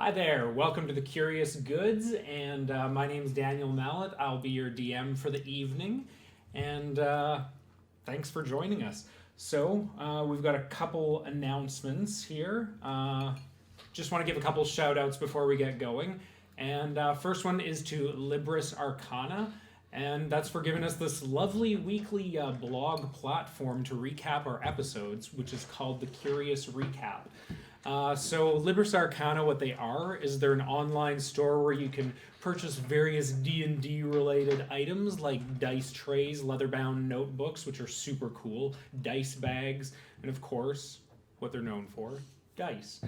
Hi there, welcome to the Curious Goods, and my name's Daniel Mallet. I'll be your DM for the evening, and thanks for joining us. So, we've got a couple announcements here. Just want to give a couple shout outs before we get going. And first one is to Libris Arcana, and that's for giving us this lovely weekly blog platform to recap our episodes, which is called the Curious Recap. So Libris Arcana, what they are, is they're an online store where you can purchase various D&D related items like dice trays, leather-bound notebooks, which are super cool, dice bags, and of course, what they're known for, dice.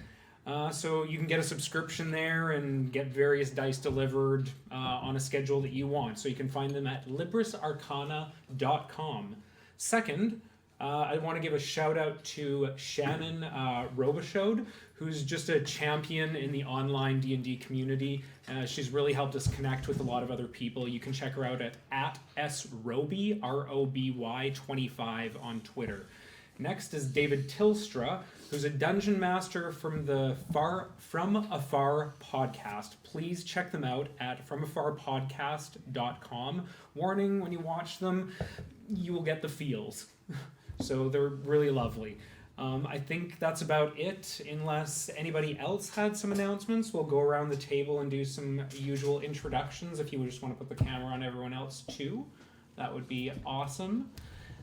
So you can get a subscription there and get various dice delivered on a schedule that you want. So you can find them at librisarcana.com. Second, I want to give a shout out to Shannon Robichaud, who's just a champion in the online D&D community. She's really helped us connect with a lot of other people. You can check her out at @sroby, ROBY 25 on Twitter. Next is David Tilstra, who's a dungeon master from the From Afar podcast. Please check them out at FromAfarPodcast.com. Warning, when you watch them, you will get the feels. So they're really lovely. I think that's about it. Unless anybody else had some announcements, we'll go around the table and do some usual introductions. If you would just want to put the camera on everyone else too, that would be awesome.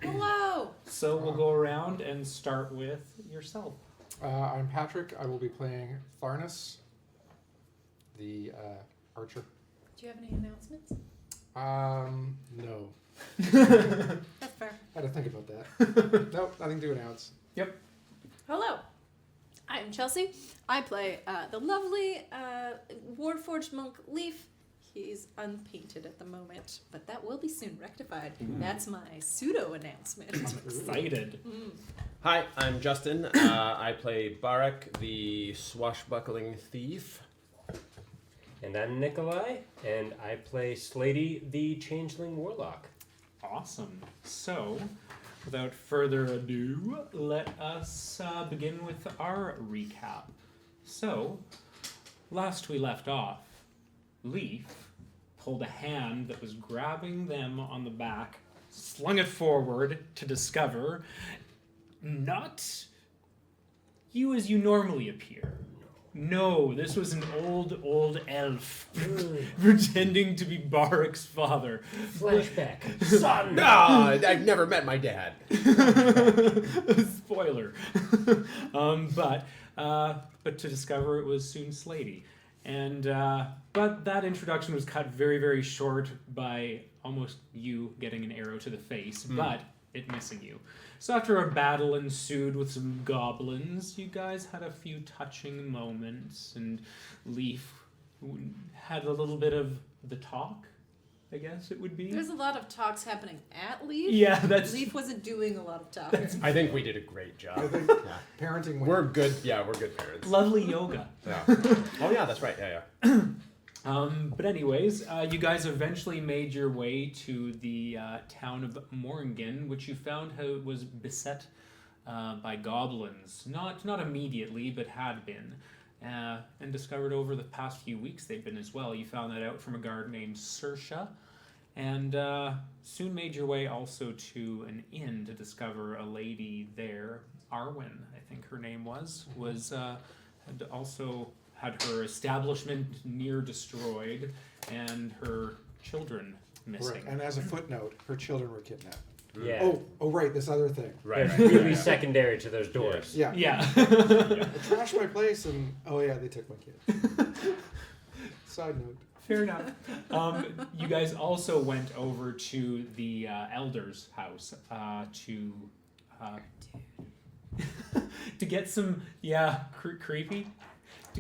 Hello! So we'll go around and start with yourself. I'm Patrick. I will be playing Tharnus, the archer. Do you have any announcements? No. That's fair. I had to think about that. Nope, nothing to announce. Yep. Hello! I'm Chelsea. I play the lovely Wardforged monk Leaf. He's unpainted at the moment, but that will be soon rectified. That's my pseudo-announcement. I'm excited. Hi, I'm Justin. I play Barak, the swashbuckling thief. And I'm Nikolai, and I play Slady, the changeling warlock. Awesome. So, without further ado, let us begin with our recap. So, last we left off, Leaf pulled a hand that was grabbing them on the back, slung it forward to discover not you as you normally appear. No, this was an old elf pretending to be Barak's father. Flashback. Son! No, I've never met my dad. Spoiler. But to discover it was soon Slady. And but that introduction was cut very, very short by almost you getting an arrow to the face, but it missing you. So after a battle ensued with some goblins, you guys had a few touching moments, and Leaf had a little bit of the talk, I guess it would be. There's a lot of talks happening at Leaf. Yeah, that's... Leaf wasn't doing a lot of talking. I think we did a great job. I think parenting went. We're good. Yeah, we're good parents. Lovely yoga. Yeah. Oh yeah, that's right. Yeah. But anyways, you guys eventually made your way to the town of Moringens, which you found was beset by goblins. Not immediately, but had been. And discovered over the past few weeks they've been as well. You found that out from a guard named Sersha. And soon made your way also to an inn to discover a lady there, Arwen, I think her name was had also had her establishment near destroyed and her children missing. Right. And as a footnote, her children were kidnapped. Yeah. Oh, right, this other thing. They're really secondary to those doors. Yeah. Yeah. I trashed my place and, oh yeah, they took my kid. Side note. Fair enough. You guys also went over to the elder's house to get some, creepy.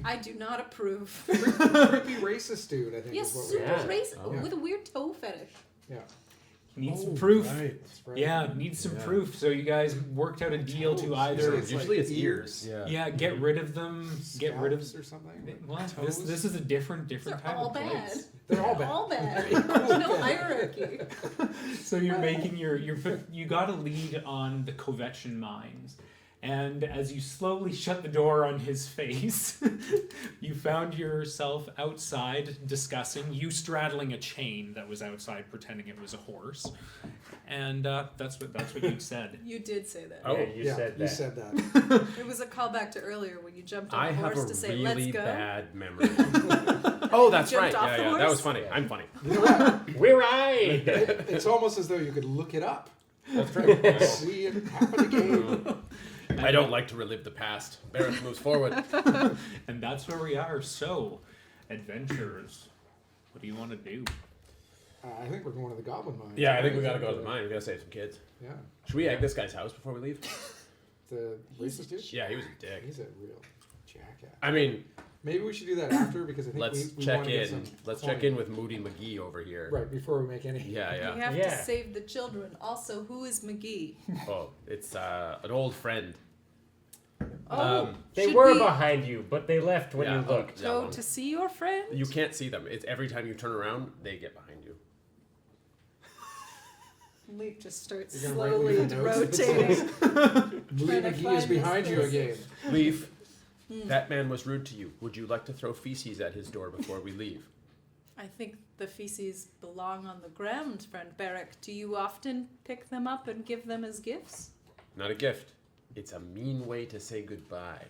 I do not approve. Creepy racist dude, I think Yes, is what super Yeah. racist Oh. with a weird toe fetish. Yeah. Needs some proof. Right. That's right. Yeah, needs some Yeah. proof. So you guys worked out a deal to either, Usually it's ears. yeah, get rid of them, get rid of. Scalps or something. Well, Toes? this is a different They're type all of bad. place. They're all bad. All bad. There's no hierarchy. So you're making you got a lead on the Kovetchin mines, and as you slowly shut the door on his face, you found yourself outside discussing, you straddling a chain that was outside pretending it was a horse. And that's what you said. You did say that. Oh. Yeah, you said that. You said that. It was a callback to earlier when you jumped on I the have horse a to say, really let's go. bad memory. Oh, that's jumped right. off Yeah, the yeah. That horse? was funny. I'm funny. You know what? We're right. It's almost as though you could look it up. That's true. See it happen again. I don't like to relive the past. Barrett moves forward. And that's where we are. So, adventurers, what do you want to do? I think we're going to the Goblin Mine. Yeah, I think we gotta go to the mine. We gotta save some kids. Yeah. Should we egg this guy's house before we leave? The racist dude? Yeah, he was a dick. He's a real jackass. I mean, Maybe we should do that after because I think let's we check want to get in. some Let's coin. check in with Moody McGee over here. Right, before we make any. Yeah, We yeah. have Yeah. to save the children. Also, who is McGee? Oh, it's an old friend. Oh, They should were we behind you, but they left when Yeah, you looked. go well, to see your friend? You can't see them. It's every time you turn around, they get behind you. Leaf just starts You're gonna write slowly Leaf a note that rotating. says, Moody Trying to McGee is find behind this you person. again. Leaf, that man was rude to you. Would you like to throw feces at his door before we leave? I think the feces belong on the ground, friend Barrack. Do you often pick them up and give them as gifts? Not a gift. It's a mean way to say goodbye.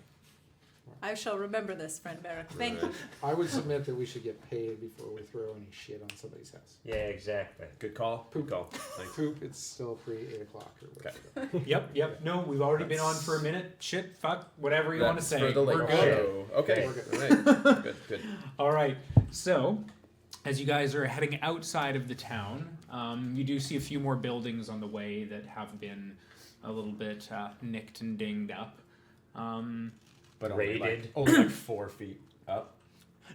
I shall remember this, friend Barrack. Thank you. I would submit that we should get paid before we throw any shit on somebody's house. Yeah, exactly. Good call. Good call. Thanks. Poop, it's still pre-8 o'clock or whatever. Yep. No, we've already been on for a minute. Shit, fuck, whatever you want to That's say. for the We're late good. show. Okay. We're good. All right. Good. All right. So, as you guys are heading outside of the town, you do see a few more buildings on the way that have been a little bit nicked and dinged up. But Raided. only like 4 feet up.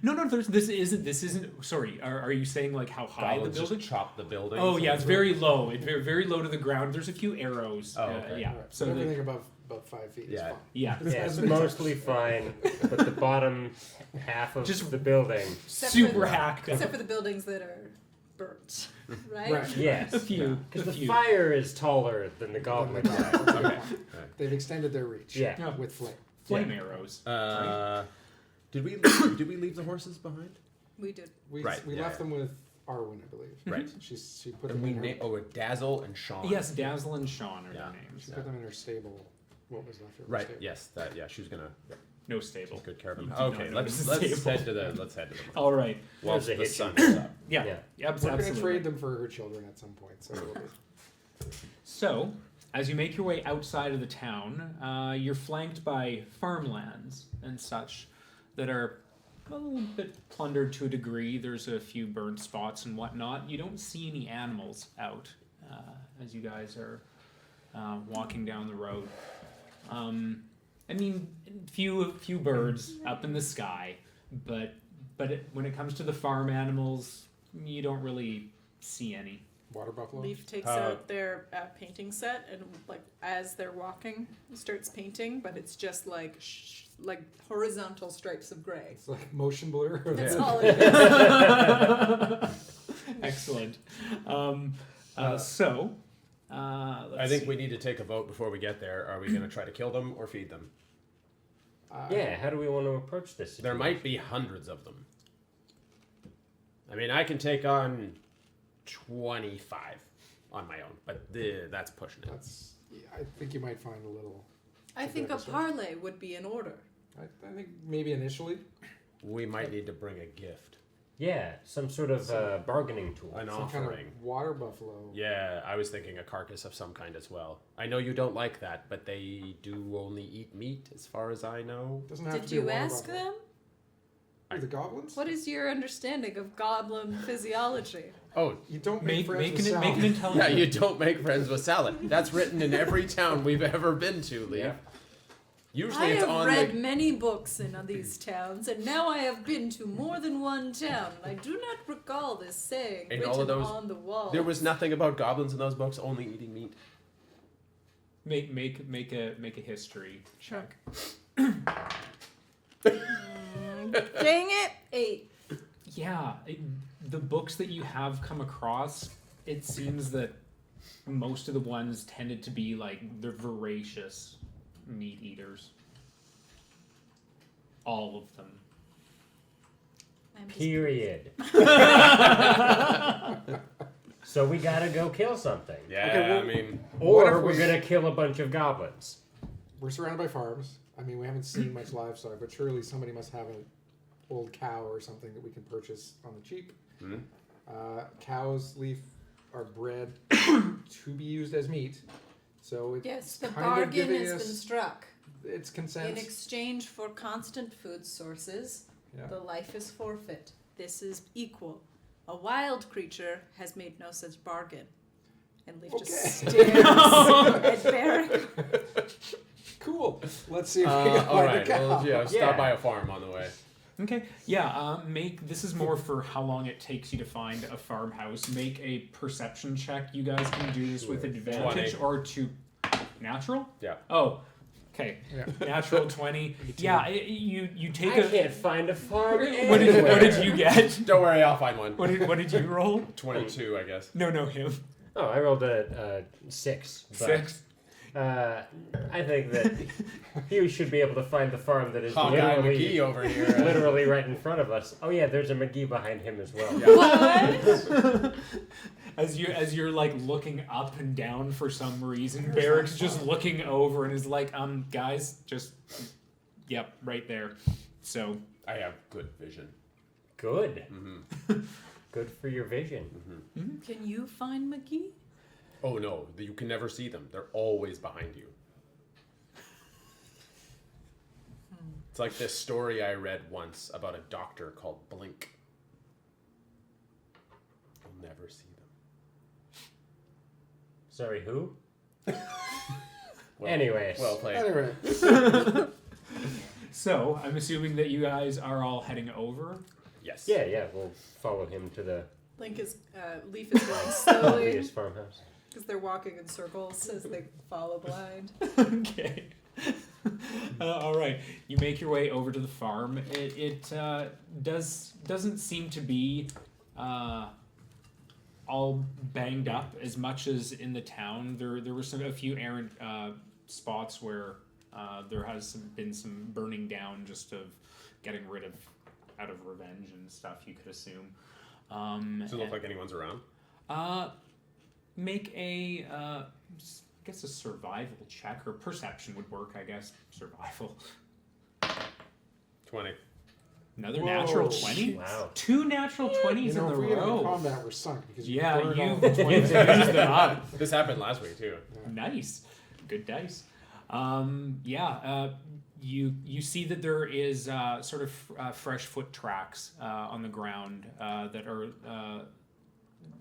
No. This isn't. Sorry. Are you saying like how high Goblins the building? just chop the building. Oh yeah, it's very low. It's very low to the ground. There's a few arrows. Oh, okay. Yeah. All right. So everything above 5 feet is Yeah. fine. yeah. Yeah, it's mostly fine, but the bottom half of Just- the building. Except Super for, hacked. Except for the buildings that are burnt, right? Right. Yes. A few. Because A the few. fire is taller than the goblin guy. Okay. They've extended their reach. Yeah. Yeah. With flame. Flame arrows. Did we leave the horses behind? We did. We Right, we yeah, left yeah. them with Arwen, I believe. Right. She put And them we in her, Dazzle and Sean. Yes, Dazzle and Sean are Yeah. their names. she put them in her stable. What was left of her Right. stable. Yes. She was gonna No stable. take good care of You them. did not Okay. notice Let's the head stable. to the All right. whilst There's a the hitch. sun is up. Yeah. Yeah. We're going to Absolutely. trade them for her children at some point. So it'll be. So, as you make your way outside of the town, you're flanked by farmlands and such that are a little bit plundered to a degree. There's a few burnt spots and whatnot. You don't see any animals out as you guys are walking down the road. I mean, few birds up in the sky, but when it comes to the farm animals, you don't really see any. Water buffalo. Leaf takes Uh, out their painting set and, like, as they're walking, starts painting, but it's just like horizontal stripes of gray. It's like motion blur. That's Yeah. all it is. Excellent. I Let's think see. we need to take a vote before we get there. Are we going to try to kill them or feed them? Yeah, how do we want to approach this? There might be hundreds of them. I mean, I can take on 25 on my own, but that's pushing it. That's. Yeah, I think you might find a little. I think a parley would be in order. I think maybe initially. We might need to bring a gift, Yeah, some sort of bargaining tool. an Some kind offering. of water buffalo. Yeah, I was thinking a carcass of some kind as well. I know you don't like that, but they do only eat meat, as far as I know. Doesn't have to Did be a you water ask buffalo. them? Who, the goblins? What is your understanding of goblin physiology? Oh, You don't make friends make with an salad. yeah, intelligence. you don't make friends with salad. That's written in every town we've ever been to, Lee. Yeah. Usually I it's have on read the... many books in these towns, and now I have been to more than one town. I do not recall this saying In written all of those- on the wall. There was nothing about goblins in those books, only eating meat. Make a history Sure. check. Dang it! 8. Yeah, the books that you have come across, it seems that most of the ones tended to be like they're voracious meat eaters. All of them. I'm just Period. So we gotta go kill something. Yeah, Okay, well- I mean, What Or if we're we- gonna kill a bunch of goblins. We're surrounded by farms. I mean, we haven't seen much livestock, but surely somebody must have an old cow or something that we can purchase on the cheap. hmm? Cows, Leaf, are bred to be used as meat. So it's Yes, the kind of bargain giving has been us struck. its In consent. exchange for constant food sources, Yeah. the life is forfeit. This is equal. A wild creature has made no such bargain. And Leaf just Okay. stares at Barrick. Cool. Let's see if we can All find right, a cow. well, yeah, Yeah. stop by a farm on the way. Okay. Yeah. This is more for how long it takes you to find a farmhouse. Make a perception check. You guys can do this with Sure. advantage 20. or to natural. Yeah. Oh. Okay. Yeah. Natural 20. Yeah. You take I can't find a farm. What did you get? Don't worry, I'll find one. What did you roll? 22, I guess. No, him. Oh, I rolled a 6. But, 6. I think that you should be able to find the farm that is Hot guy literally, McGee over here. literally right in front of us. Oh yeah, there's a McGee behind him as well. What? As you're like looking up and down for some reason, Barrick's just looking over and is like, guys, just, yep, right there. So, I have good vision. Good. hmm Good for your vision. Can you find McGee? Oh no, you can never see them. They're always behind you. It's like this story I read once about a doctor called Blink. You'll never see them. Sorry, who? Well, Anyways. well played. Anyway, so I'm assuming that you guys are all heading over. Yes. Yeah, we'll follow him to the Leaf is going slowly obvious farmhouse. because they're walking in circles as they follow blind. Okay. All right. You make your way over to the farm. It doesn't seem to be all banged up as much as in the town. There were a few errant spots where there has been some burning down just of getting rid of out of revenge and stuff. You could assume. Does it look like anyone's around? Make a I guess a survival check or perception would work. I guess survival. 20. Another Whoa. natural 20. Wow. 2 natural 20s you know, in if a we get into row. combat, we're sunk because you Yeah, burned all you the 20s. used them up. This happened last week too. Nice, good dice. You see that there is sort of fresh foot tracks on the ground that are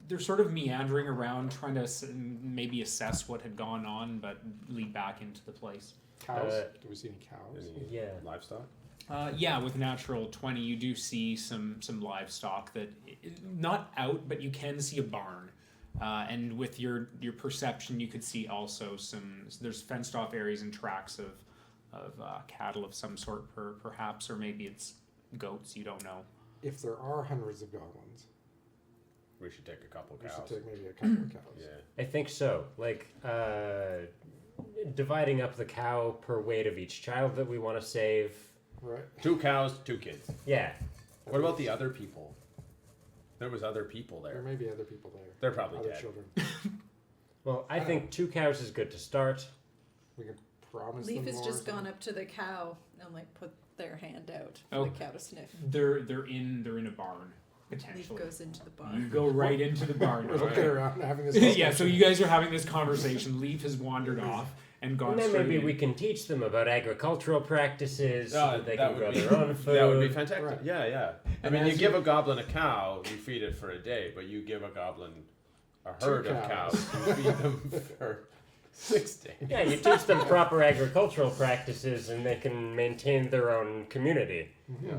they're sort of meandering around, trying to maybe assess what had gone on, but lead back into the place. Cows? Do we see any cows? Any Yeah. livestock? Yeah, with natural 20, you do see some livestock that not out, but you can see a barn. And with your perception, you could see also there's fenced off areas and tracks of cattle of some sort, perhaps, or maybe it's goats. You don't know. If there are hundreds of goblins, We should take a couple we cows. should take maybe a couple of cows. Yeah. I think so. Like, dividing up the cow per weight of each child that we want to save. Right. 2 cows, 2 kids. Yeah. What about the other people? There was other people There there. may be other people there. They're probably Other dead. children. Well, I think 2 cows is good to start. We can promise Leaf them has more just or something. gone up to the cow and like put their hand out for Oh. the cow to sniff. They're in a barn Leaf potentially. goes into the You barn. go right into the barn. We're looking around and having this Yeah, so discussion. you guys are having this conversation. Leaf has wandered off and gone And then straight maybe in. we can teach them about agricultural practices so that they that can would grow be- their own food. That would be fantastic. Right. Yeah. I And mean, you as give you- a goblin a cow, you feed it for a day, but you give a goblin a 2 herd of cows. cows, you feed them for 6 days. Yeah, you teach them proper agricultural practices and they can maintain their own community. Yeah.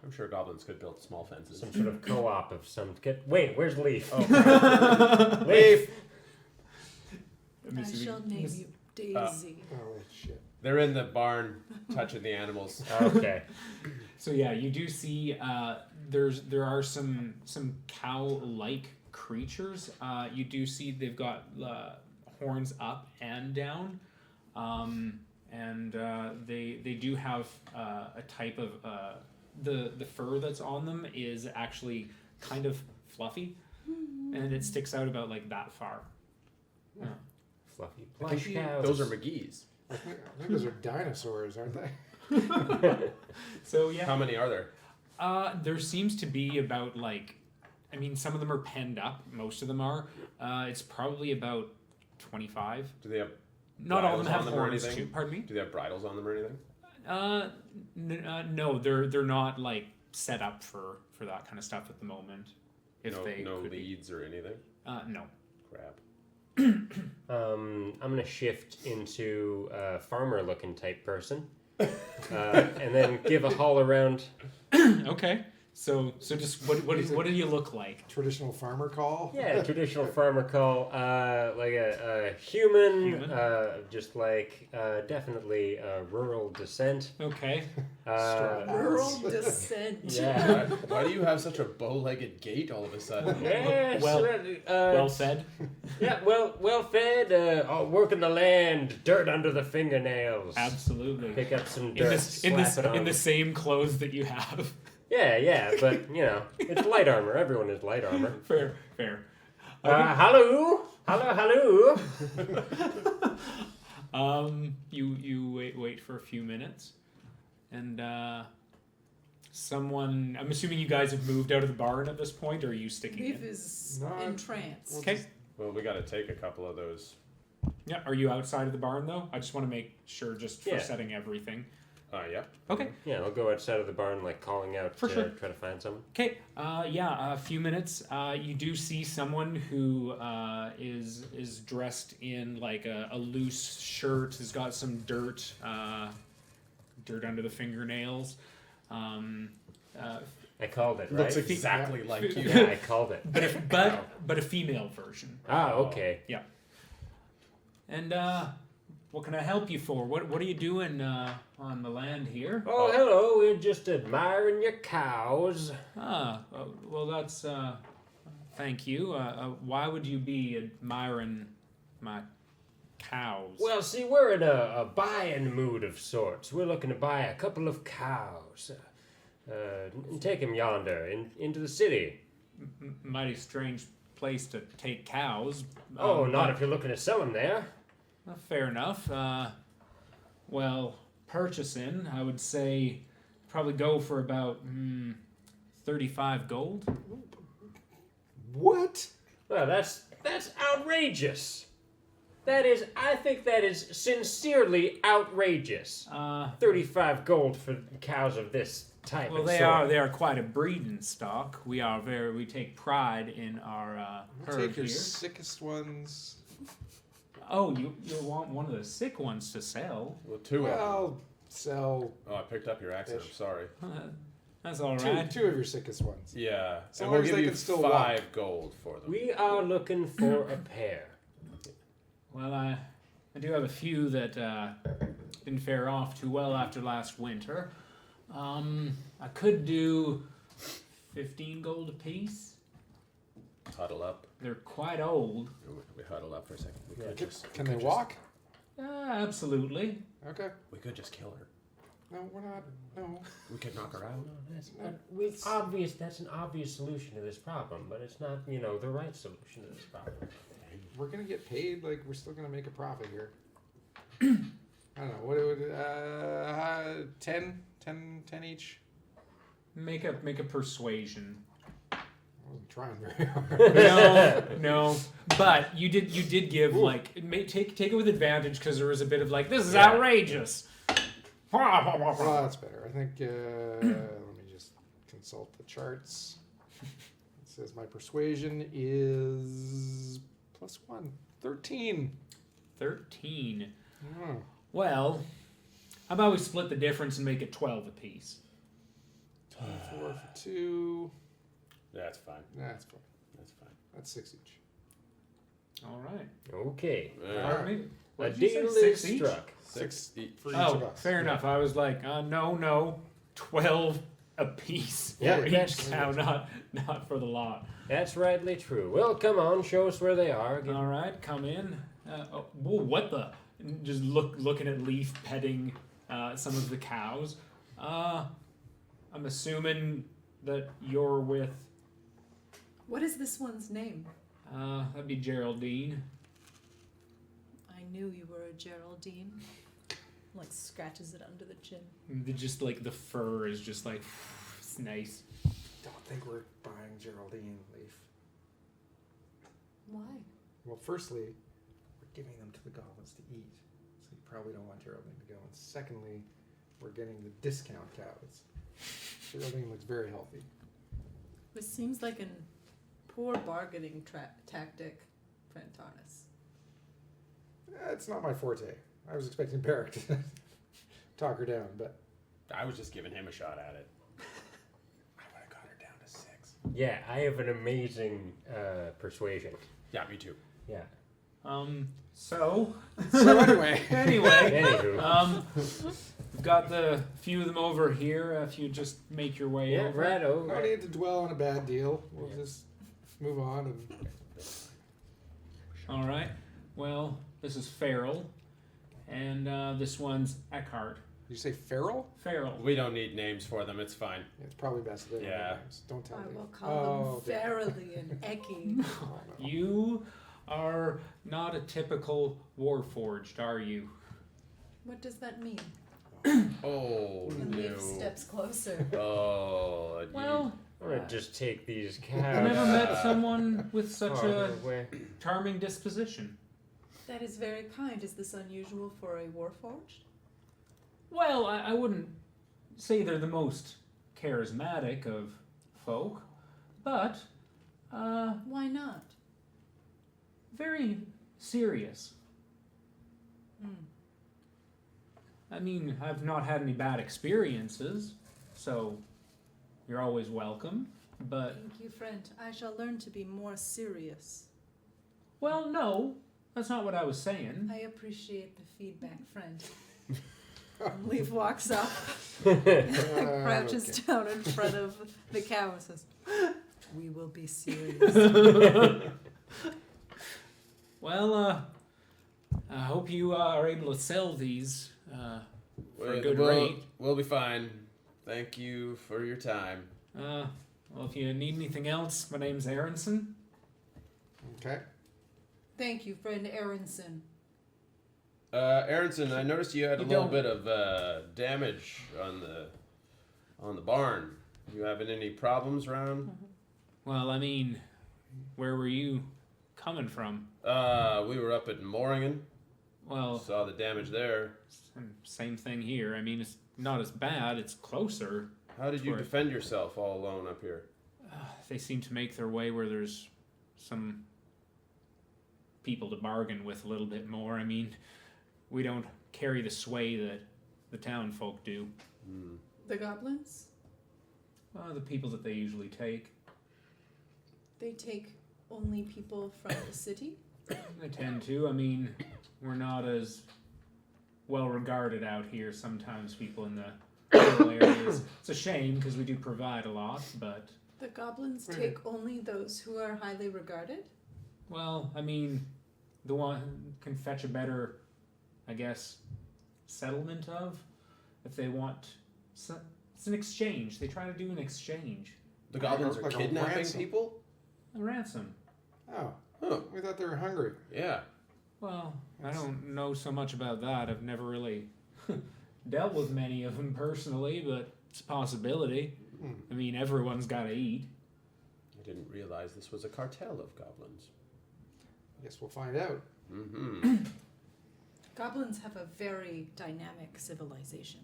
I'm sure goblins could build small fences. Some sort of co-op of some kid. Wait, where's Leaf? Oh, Leaf! Let me I see. shall name you Daisy. Oh, shit. they're in the barn touching the animals. Okay. So yeah, you do see there are some cow-like creatures. You do see they've got horns up and down, and they do have a type of the fur that's on them is actually kind of fluffy, and it sticks out about like that far. Yeah. Fluffy I plush think cows. Those are McGee's. I think those are dinosaurs, aren't they? So yeah. How many are there? There seems to be about like, I mean, some of them are penned up. Most of them are. It's probably about 25. Do they have? Not all of them have bridles on them or horns anything? too. Pardon me. Do they have bridles on them or anything? No, they're not like set up for that kind of stuff at the moment. If no, they no could be. leads or anything. No. Crap. I'm gonna shift into a farmer-looking type person, and then give a haul around. Okay. So just what do you look like? Traditional farmer call. Yeah, traditional farmer call, like a human, Human. just like definitely rural descent. Okay. Rural descent. Yeah. Why do you have such a bow-legged gait all of a sudden? Yes. Well fed. Yeah, well fed. Working the land, dirt under the fingernails. Absolutely. Pick up some In dirt. this slap it on. in the same clothes that you have. Yeah, but it's light armor. Everyone is light armor. Fair. Hello. You wait for a few minutes, and someone. I'm assuming you guys have moved out of the barn at this point, or are you sticking Leaf in? is No, entranced. Okay. Well, we got to take a couple of those. Yeah. Are you outside of the barn though? I just want to make sure, just for Yeah. setting everything. Yeah. Okay. Yeah, I'll go outside of the barn, like calling out For to sure. try to find someone. Okay. A few minutes. You do see someone who is dressed in like a loose shirt. Has got some dirt under the fingernails. I called it, right? Looks exactly like you. Yeah, I called it. But a female version. Okay. Yeah. And what can I help you for? What are you doing on the land here? Oh, hello. We're just admiring your cows. Well, that's thank you. Why would you be admiring my cows? Well, see, we're in a buying mood of sorts. We're looking to buy a couple of cows. And take them yonder into the city. Mighty strange place to take cows. Oh, not but- if you're looking to sell them there. Fair enough. Well, purchasing, I would say probably go for about 35 gold. What? Well, that's outrageous. I think that is sincerely outrageous. 35 gold for cows of this type. Well, and they sort. are quite a breeding stock. We take pride in our We'll herd take your here. sickest ones. Oh, you want one of the sick ones to sell? Well, two of them. Well, sell Oh, I picked up your accent. I'm sorry. That's all two right. of your sickest ones. Yeah. So and long we'll as give they you can still 5 gold for them. We are looking for a pair. Well, I do have a few that didn't fare off too well after last winter. I could do 15 gold apiece. Huddle up. They're quite old. We huddle up for a second. We could just, Can they walk? Absolutely. Okay. We could just kill her. No, we're not. No. We could knock her out. That's an obvious solution to this problem, but it's not, the right solution to this problem. We're gonna get paid. Like we're still gonna make a profit here. I don't know. What it would 10 each. Make a persuasion. I wasn't trying very hard. No. But you did give take it with advantage because there was a bit of this is Yeah. outrageous. Well, that's better. I think. Let me just consult the charts. It says my persuasion is +1. 13. 13. Oh. Well, how about we split the difference and make it 12 apiece? 24 for 2. That's fine. That's fine. That's fine. That's 6 each. All right. Okay. Alright. A What did you deal say, is 6 each? struck. 6 for each of Oh, us. fair enough. I was like, no, 12 apiece Yeah, for each that's- cow, not for the lot. That's rightly true. Well, come on, show us where they are. All right, come in. Whoa, what the? Just looking at Leaf petting some of the cows. I'm assuming that you're with. What is this one's name? That'd be Geraldine. I knew you were a Geraldine. Like scratches it under the chin. Just like the fur is just like, it's nice. Don't think we're buying Geraldine, Leaf. Why? Well, firstly, we're giving them to the goblins to eat, so you probably don't want Geraldine to go. And secondly, we're getting the discount cows. Geraldine looks very healthy. This seems like a poor bargaining tactic, friend Tarnus. It's not my forte. I was expecting Barrick to talk her down, but I was just giving him a shot at it. I would have got her down to 6. Yeah, I have an amazing persuasion. Yeah, me too. Yeah. So anyway. Anywho. We've got the few of them over here. If you just make your way Yeah, over. right No over. need to dwell on a bad deal. We'll just move on. And All right. Well, this is Farrell, and this one's Eckhart. you say feral? Farrell. We don't need names for them. It's fine. Yeah, it's probably best if they don't Yeah. have names. Don't tell I me. will call them damn. Farrelly and Ecky. Oh, no. You are not a typical Warforged, are you? What does that mean? Oh, And no. Leaf steps closer. Oh, Well, I'm gonna just take these I've cows. never met someone with such farther a away. charming disposition. That is very kind. Is this unusual for a Warforged? Well, I wouldn't say they're the most charismatic of folk, but Why not? very serious. Hmm. I mean, I've not had any bad experiences, so you're always welcome. But, Thank you, friend. I shall learn to be more serious. well, no, that's not what I was saying. I appreciate the feedback, friend. And Leaf walks up, crouches Okay. down in front of the cow and says, "We will be serious." Well, I hope you are able to sell these for a good we'll, rate. We'll be fine. Thank you for your time. Well, if you need anything else, my name's Aronson. Okay. Thank you, friend Aronson. Aronson, I noticed you had a You little don't- bit of damage on the barn. You having any problems around? Well, I mean, where were you coming from? We were up at Moringen. Well, Saw the damage there. same thing here. I mean, it's not as bad. It's closer. How did you Sure. defend yourself all alone up here? They seem to make their way where there's some people to bargain with a little bit more. I mean, we don't carry the sway that the town folk do. Hmm. The goblins? Well, the people that they usually take, They take only people from the city? they tend to. I mean, we're not as well regarded out here. Sometimes people in the rural areas. It's a shame because we do provide a lot, but The goblins Right. take only those who are highly regarded? well, I mean, the one can fetch a better, I guess, settlement of if they want. It's an exchange. They try to do an exchange. The goblins are Like a kidnapping ransom. people? A ransom. Oh, Huh. we thought they were hungry. Yeah. Well, I don't know so much about that. I've never really dealt with many of them personally, but it's a possibility. Hmm. I mean, everyone's got to eat. I didn't realize this was a cartel of goblins. Guess we'll find out. Mm-hmm. Goblins have a very dynamic civilization.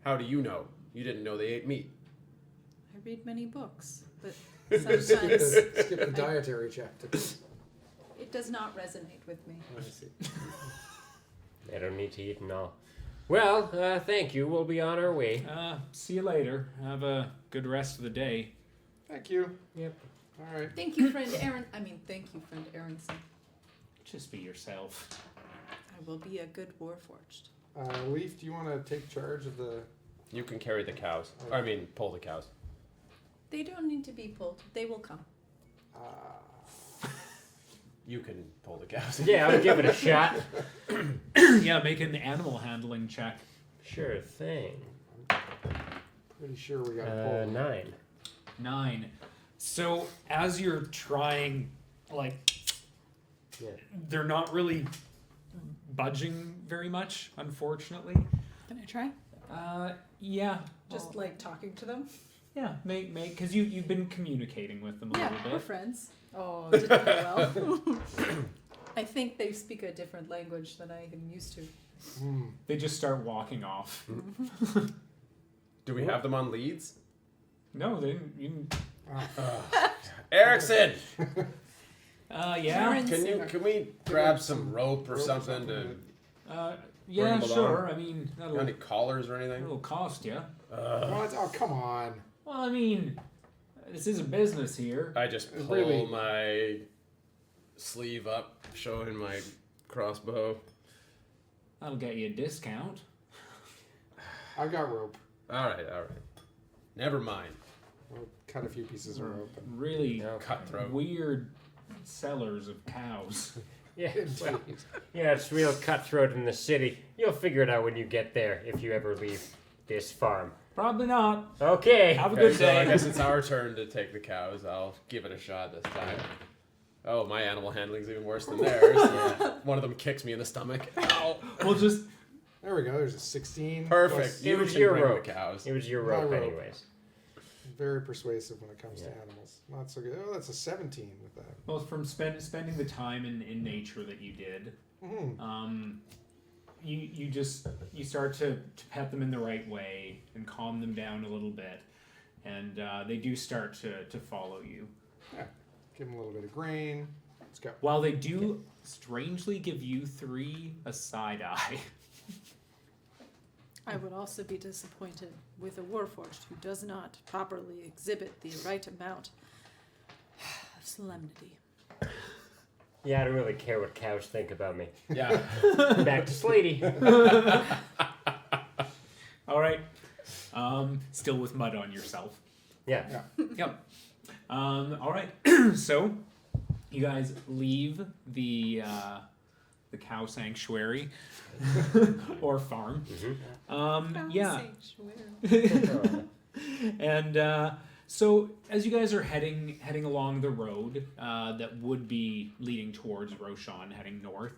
How do you know? You didn't know they ate meat. I read many books, but Skip sometimes the dietary check. it does not resonate with me. I see. I don't need to eat and all. Well, thank you. We'll be on our way. See you later. Have a good rest of the day. Thank you. Yep. All right. Thank you, friend thank you, friend Aronson. Just be yourself. I will be a good warforged. Leaf, do you want to take charge of the? You can carry the cows. I mean, pull the cows. They don't need to be pulled. They will come. You can pull the cows. Yeah, I'll give it a shot. Yeah, make an animal handling check. Sure thing. Pretty sure we got a pull. 9. 9. So as you're trying, like, Yeah. they're not really budging very much, unfortunately. Can I try? Yeah. Just like talking to them? Yeah, make because you've been communicating with them a Yeah, little we're bit. friends. Oh, didn't go well. I think they speak a different language than I am used to. They just start walking off. Do we have them on leads? No, they didn't. You, Erickson, yeah. Karen- can we grab some rope or something to? Yeah, them sure. along. I mean, Got any collars or anything? that'll cost you. What? Oh, come on. Well, I mean, this is a business here. I just pull Really? my sleeve up, showing my crossbow. That'll get you a discount. I've got rope. All right. Never mind. We'll cut a few pieces of rope. And Really Cutthroat. weird sellers of cows. Yeah, well, yeah, it's real cutthroat in the city. You'll figure it out when you get there, if you ever leave this farm. Probably not. Okay. Have a Okay, good so I day. guess it's our turn to take the cows. I'll give it a shot this time. Oh, my animal handling's even worse than theirs. One of them kicks me in the stomach. Ow. We'll just. there we go. There's a 16. Perfect. Plus It You was can your bring rope. the cows. It was your My rope, rope. anyways. Very persuasive when it comes to Yeah. animals. Not so good. Oh, that's a 17 with that. Well, from spending the time in nature that you did, you start to pet them in the right way and calm them down a little bit, and they do start to follow you. Yeah. Give them a little bit of grain. Let's go. While they do strangely give you 3 a side eye. I would also be disappointed with a warforged who does not properly exhibit the right amount of solemnity. Yeah, I don't really care what cows think about me. Yeah. Back to Slady. All right. Still with mud on yourself. Yeah. Yep. All right. So, you guys leave the cow sanctuary or farm. Yeah. And so, as you guys are heading along the road that would be leading towards Roshan, heading north,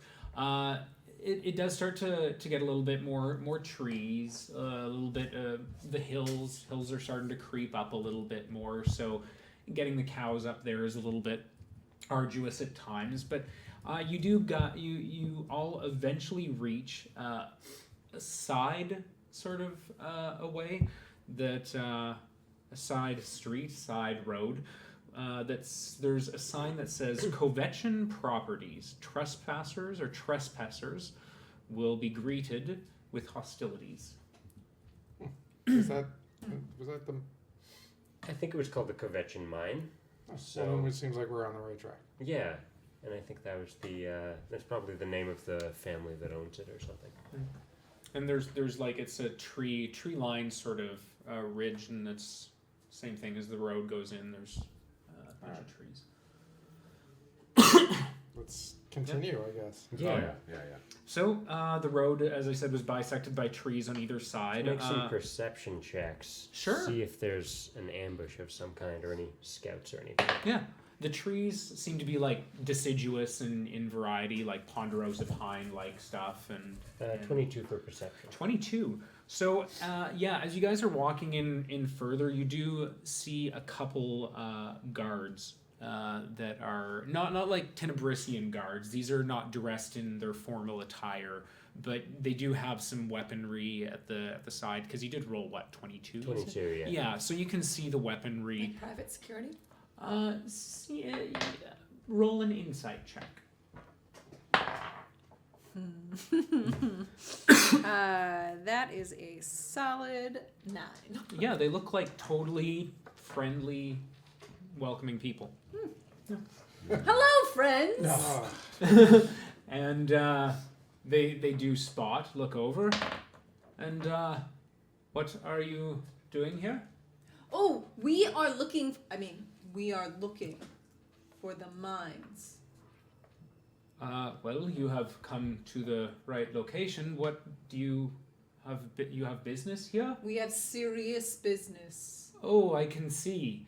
it does start to get a little bit more trees, a little bit the hills are starting to creep up a little bit more. So, getting the cows up there is a little bit arduous at times, but you all eventually reach a side sort of away that a side street, side road. There's a sign that says Kovetchin Properties. Trespassers will be greeted with hostilities. Was that the? I think it was called the Kovetchin Mine. So it seems like we're on the right track. Yeah. And I think that was that's probably the name of the family that owns it or something. And there's like it's a tree line sort of ridge, and it's same thing as the road goes in. There's a bunch of trees. Let's continue, I guess. Yeah. So the road, as I said, was bisected by trees on either side. Make some perception checks. Sure. See if there's an ambush of some kind or any scouts or anything. Yeah. The trees seem to be like deciduous and in variety, like ponderosa pine like stuff, and 22 for perception. 22. So as you guys are walking in further, you do see a couple guards that are not like Tenebrisian guards. These are not dressed in their formal attire, but they do have some weaponry at the side, because you did roll 22. 22, yeah. Yeah, so you can see the weaponry. Like private security? Roll an insight check. That is a solid 9. Yeah, they look like totally friendly, welcoming people. Hello, friends! And they do look over. And what are you doing here? Oh, we are looking for the mines. Well, you have come to the right location. What do you you have business here? We have serious business. Oh, I can see.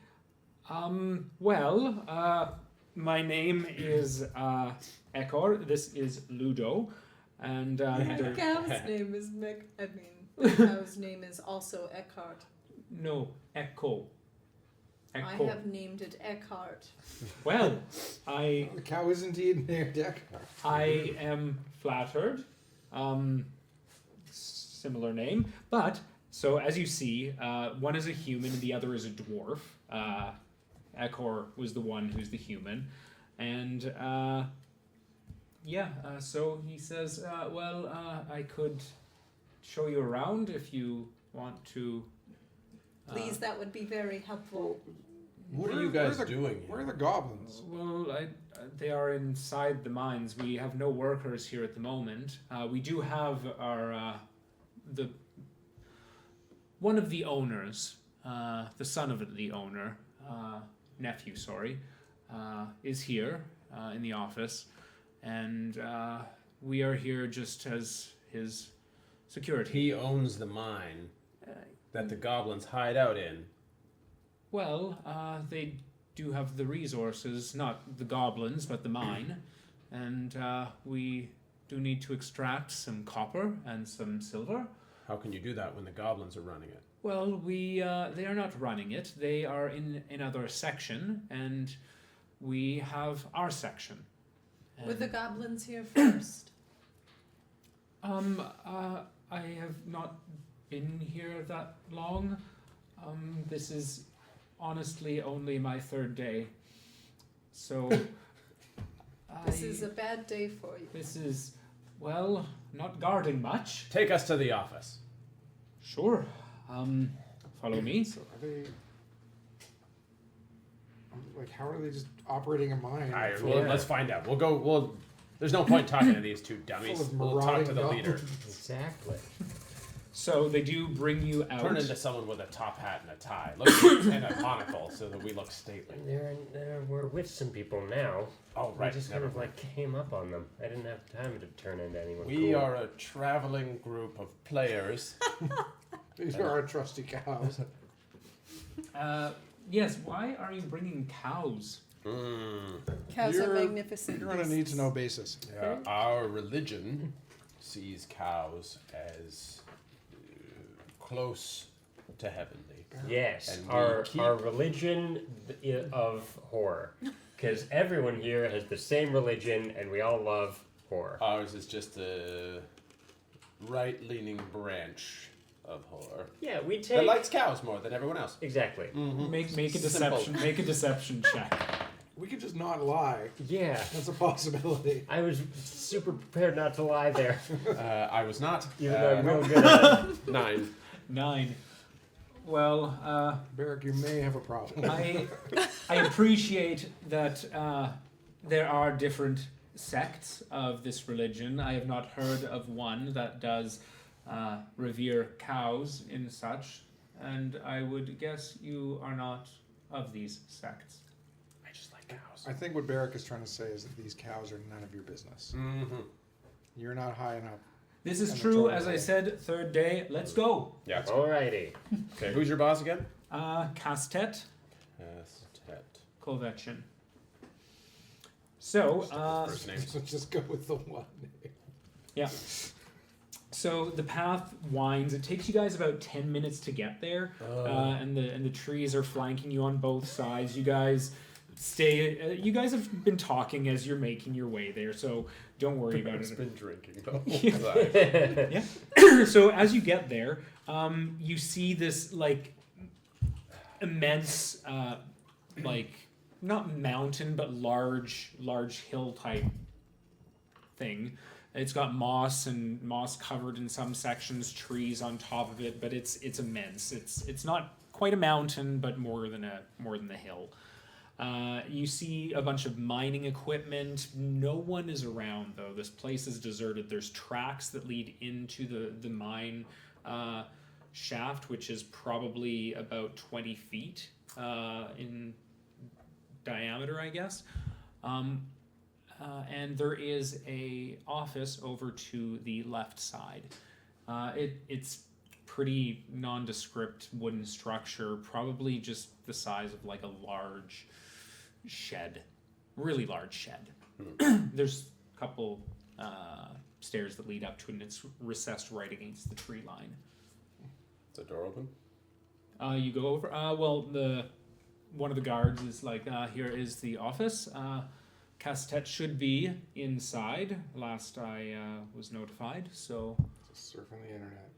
Well, my name is Ekor. This is Ludo, and The cow's name is the cow's name is also Eckhart. no, Echo. I have named it Eckhart. Well, I The cow is indeed named Eckhart. I am flattered. Similar name, but so as you see, one is a human and the other is a dwarf. Ekor was the one who's the human, and so he says, I could show you around if you want to. Please, that would be very helpful. What are you guys doing Where are here? the goblins? Well, they are inside the mines. We have no workers here at the moment. We do have our one of the owners, the son of the owner, nephew, sorry, is here in the office, and we are here just as his security. He owns the mine that the goblins hide out in. Well, they do have the resources, not the goblins, but the mine, and we do need to extract some copper and some silver. How can you do that when the goblins are running it? Well, they are not running it. They are in another section, and we have our section. Were the goblins here first? I have not been here that long. This is honestly only my third day. So This is a bad day for you. This is, well, not guarding much. Take us to the office. Sure. Follow me. So are they? Like, how are they just operating a mine? Well, let's find out. We'll go. There's no point talking to these two dummies. Full of We'll talk to the marauding leader. goblins. Exactly. So they do bring you out. Turn into someone with a top hat and a tie. And a monocle so that we look stately. We're with some people now. Oh, right. I just kind of came up on them. I didn't have time to turn into anyone. We cool. are a traveling group of players. These are our trusty cows. Yes, why are you bringing cows? Cows are You're- magnificent. You're on a need-to-know basis. Yeah, our religion sees cows as close to heavenly. Yes, And we our keep- religion of horror, because everyone here has the same religion, and we all love horror. Ours is just a right-leaning branch of horror Yeah, we that take likes cows more than everyone else. exactly. Make a Simple. deception check. We could just not lie. Yeah, That's a possibility. I was super prepared not to lie there, I was not. even though I'm real good at it. 9. 9. Well, Barrick, you may have a problem. I appreciate that there are different sects of this religion. I have not heard of one that does revere cows in such, and I would guess you are not of these sects. I just like cows. I think what Barrick is trying to say is that these cows are none of your business. Mm-hmm. You're not high enough. This is And the true, total as I roll. said, third day. Let's go. Yeah. Alrighty. Okay, who's your boss again? Kastet Estet. Kovechin. So, First names. So just go with the one. yeah. So the path winds. It takes you guys about 10 minutes to get there, and the trees are flanking you on both sides. You guys stay. You guys have been talking as you're making your way there, so don't worry about It's it. been drinking the Yeah. whole time. So as you get there, you see this like immense, like not mountain but large hill type thing. It's got moss covered in some sections, trees on top of it, but it's immense. It's not quite a mountain, but more than the hill. You see a bunch of mining equipment. No one is around though. This place is deserted. There's tracks that lead into the mine shaft, which is probably about 20 feet in diameter, I guess. And there is a office over to the left side. It's pretty nondescript wooden structure, probably just the size of like a large shed, really large shed. There's a couple stairs that lead up to it, and it's recessed right against the tree line. Is the door open? You go over. One of the guards is like, here is the office. Castet should be inside. Last I was notified. So. Just surfing the internet.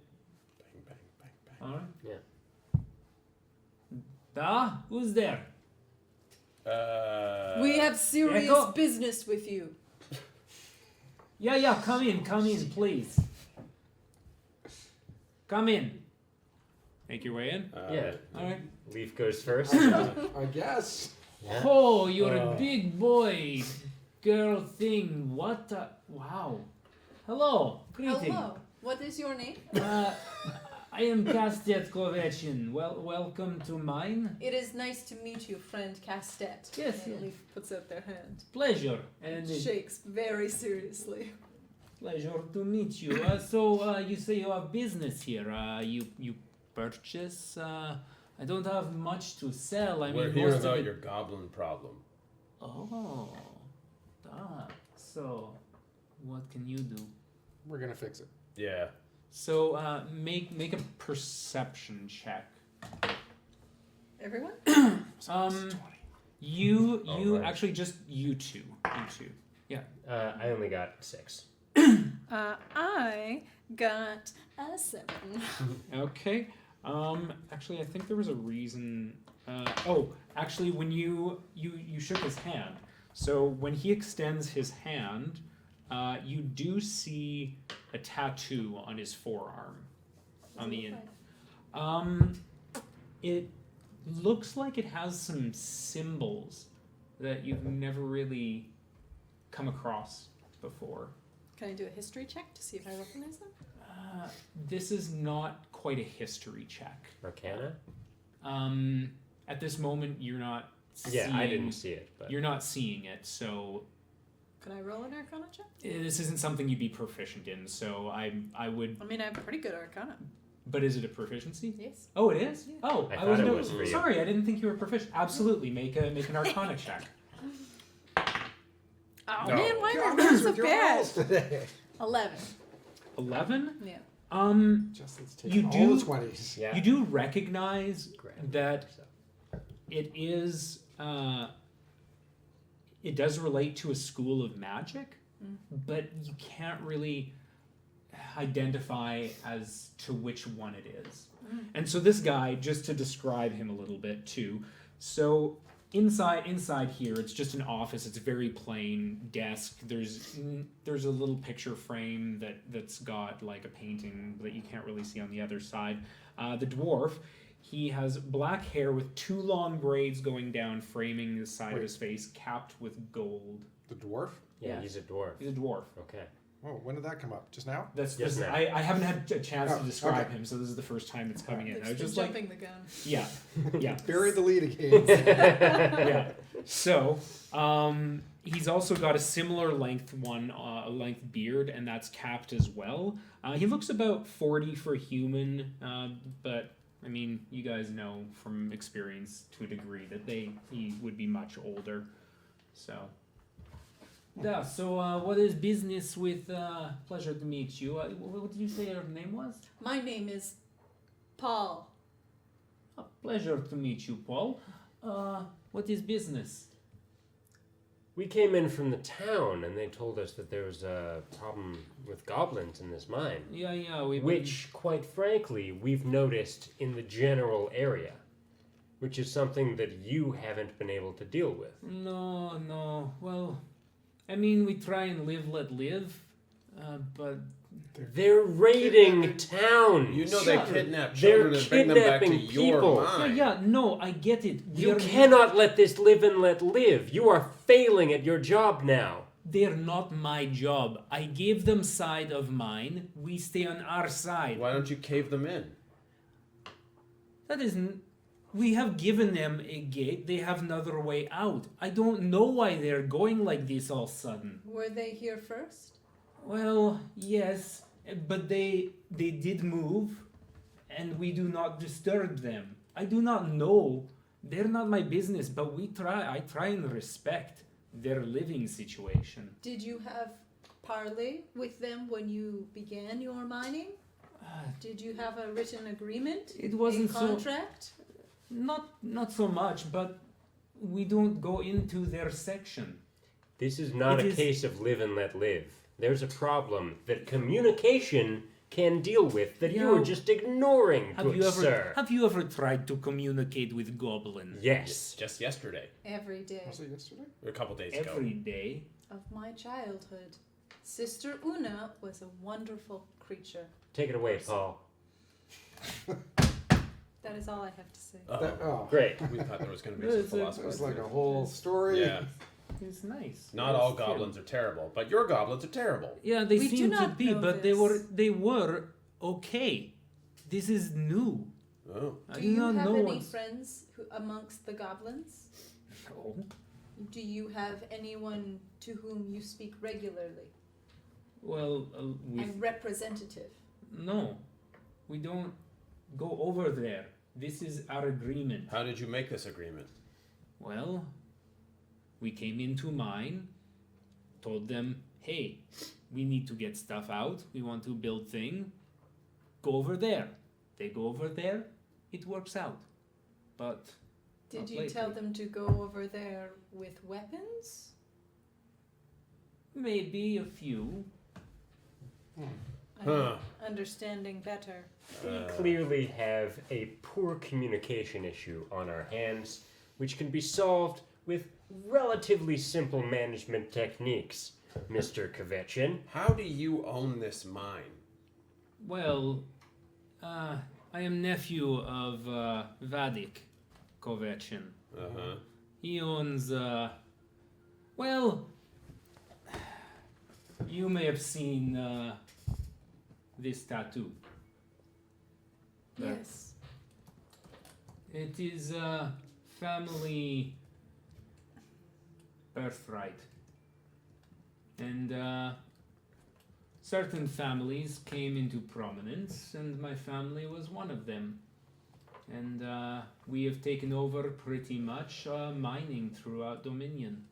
Bang, bang, bang, bang. All right. Yeah. Da, who's there? We have serious Echo? business with you. Yeah. Come in, please. Come in. Make your way in. Yeah. All right. Leaf goes first. I guess. Yeah. Oh, you're a big boy, girl thing. What? Wow. Hello. Greeting. Hello. What is your name? I am Kastet Kovechin. Welcome to mine. It is nice to meet you, friend Castet. Yes, And yes. Leaf puts out their hand. Pleasure. And Shakes very seriously. pleasure to meet you. So you say you have business here. You purchase. I don't have much to sell. We're mean, here most of about it- your goblin problem. Oh, so what can you do? We're gonna fix it. Yeah. So make a perception check. Everyone? You right. actually just you two. Yeah. I only got 6. I got a 7. Okay. Actually, I think there was a reason. Actually, when you shook his hand. So when he extends his hand, you do see a tattoo on his forearm. On the end. It looks like it has some symbols that you've never really come across before. Can I do a history check to see if I recognize them? This is not quite a history check. Arcana? At this moment, you're not. Yeah, I seeing- didn't see it, but You're not seeing it, so Can I roll an Arcana check? this isn't something you'd be proficient in. So I would. I mean, I have pretty good Arcana. But is it a proficiency? Yes. Oh, it is. Yeah. Oh, I I thought wasn't. it was for you. Sorry, I didn't think you were proficient. Absolutely, make an Arcana check. Oh No. man, why God, are what's those so with your bad? rolls today? 11. 11. Yeah. Justin's You taking do- all the 20s. yeah. You do recognize Grand. that So. it is. It does relate to a school of magic, but you can't really identify as to which one it is. And so this guy, just to describe him a little bit too, so inside here, it's just an office. It's a very plain desk. There's a little picture frame that's got like a painting that you can't really see on the other side. The dwarf, he has black hair with 2 long braids going down, framing the side of Wait. his face, capped with gold. The dwarf? Yeah, Yes. he's a dwarf. He's a dwarf. Okay. Oh, when did that come up? Just now? That's Yes, this, ma'am. I haven't had a chance to Oh, describe okay. him, so this is the first time it's coming in. I was They're just like, jumping the gun. yeah, yeah. Bury the lead again. Yeah. So, he's also got a similar length beard, and that's capped as well. He looks about 40 for a human, but I mean, you guys know from experience to a degree that he would be much older. So. Yeah. So, what is business with? Pleasure to meet you. What did you say your name was? My name is Paul. Pleasure to meet you, Paul. What is business? We came in from the town and they told us that there was a problem with goblins in this mine. Yeah, Which, quite frankly, we've noticed in the general area. Which is something that you haven't been able to deal with. No. Well, I mean, we try and let live, but They're raiding town! You know Shut they kidnap They're children and bring them back to kidnapping your people. mine. yeah, no, I get it. You cannot let this live and let live. You are failing at your job now. They're not my job. I gave them side of mine. We stay on our side. Why don't you cave them in? That isn't. We have given them a gate. They have another way out. I don't know why they're going like this all of a sudden. Were they here first? Well, yes, but they did move, and we do not disturb them. I do not know. They're not my business, but I try and respect their living situation. Did you have parley with them when you began your mining? Did you have a written agreement? It wasn't a contract? Not so much, but we don't go into their section. This is not It a is- case of live and let live. There's a problem that communication can deal with that you Yeah. are just ignoring, Have good you ever sir. have you ever tried to communicate with goblins? Yes. Just yesterday, Every day Was it yesterday? a couple days ago. Every day. of my childhood. Sister Una was a wonderful creature. Take it away, Paul. That is all I have to say. Oh, Great. We thought there was going to be Yeah, some it's a- it philosophy. was like a whole story. Yeah, It's nice. not all goblins are terrible, but your goblins are terrible. Yeah, they We do seem to not be, know but this. they were okay. This is new. Oh, I Do do you not have know any what's- friends amongst the goblins? No. Do you have anyone to whom you speak regularly? Well, A representative? no, we don't go over there. This is our agreement. how did you make this agreement? Well, we came into mine, told them, hey, we need to get stuff out. We want to build thing. Go over there. They go over there. It works out. But Did Not you tell lately. them to go over there with weapons? maybe a few. Huh. Understanding better. We clearly have a poor communication issue on our hands, which can be solved with relatively simple management techniques, Mr. Kvetchin. How do you own this mine? Well, I am nephew of Vadik Kovechin. Uh-huh. He owns, well, you may have seen this tattoo. But Yes. It is a family birthright. And certain families came into prominence, and my family was one of them. And we have taken over pretty much mining throughout Dominion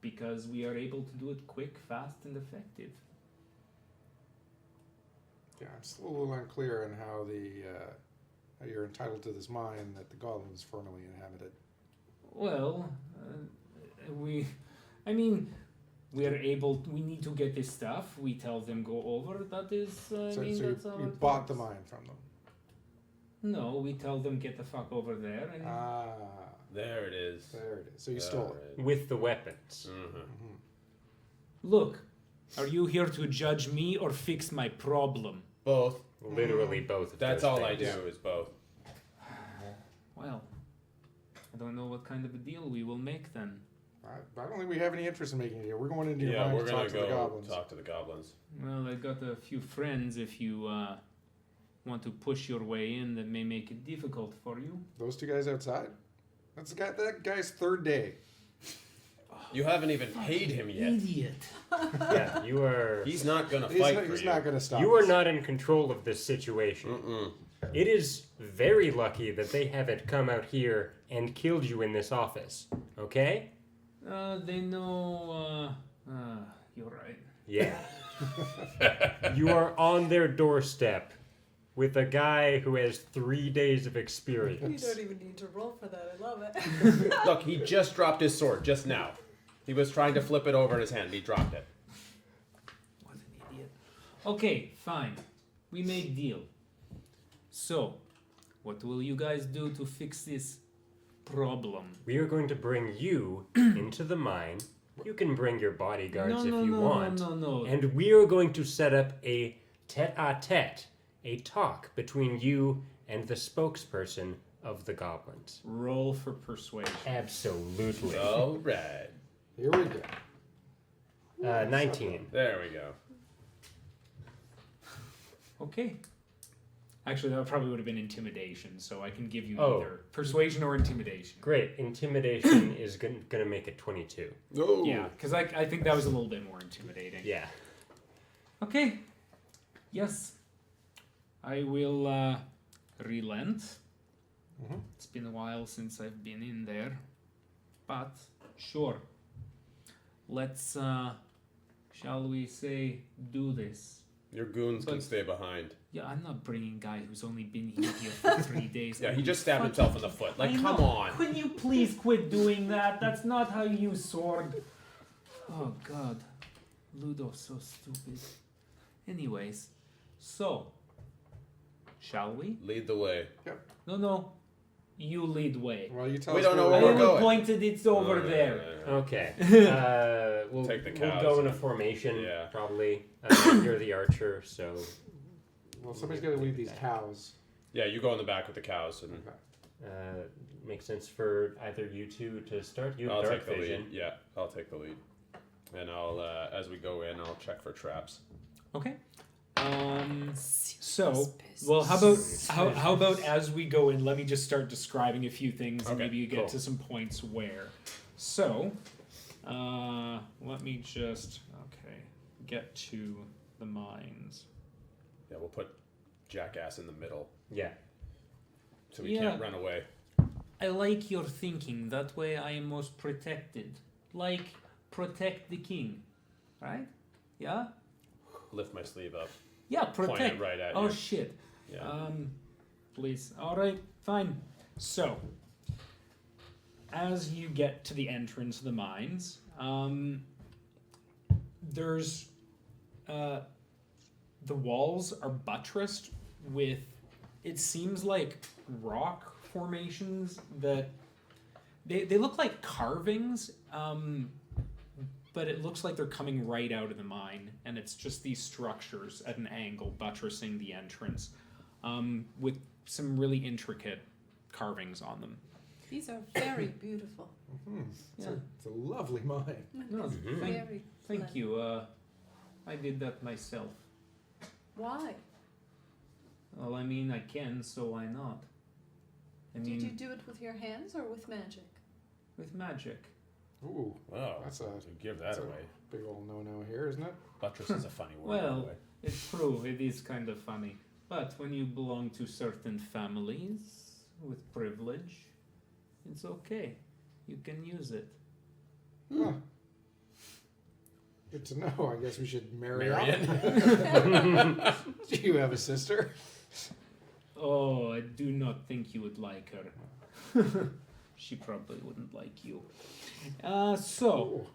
because we are able to do it quick, fast, and effective. Yeah, I'm still a little unclear on how how you're entitled to this mine that the goblins formerly inhabited. Well, we need to get this stuff. We tell them go over. That is, So that's how you it bought the works. mine from them. No, we tell them get the fuck over there. And Ah, There it is. there it is. So you stole it. With the weapons. Mm-hmm. Mhm. look, are you here to judge me or fix my problem? Both. Literally both of That's those all I things. do is both. Well, I don't know what kind of a deal we will make then. I don't think we have any interest in making it here. We're going into your Yeah, mine we're to gonna talk to the go goblins. talk to the goblins. Well, I got a few friends if you want to push your way in that may make it difficult for you. Those two guys outside? That's that guy's third day. You haven't even paid him yet. Idiot. Yeah, you are. He's not gonna He's, fight not, for he's you. not going to stop You are us. not in control of this situation. Mm-mm. It is very lucky that they haven't come out here and killed you in this office. Okay? They know, you're right. Yeah. You are on their doorstep with a guy who has 3 days of experience. even need to roll for that. I love it. Look, he just dropped his sword just now. He was trying to flip it over in his hand. He dropped it. What an idiot. Okay, fine. We made deal. So, what will you guys do to fix this problem? We are going to bring you into the mine. You can bring your bodyguards if you want. No. And we are going to set up a tete-a-tete, a talk between you and the spokesperson of the goblins. Roll for persuasion. Absolutely. All right. Here we go. 19. There we go. Okay. Actually, that probably would have been intimidation, so I can give you Oh. either persuasion or intimidation. Great. Intimidation is going to make it 22. Oh. Yeah, because I think that was a little bit more intimidating. Yeah. Okay. Yes, I will relent. Mhm. It's been a while since I've been in there, but sure. Let's, shall we say, do this? Your goons can But- stay behind. Yeah, I'm not bringing a guy who's only been here for 3 days. Yeah, he just stabbed himself in the foot. Like, I come know. on. Can you please quit doing that? That's not how you use sword. Oh God, Ludo's so stupid. Anyways, so shall we? Lead the way. No. You lead way. Well, you tell We us don't know where I where we're we're only going. pointed. It's over there. Okay. We'll Take the We'll cows. go in a formation. Yeah. Probably. You're the archer, so. Well, somebody's got to lead these cows. Yeah, you go in the back with the cows, and Okay. Makes sense for either you two to start. You have I'll dark take the vision. lead. Yeah, I'll take the lead. And I'll, as we go in, I'll check for traps. Okay. So, well, how about as we go in, let me just start describing a few things, and Okay, maybe you get cool. to some points where. So, let me just get to the mines. Yeah, we'll put Jackass in the middle, Yeah. so we Yeah. can't run away. I like your thinking. That way, I am most protected. Like protect the king, right? Yeah. Lift my sleeve up. Yeah, Point protect. it right at Oh you. shit. Yeah. Please. All right, fine. So, as you get to the entrance of the mines, there's the walls are buttressed with, it seems like rock formations that they look like carvings, but it looks like they're coming right out of the mine, and it's just these structures at an angle buttressing the entrance, with some really intricate carvings on them. These are very beautiful. It's, Yeah. it's a lovely mine. No, It's thank, very thank pleasant. you. I did that myself. Why? Well, I mean, I can, so why not? I Did you mean, do it with your hands or with magic? with magic. Ooh, Oh, that's a so give that that's a- away. big old no-no here, isn't it? Buttress is a funny word. Well, by the way. It's true, it is kind of funny. But when you belong to certain families with privilege, it's okay. You can use it. Huh. Good to know. I guess we should marry Marion. up. Do you have a sister? Oh, I do not think you would like her. She probably wouldn't like you. So, Ooh,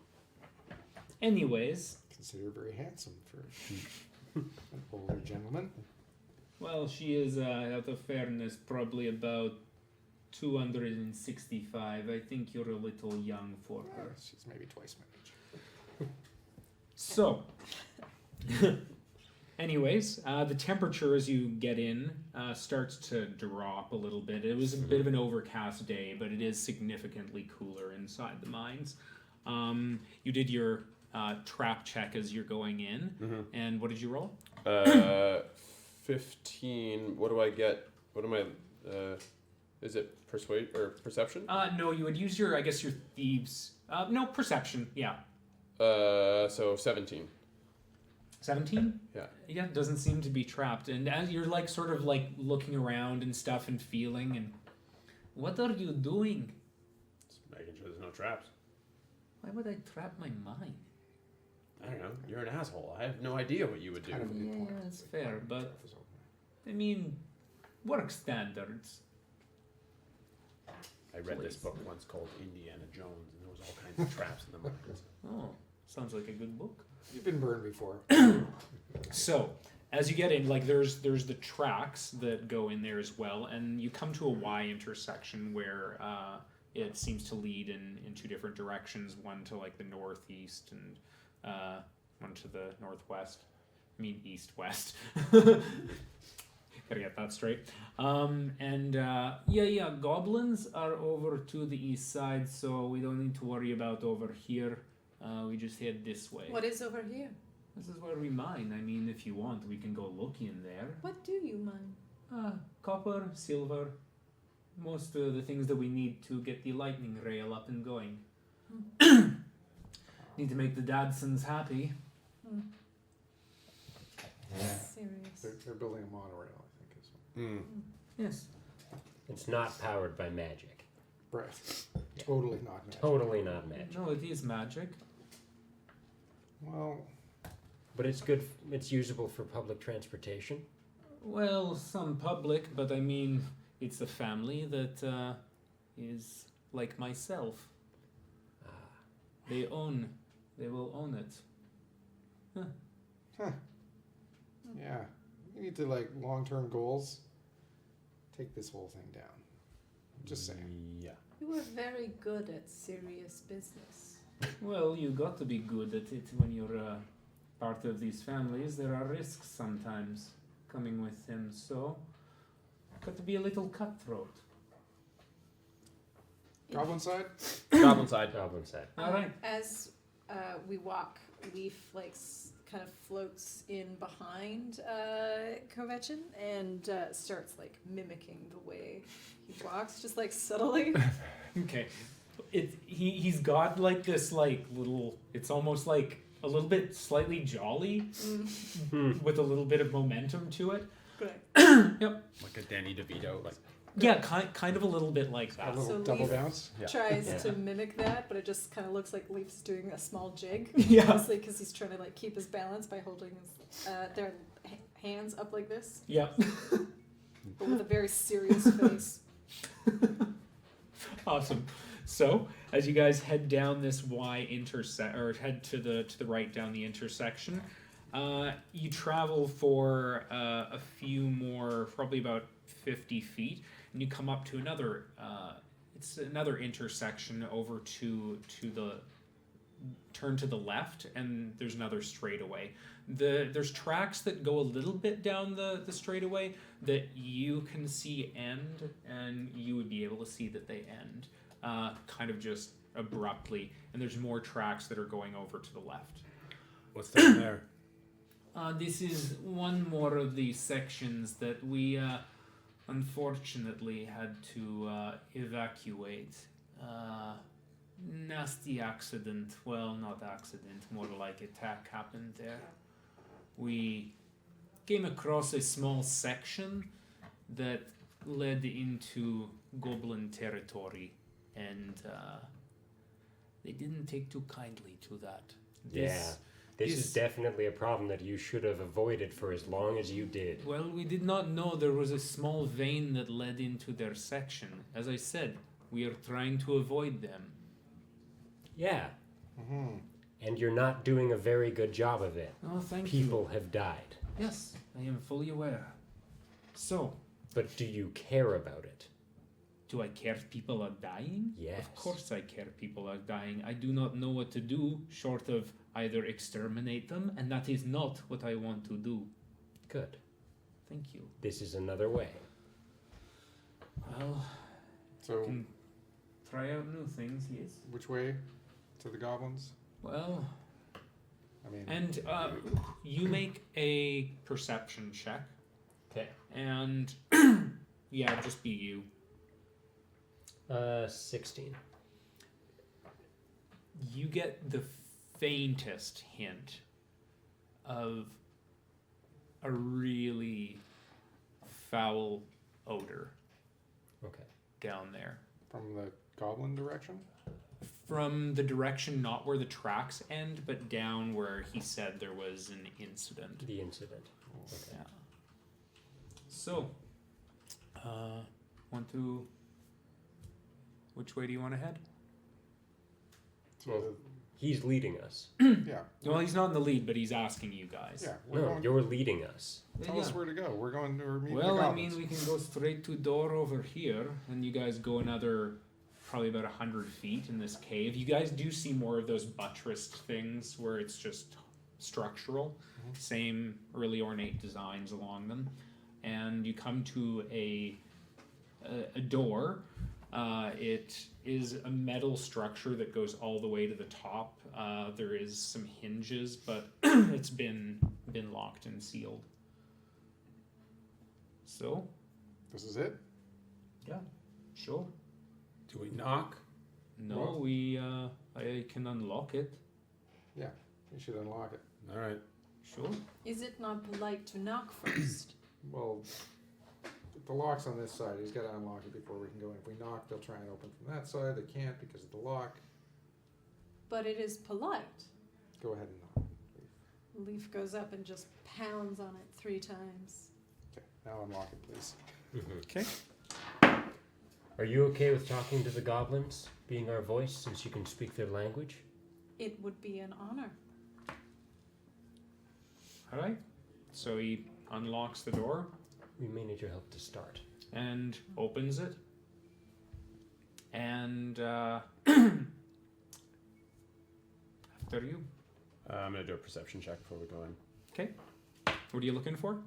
anyways, consider her very handsome for an older gentleman. well, she is, out of fairness, probably about 265. I think you're a little young for her. She's maybe twice my age. So, anyways, the temperature as you get in starts to drop a little bit. It was a bit of an overcast day, but it is significantly cooler inside the mines. You did your trap check as you're going in, and what did you roll? 15. What do I get? What am I? Is it persuade or perception? No, you would use your, I guess, your thieves. No, perception. Yeah, So 17. 17. Yeah. Yeah, doesn't seem to be trapped, and as you're like sort of like looking around and stuff and feeling, and what are you doing? Just making sure there's no traps. Why would I trap my mind? I don't know. You're an asshole. I have no idea what you would do. Kind of a good Yeah, point. that's fair, but Stuff is open. I mean, work standards. I read this Please. book once called Indiana Jones, and there was all kinds of traps in the mines. Oh, sounds like a good book. You've been burned before. So, as you get in, like there's the tracks that go in there as well, and you come to a Y intersection where it seems to lead in two different directions. One to like the northeast, and one to the northwest. I mean east-west. Gotta get that straight. Goblins are over to the east side, so we don't need to worry about over here. We just head this way. What is over here? This is where we mine. I mean, if you want, we can go look in there. What do you mine? Copper, silver, most of the things that we need to get the lightning rail up and going. Need to make the Dadsons happy. Serious. They're building a monorail, I think. Yes. It's not powered by magic. Right. Totally not magic. Totally not magic. No, it is magic. Well, But it's good. It's usable for public transportation. Well, some public, but I mean, it's a family that is like myself. They will own it. yeah. We need to, like, long-term goals. Take this whole thing down. Just saying. Yeah. You are very good at serious business. Well, you got to be good at it when you're part of these families. There are risks sometimes coming with them, so got to be a little cutthroat. Goblin side? Goblin side. Goblin side. All right. As we walk, Leaf kind of floats in behind Kovetchin and starts like mimicking the way he walks, just like subtly. Okay. He's got like this like little. It's almost like a little bit slightly jolly, with a little bit of momentum to it. Good. Like a Danny DeVito. Like. Yeah, kind of a little bit like A that. little So double Leaf bounce? Yeah. tries Yeah. to mimic that, but it just kind of looks like Leaf's doing a small jig. Yeah. Mostly because he's trying to like keep his balance by holding his their hands up like this, Yeah. but with a very serious face. Awesome. So as you guys head down this Y or head to the right down the intersection, you travel for a few more, probably about 50 feet, and you come up to another. It's another intersection over to the turn to the left, and there's another straightaway. There's tracks that go a little bit down the straightaway that you can see end, and you would be able to see that they end, kind of just abruptly. And there's more tracks that are going over to the left. What's down there? This is one more of the sections that we unfortunately had to evacuate. Nasty accident. Well, not accident, more like attack happened there. We came across a small section that led into Goblin territory, and they didn't take too kindly to that. This is definitely a problem that you should have avoided for as long as you did. Well, we did not know there was a small vein that led into their section. As I said, we are trying to avoid them. Yeah. Mm-hmm. And you're not doing a very good job of it. Oh, thank People have died. you. Yes, I am fully aware. So, But do you care about it? do I care if people are dying? Yes. Of course I care if people are dying. I do not know what to do short of either exterminate them, and that is not what I want to do. Good. Thank you. This is another way. Well, So, can try out new things, yes. which way? To the goblins? Well, I mean, and you make a perception check. Okay. And yeah, just be you. 16. You get the faintest hint of a really foul odor Okay. down there. from the goblin direction? From the direction not where the tracks end, but down where he said there was an incident. The incident. Yeah. So, which way do you want to head? So Well, He's leading us. yeah. Well, he's not in the lead, but he's asking you guys. Yeah. We're No, going, you're leading us. tell us where to go. We're going to meet the Well, I goblins. mean, we can go straight to door over here, and you guys go another, probably about 100 feet in this cave. You guys do see more of those buttressed things where it's just structural, same early ornate designs along them, and you come to a door. It is a metal structure that goes all the way to the top. There is some hinges, but it's been locked and sealed. So, This is it? yeah, sure. Do we knock? No, Well- I can unlock it. Yeah. We should unlock it. All right. Sure. Is it not polite to knock first? Well, the lock's on this side. He's got to unlock it before we can go in. If we knock, they'll try and open from that side. They can't because of the lock. But it is polite. Go ahead and knock. Leaf goes up and just pounds on it 3 times. Okay, now unlock it, please. Okay. Are you okay with talking to the goblins, being our voice, since you can speak their language? It would be an honor. All right. So he unlocks the door We may need your help to start. and opens it. And after you. I'm gonna do a perception check before we go in. Okay. What are you looking for?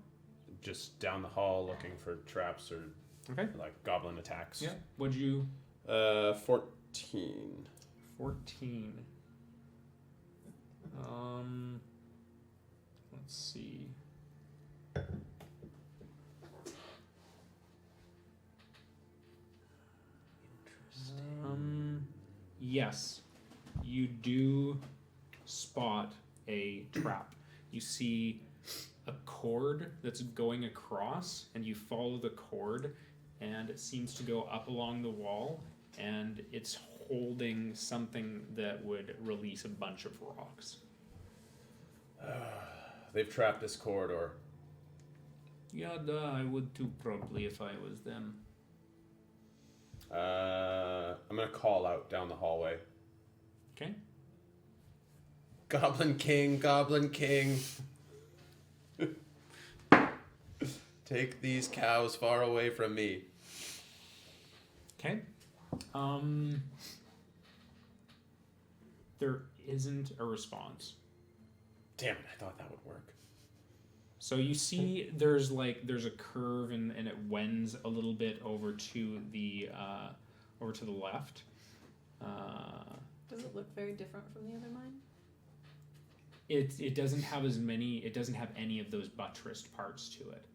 Just down the hall, looking for traps or Okay. like goblin attacks. Yeah. What'd you? 14. 14. Let's see. Yes, you do spot a trap. You see a cord that's going across, and you follow the cord, and it seems to go up along the wall, and it's holding something that would release a bunch of rocks. They've trapped this corridor. Yeah, I would too, probably, if I was them. I'm gonna call out down the hallway. Okay. Goblin King, Goblin King. Take these cows far away from me. Okay. There isn't a response. Damn it, I thought that would work. So you see there's a curve and it wends a little bit over to the left. Does it look very different from the other mine? It doesn't have any of those buttressed parts to it.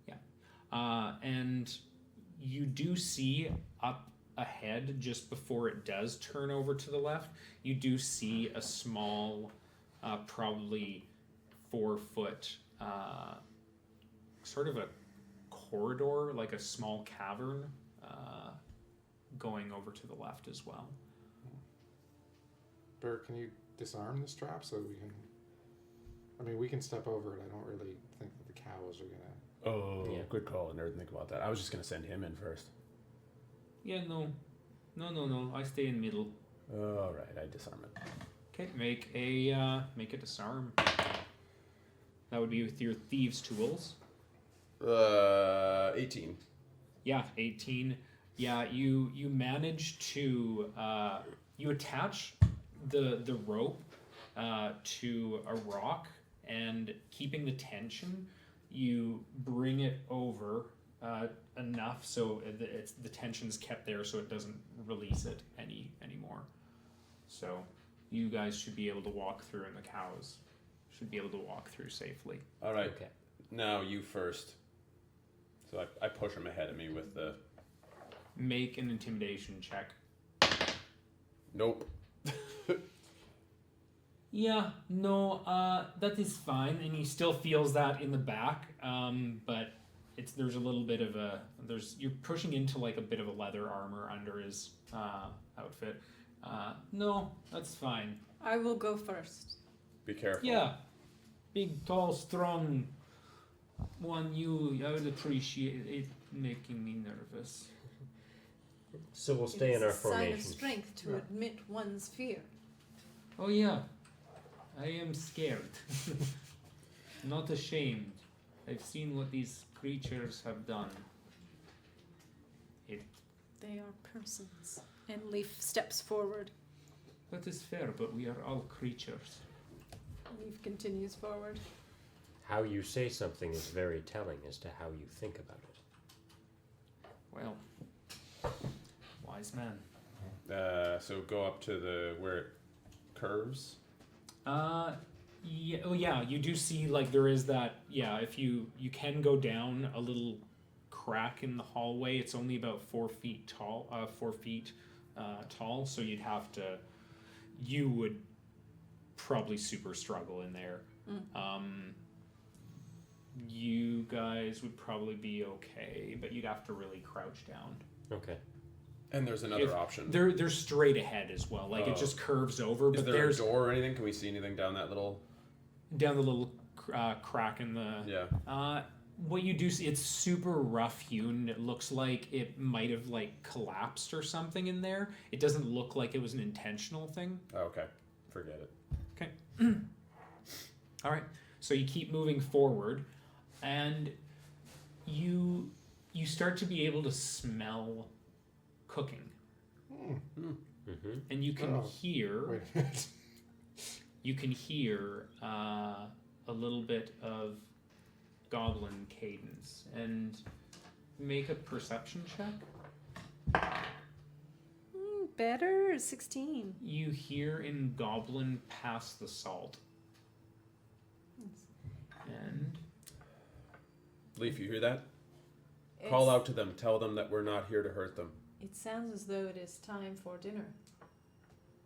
Yeah. And you do see up ahead, just before it does turn over to the left, you do see a small, probably 4-foot, sort of a corridor, like a small cavern, going over to the left as well. Bear, can you disarm this trap so we can... I mean, we can step over it. I don't really think that the cows are gonna... Oh, Yeah. good call. I never think about that. I was just gonna send him in first. Yeah, no. I stay in middle. All right, I disarm it. Okay, make a disarm. That would be with your thieves' tools. 18. Yeah, 18. Yeah, you manage to you attach the rope to a rock, and keeping the tension, you bring it over enough so the tension's kept there, so it doesn't release it anymore. So you guys should be able to walk through, and the cows should be able to walk through safely. All right, Okay. now you first. So I push him ahead of me with the... Make an intimidation check. Nope. Yeah, no, that is fine, and he still feels that in the back, but there's a little bit of you're pushing into like a bit of a leather armor under his outfit. No, that's fine. I will go first. Be careful. Yeah, big, tall, strong one, I would appreciate it making me nervous. So we'll It stay is in our a sign of formation. strength to admit one's fear. Oh yeah, I am scared. Not ashamed. I've seen what these creatures have done. They are persons. And Leaf steps forward. That is fair, but we are all creatures. Leaf continues forward. How you say something is very telling as to how you think about it. Well, wise man. So go up to where it curves. Yeah, oh yeah, you do see like there is that, yeah, if you can go down a little crack in the hallway. It's only about 4 feet tall, so you would probably super struggle in there. You guys would probably be okay, but you'd have to really crouch down. Okay. And there's another option. They're straight ahead as well. Like it just curves over. Is But there a there's door or anything? Can we see anything down that little? down the little crack in the. Yeah. What you do see, it's super rough hewn. It looks like it might have like collapsed or something in there. It doesn't look like it was an intentional thing. Oh, okay. Forget it. Okay. All right. So you keep moving forward, and you start to be able to smell cooking, Mm-hmm. and you can hear. Wait a minute. You can hear a little bit of goblin cadence, and make a perception check. Better 16. You hear in goblin pass the salt, and Leaf, you hear that? Call out to them. Tell them that we're not here to hurt them. It sounds as though it is time for dinner.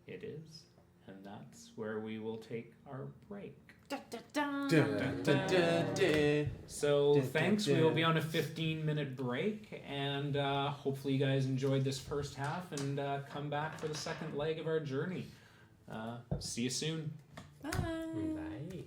it is, and that's where we will take our break. Da, da, da. So thanks. We will be on a 15-minute break, and hopefully you guys enjoyed this first half, and come back for the second leg of our journey. See you soon. Bye. Bye.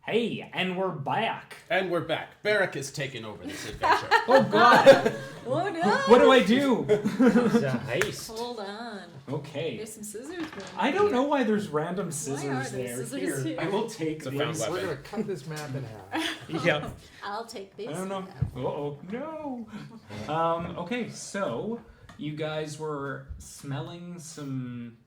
Hey, and we're back. And we're back. Barrack is taking over this adventure. Oh God! Oh no! What do I do? It's a heist. Hold on. Okay. There's some scissors. going I on don't here. know why there's random Why are scissors there there. scissors here? I will take It's a these. found weapon. We're gonna cut this map in half. Yeah. I'll take this. I don't know. Oh no. Okay, so you guys were smelling something,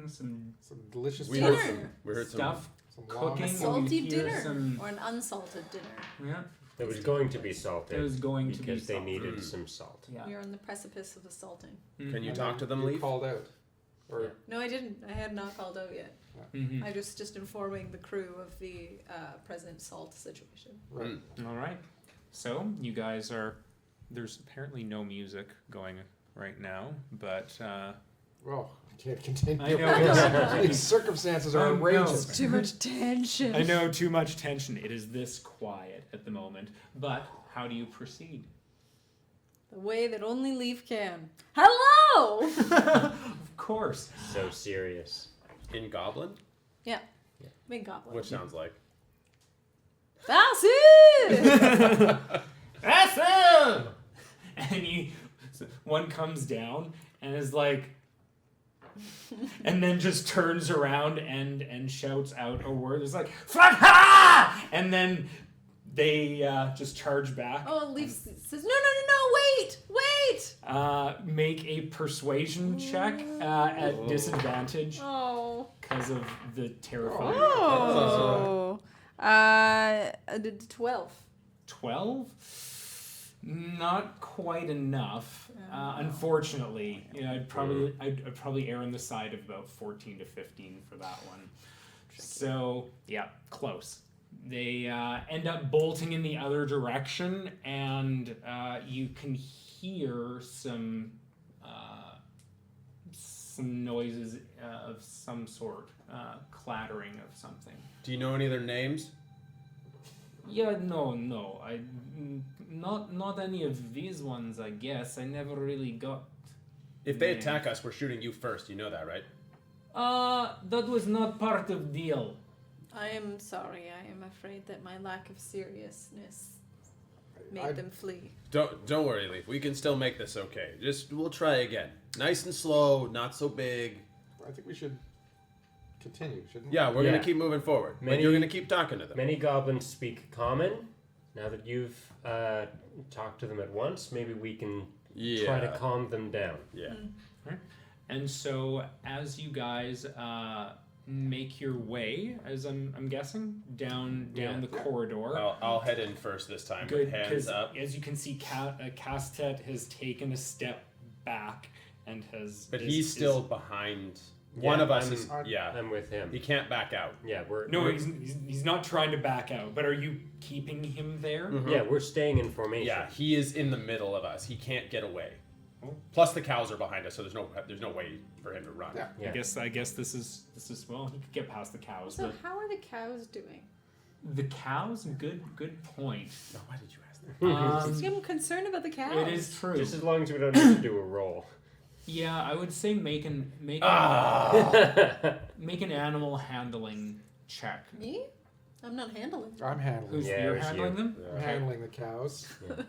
some Some delicious We Dinner. heard some stuff Some long- A cooking. salty and you hear dinner some- or an unsalted dinner. yeah, It was going to be salted it was going to be because they salted. needed Mm. some salt. Yeah. You're on the precipice of assaulting. Can you And talk to them, you Leaf? called out. Or Yeah. No, I didn't. I had not called out yet. Mm-hmm. I was just informing the crew of the present salt situation. right. All right. So you guys are. There's apparently no music going right now, but Well, I can't continue. I know. These circumstances are Oh, no. outrageous. Too much tension. I know too much tension. It is this quiet at the moment. But how do you proceed? The way that only Leaf can. Hello! Of course. So serious. In Goblin? Yeah. Big goblin. Which sounds like. That's it! That's him! And one comes down and is like, and then just turns around and shouts out a word. It's like, "Fuck-ha!" And then they just charge back. Oh, Leaf says, no, wait! Make a persuasion check at disadvantage Oh. because of the terrifying. Oh. 12. 12? Not quite enough. Unfortunately, I'd probably err on the side of about 14 to 15 for that one. So yeah, close. They end up bolting in the other direction, and you can hear some noises of some sort, clattering of something. Do you know any of their names? Yeah, no, not any of these ones. I guess I never really got. If they names. attack us, we're shooting you first. You know that, right? That was not part of deal. I am sorry. I am afraid that my lack of seriousness made I- them flee. Don't worry, Leaf. We can still make this okay. We'll try again. Nice and slow, not so big. I think we should continue, shouldn't we? Yeah, we're Yeah. gonna keep moving forward. But Many- you're gonna keep talking to them. Many goblins speak common. Now that you've talked to them at once, maybe we can try to calm them down. Yeah. And so, as you guys make your way, as I'm guessing, down Yeah. the corridor. I'll head in first this time. Good, with hands because up. as you can see, Castet has taken a step back and has. But is- he's is- still behind. Yeah, One of us I'm- is. Yeah. I'm with him. He can't back out. Yeah, No, we're he's not trying to back out. But are you keeping him there? Mhm. yeah, we're staying in formation. Yeah, he is in the middle of us. He can't get away. Oh. Plus the cows are behind us, so there's no way for him to run. Yeah. Yeah. I guess this is well. He could get past the cows. So But how are the cows doing? the cows, good point. No, why did you ask that? I'm concerned about the cows. It is true. Just as long as we don't need to do a roll. Yeah, I would say make an animal handling check. Me? I'm not handling. I'm handling. Who's Yeah, it you're was handling you. them? I'm handling the cows. Yeah.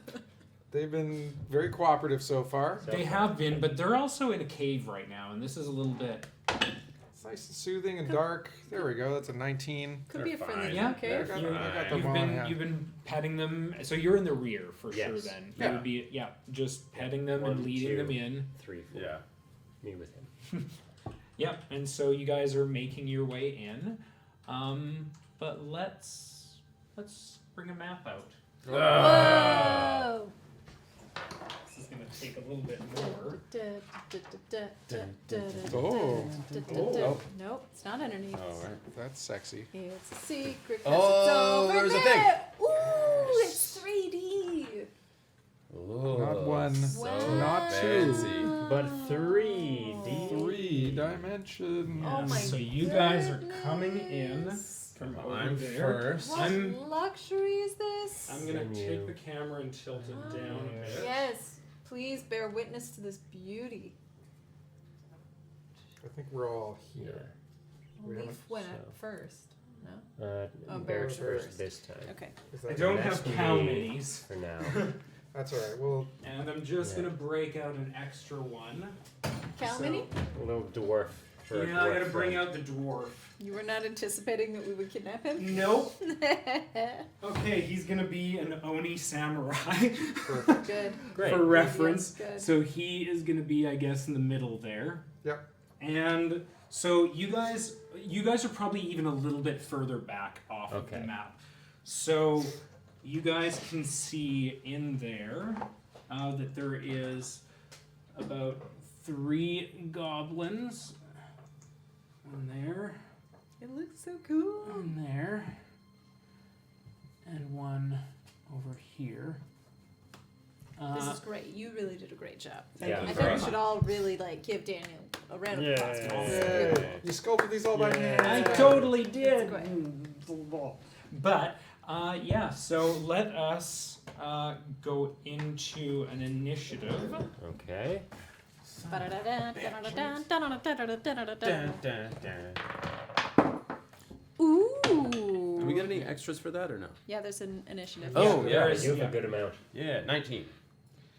They've been very cooperative so far. They have been, but they're also in a cave right now, and this is a little bit. It's nice and soothing and dark. There we go. That's a 19. Could They're be a friendly fine. Yeah, okay. I got, You're- I got You've them on. You've been petting them, so you're in the rear for sure. Yes. Then Yeah. you would be just petting them One, and leading two. them in. 3, 4. Yeah. Me with him. Yep, and so you guys are making your way in, but let's bring a map out. Whoa! This is gonna take a little bit more. Oh. Oh. Nope, it's not underneath. Oh, right. That's sexy. It's a secret. 'cause Oh, it's over there's a there. Ooh, it's 3D. Not one, So not two. fancy. But 3D. 3 dimensions. Oh my So you guys are coming in goodness. from over I'm there. first. What I'm- luxury is this? I'm gonna Menu. take the camera and tilt it down a bit. Yes, please bear witness to this beauty. I think we're all here. We Leaf haven't- went so- up first. No. Bear's Bear's first this time. Okay. Is I that- don't That's have cow me. minis. For now. That's all right. Well, And I'm just Yeah. gonna break out an extra one. Cow So- mini? A little dwarf. For a Yeah, I dwarf gotta bring friend. out the dwarf. You were not anticipating that we would kidnap him? Nope. Okay, he's gonna be an Oni samurai Good. Great. for reference. Good. So he is gonna be, I guess, in the middle there. Yep. And so you guys are probably even a little bit further back off of the Okay. map. So you guys can see in there that there is about 3 goblins. One there, It looks so cool. one there, and one over here. This is great. You really did a great job. Yeah. I you think very we should all really give Daniel a round of applause. Yeah. This is Yay. good. You sculpted these all by hand. I That's totally That's did. great. But yeah, so let us go into an initiative. Okay. Ooh. Do we get any extras for that or no? Yeah, there's an initiative. Oh, there yeah. is- You have yeah. a good amount. Yeah, 19.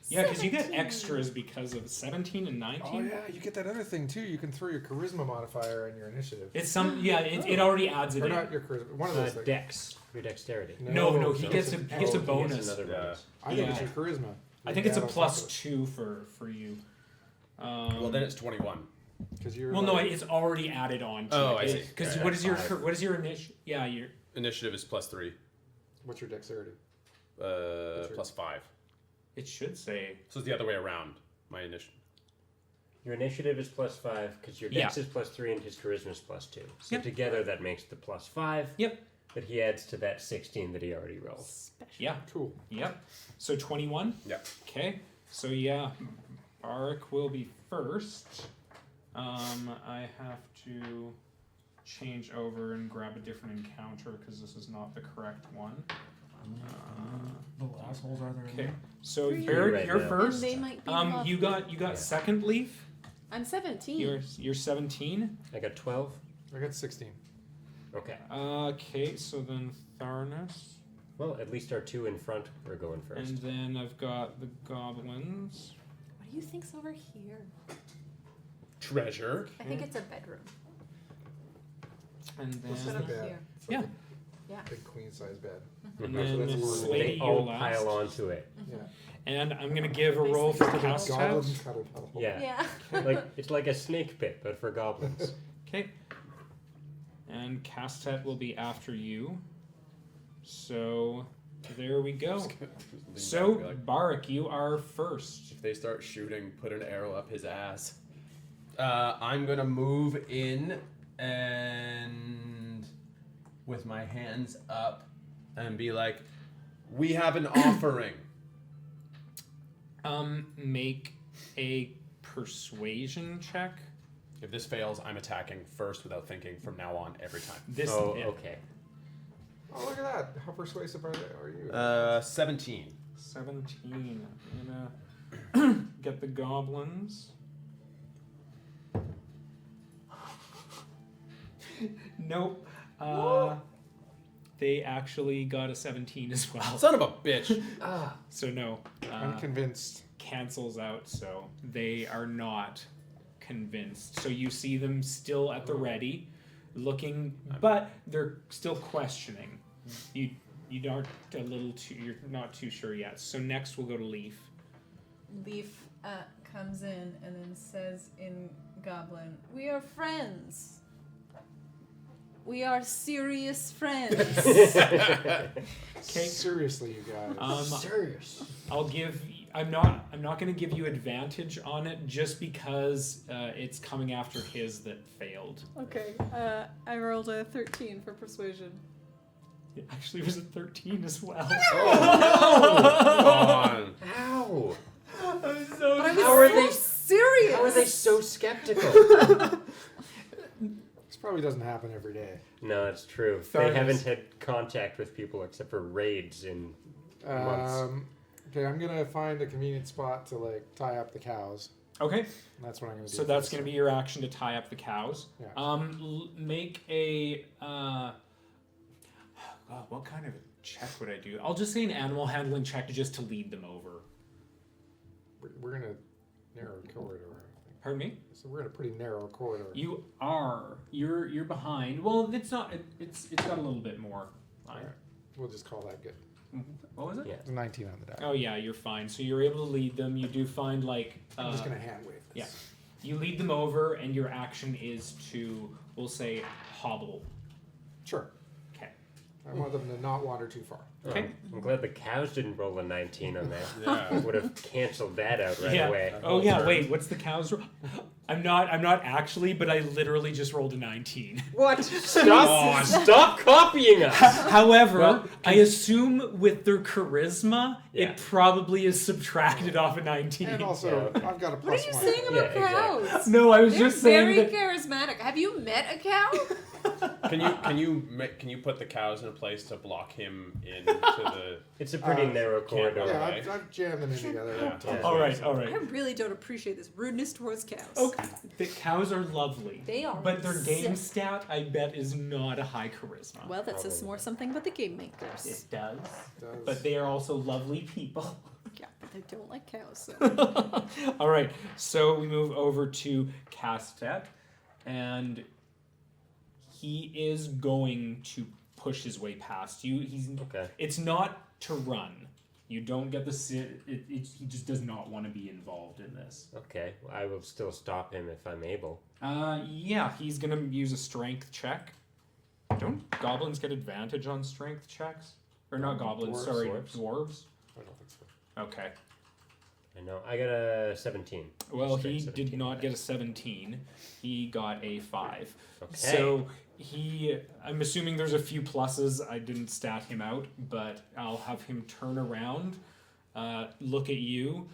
Yeah, because you get 17. extras because of 17 and 19. Oh yeah, you get that other thing too. You can throw your charisma modifier in your initiative. It's some it already adds it Or in. not your charisma. One of those things. Dex. Your dexterity. No, he gets a it's he gets a oh, bonus. Another Yeah. bonus. I think it's Yeah. your charisma. I think it's a +2 for you. Well, then it's 21. Because you're. Well, no, like- it's already added on. Oh, to I it. see. Because Okay. what is your Five. initiative? Yeah, your Initiative is +3. What's your dexterity? +5. it should say. So it's the other way around. My initiative. Your initiative is +5 because your dex is +3 and his charisma is +2. So Yep. together that makes the +5. Yep. That he adds to that 16 that he already rolled. Special. Yeah. Cool. Yep. So 21. Yeah. Okay. So yeah, Barak will be first. I have to change over and grab a different encounter because this is not the correct one. Little assholes are there. Okay. So Three. Barak, Right you're now. first. And they might be You got Yeah. second leaf. I'm 17. You're 17. I got 12. I got 16. Okay. Okay. So then Tharnas, Well, at least our 2 in front are going first. and then I've got the goblins. What do you think's over here? Treasure. I think it's a bedroom. And It's not then bad. here. It's like Yeah. Yeah. a big queen size bed. and So then that's a little- Slady, They you're all last. pile onto it. Yeah. And I'm gonna give a roll for Basically, cast Goblins test. cuddle puddle. Yeah. Yeah. Like it's like a snake pit, but for goblins. Okay. And Castet will be after you. So there we go. So Barak, you are first. If they start shooting, put an arrow up his ass. I'm gonna move in and with my hands up and be like, "We have an offering." Make a persuasion check. If this fails, I'm attacking first without thinking from now on every time. This Oh, yeah, okay. Oh, look at that. How persuasive are you? 17. 17. I'm gonna get the goblins. Nope. They actually got a 17 as well. Son of a bitch. So no. I'm convinced. Cancels out, so they are not convinced. So you see them still at the ready, looking, but they're still questioning. You aren't you're not too sure yet. So next we'll go to Leaf. Leaf comes in and then says in Goblin, "We are friends. We are serious friends." Okay. Seriously, you guys. Serious. I'm not going to give you advantage on it just because it's coming after his that failed. Okay. I rolled a 13 for persuasion. It actually was a 13 as well. On. Ow! I'm so But I was How are so they- serious. How are they so skeptical? This probably doesn't happen every day. No, it's true. Fairness. They haven't had contact with people except for raids in months. Okay, I'm gonna find a convenient spot to tie up the cows. Okay, And that's what I'm gonna do. so that's going to be your action to tie up the cows. Yeah. Make a What kind of a check would I do? I'll just say an animal handling check just to lead them over. We're in a narrow corridor, I think. Pardon me? So we're in a pretty narrow corridor. You are. You're behind. Well, it's not. It's got a little bit more line. Alright. We'll just call that good. What was it? Yeah. It's a 19 on the die. Oh yeah, you're fine. So you're able to lead them. You do find like. I'm just gonna hand wave this. Yeah. You lead them over, and your action is to, we'll say, hobble. Sure. Okay. I want them to not wander too far. Okay. I'm glad the cows didn't roll a 19 on that. Yeah. Would have canceled that out right yeah. away. Oh yeah. Turn. Wait. What's the cows? I'm not actually, but I literally just rolled a 19. What? Stop copying us. However, Well, I assume with their charisma, Yeah. it probably is subtracted off a 19. And also, Yeah. I've got a What plus are you one. saying about Yeah, cows? No, I was They're just saying very that. charismatic. Have you met a cow? Can you put the cows in a place to block him into the? It's a pretty narrow corridor. Okay. Yeah, I've jammed them in together. Yeah. All right. I really don't appreciate this rudeness towards cows. Okay. The cows are lovely. They are. But their game sick. stat, I bet, is not a high charisma. Well, that says more something about the game makers. It does. Does. But they are also lovely people. Yeah, but they don't like cows. So. All right. So we move over to Castet, and he is going to push his way past you. Okay. It's not to run. You don't get the he just does not want to be involved in this. Okay. Well, I will still stop him if I'm able. Yeah, he's gonna use a strength check. Don't goblins get advantage on strength checks? Or not goblins, Dwarves. sorry, Dwarves. dwarves. I don't think so. Okay. I know. I got a 17. Well, Straight he 17 did not on get a 17. He got a 5. Okay. So I'm assuming there's a few pluses. I didn't stat him out, but I'll have him turn around, look at you,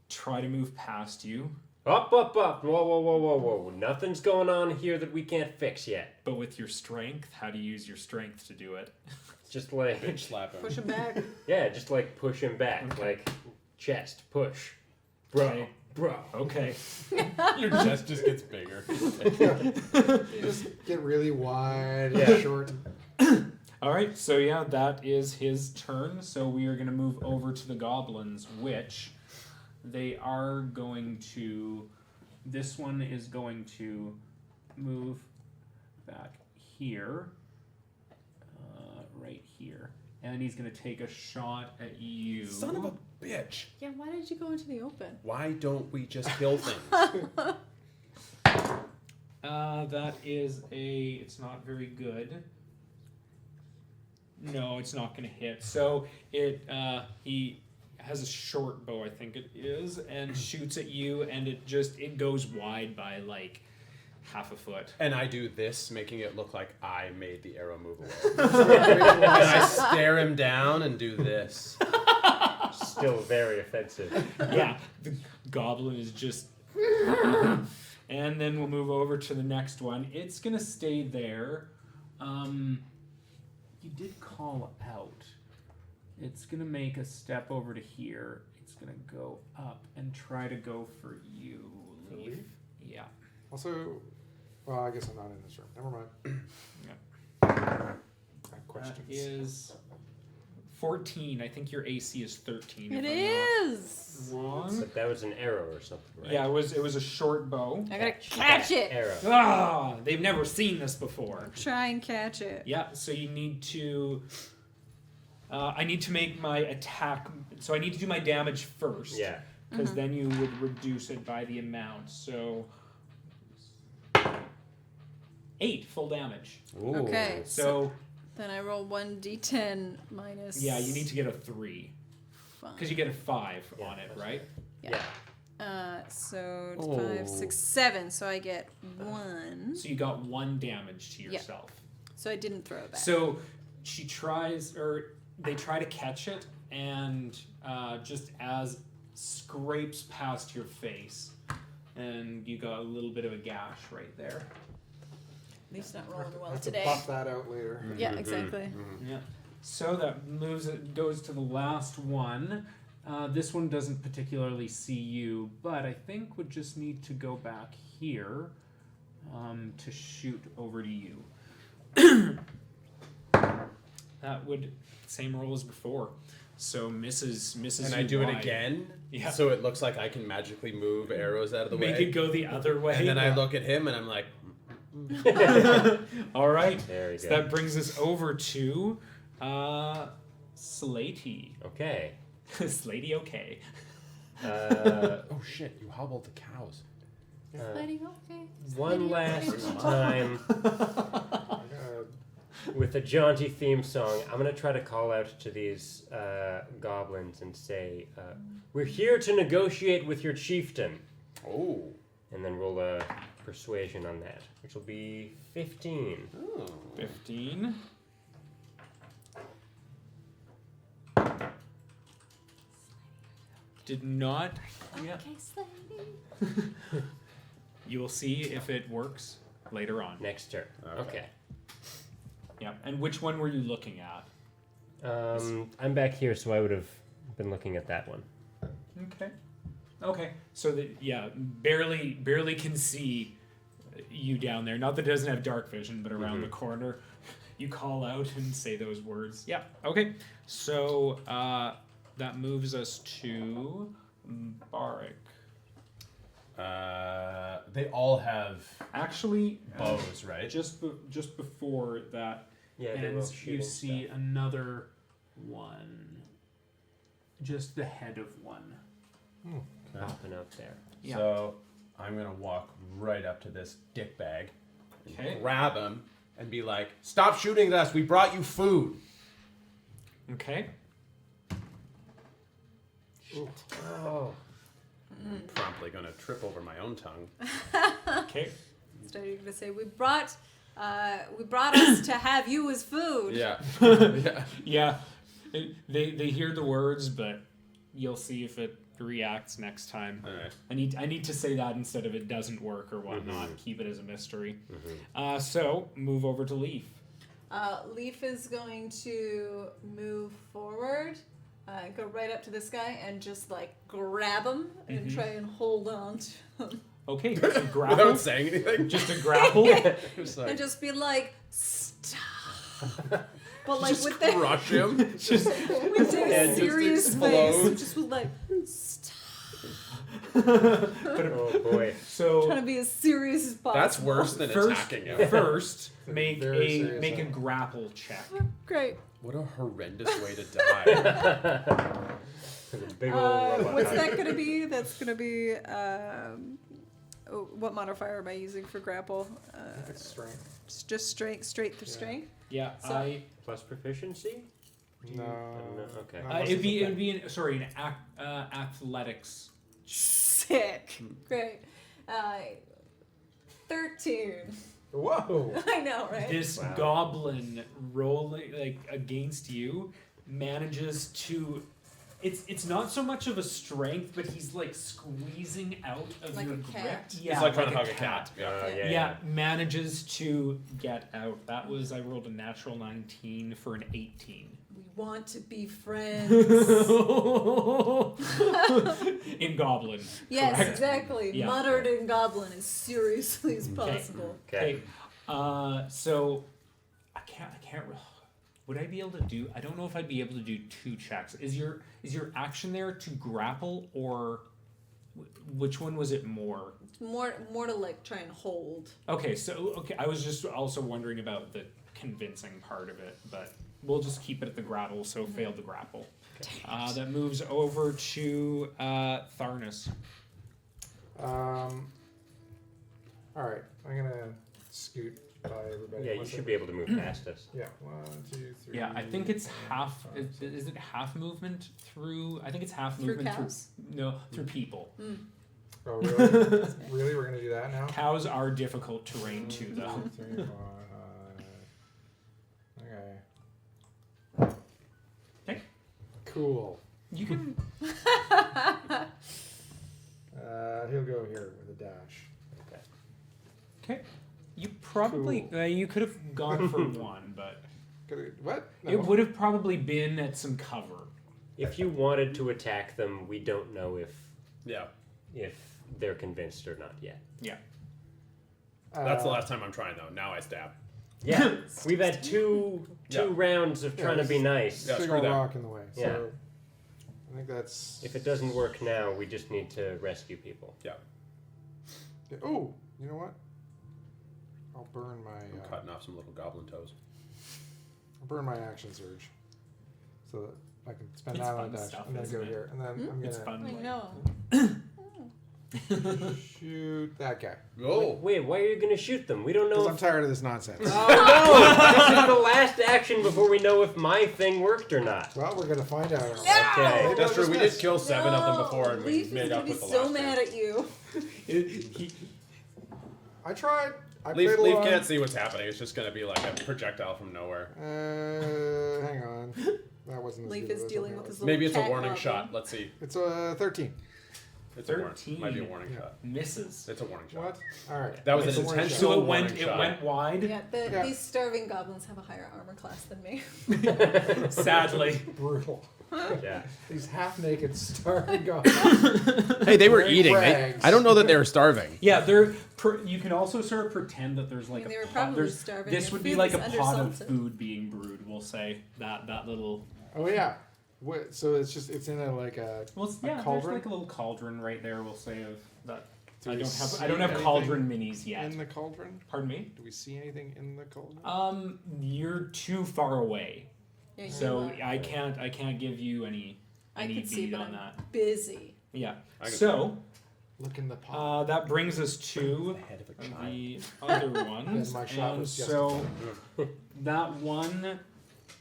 try to move past you, Up, up, up. Whoa, whoa, whoa, whoa, whoa. Nothing's going on here that we can't fix yet. but with your strength, how do you use your strength to do it? Just like, Bitch slap him. Push him back. yeah, just like push him back. Okay. Like chest, push. Bro, Okay. bro. Okay. Your chest just gets bigger. You just get really wide Yeah. and short. All right, so yeah, that is his turn. So we are going to move over to the goblins, which they are going to. This one is going to move back here, right here, and he's going to take a shot at you. Son of a bitch. Yeah, why did you go into the open? Why don't we just kill things? That is a. It's not very good. No, it's not going to hit. So he has a short bow, I think it is, and shoots at you, and it goes wide by like half a foot. And I do this, making it look like I made the arrow move away. And I stare him down and do this. Still very offensive. Yeah, the goblin is just. And then we'll move over to the next one. It's gonna stay there. You did call out. It's gonna make a step over to here. It's gonna go up and try to go for you, For Leaf. Leaf? Yeah. Also, well, I guess I'm not in this room. Never mind. Yeah. I have That questions. is 14. I think your AC is 13. It if is. I'm not wrong. But that was an arrow or something, right? Yeah, it was a short bow. I gotta catch it. Arrow. Ah, they've never seen this before. Try and catch it. Yeah, so you need to. I need to make my attack. So I need to do my damage first. Yeah. Because then you would reduce it by the amount. So. 8 full damage. Ooh. Okay. So Then I roll 1d10 minus. yeah, you need to get a 3 5. because you get a 5 on it, right? Yeah. So Oh. 5, 6, 7. So I get 1. So you got 1 damage to Yeah. yourself. So I didn't throw it back. So she tries, or they try to catch it, and just as scrapes past your face, and you got a little bit of a gash right there. At least not rolling well have today. to buff that out later. Yeah, exactly. Yeah. So that goes to the last one. This one doesn't particularly see you, but I think would just need to go back here to shoot over to you. that would same roll as before. So misses. And I you do it wide. again, Yeah. so it looks like I can magically move arrows out of the Make way. it go the other way. And then I look at him and I'm like, All right. There we So go. that brings us over to Slatey. Okay. Slatey, okay. oh shit, you hobbled the cows. Lady, okay. One last time with a jaunty theme song, I'm going to try to call out to these goblins and say, we're here to negotiate with your chieftain. Oh. And then roll a persuasion on that, which will be 15. Oh. 15. Did not. Yeah. Okay, Slady. You will see if it works later on. Next turn. Okay. Yeah. And which one were you looking at? I'm back here, so I would have been looking at that one. Okay. Okay. So that barely can see you down there. Not that it doesn't have dark vision, but around the corner, you call out and say those words. Yeah. Okay. So that moves us to Barik. They all have Actually, bows, right? just before that Yeah, they're ends, both you shooting see stuff. another one. Just the head of one. Popping up there. Yeah. So I'm gonna walk right up to this dickbag, Okay. grab him, and be like, "Stop shooting at us! We brought you food." Okay. Oh. I'm promptly gonna trip over my own tongue. Okay. So you're gonna say we brought us to have you as food. Yeah. Yeah. Yeah. They hear the words, but you'll see if it reacts next time. All right. I need to say that instead of it doesn't work or whatnot. Keep it as a mystery. So move over to Leaf. Leaf is going to move forward, go right up to this guy and just like grab him and try and hold on to him. Okay, so grapple. Without saying anything. Just a grapple. Just like, And just be like, stop. But like just with the crush him. Just with a just serious explode. face, just with like stop. Oh boy. so Trying to be as serious as possible. That's worse than attacking him. First, make Very a serious act. grapple check. Great. What a horrendous way to die. Big old robot. What's that gonna be? That's gonna be what modifier am I using for grapple? It's strength. It's just straight through Yeah. strength. Yeah, So- Plus proficiency? No. Okay. Not it'd be unless an athletics. Sick. Great. 13. Whoa. I know, right? This Wow. goblin rolling like against you manages to. It's not so much of a strength, but he's like squeezing out of Like your a grip. cat. Yeah, It's like trying to a hug a cat. Yeah. Yeah, manages to get out. That was I rolled a natural 19 for an 18. We want to be friends. In goblin. Yes, correct? exactly. Yeah. Muttered in goblin as seriously as possible. Okay. So I can't. Would I be able to do? I don't know if I'd be able to do 2 checks. Is your action there to grapple or which one was it more? It's more to like try and hold. Okay, I was just also wondering about the convincing part of it, but we'll just keep it at the grapple. So failed the grapple. That moves over to Tharnus. All right. I'm gonna scoot by everybody. Yeah, you What's should it? be able to move past us. Yeah. 1, 2, 3. Yeah, I think it's 4, half. 5, Is it half movement through? I think it's half Through movement cows? through people. Oh, really? Really? We're gonna do that now? Cows are difficult terrain too, though. 1, 2, 3, 4, 5. Okay. Okay. Cool. You can. He'll go here with a dash. Okay. You probably Cool. you could have gone for one, but What? No. it would have probably been at some cover. If you wanted to attack them, we don't know if Yeah. they're convinced or not yet. Yeah. That's the last time I'm trying though. Now I stab. Yeah, we've had two Yeah. rounds of trying to be nice. Yeah, Big screw old that. rock in the way. So Yeah. I think that's. If it doesn't work now, we just need to rescue people. Yeah, oh, you know what? I'll burn my. I'm cutting off some little goblin toes. I'll burn my action surge, so that I can spend It's that on fun a dash. stuff, I'm gonna isn't go it? here, and then I'm It's gonna fun. I like- know. shoot that guy Oh, Wait, why are you going to shoot them? We don't know because if... I'm tired of this nonsense. Oh, no! This is the last action before we know if my thing worked or not. Well, we're gonna find out. Okay. that's true. We did Dismissed. kill 7 of them before, and we Leaf made is up gonna be with the so last mad two. at you. I tried. I Leaf played along. can't see what's happening. It's just gonna be like a projectile from nowhere. Hang on. That wasn't. As Leaf good is as I dealing thought with it his was. Maybe it's a cat warning goblin. shot. Let's see. It's a 13. It's a warning. 13. Might be a warning shot. Misses. It's a warning shot. What? All right. That was It's an a warning intentional So it warning went. shot. It went wide. Yeah, Yeah. these starving goblins have a higher armor class than me. Sadly. shot. Brutal. Yeah. These half-naked starving goblins. Hey, they were Wearing eating. rags. I don't know that they were starving. Yeah, you can also sort of pretend that there's like I mean, they a were pot. probably There's, starving. this Their would be food like a was pot of undersalted. food being brewed. We'll say that little. Oh yeah. What, so it's in a like a. Well, yeah, cauldron? there's like a little cauldron right there. We'll say of that. Do I we don't have see anything cauldron minis yet. in the cauldron. Pardon me. Do we see anything in the cauldron? You're too far away, Yeah, you so are. I can't give you any I can see, bead but on I'm that. busy. Yeah. I can So Look in the pot. that brings us to The head of a child. the other ones. my shot And was just so that one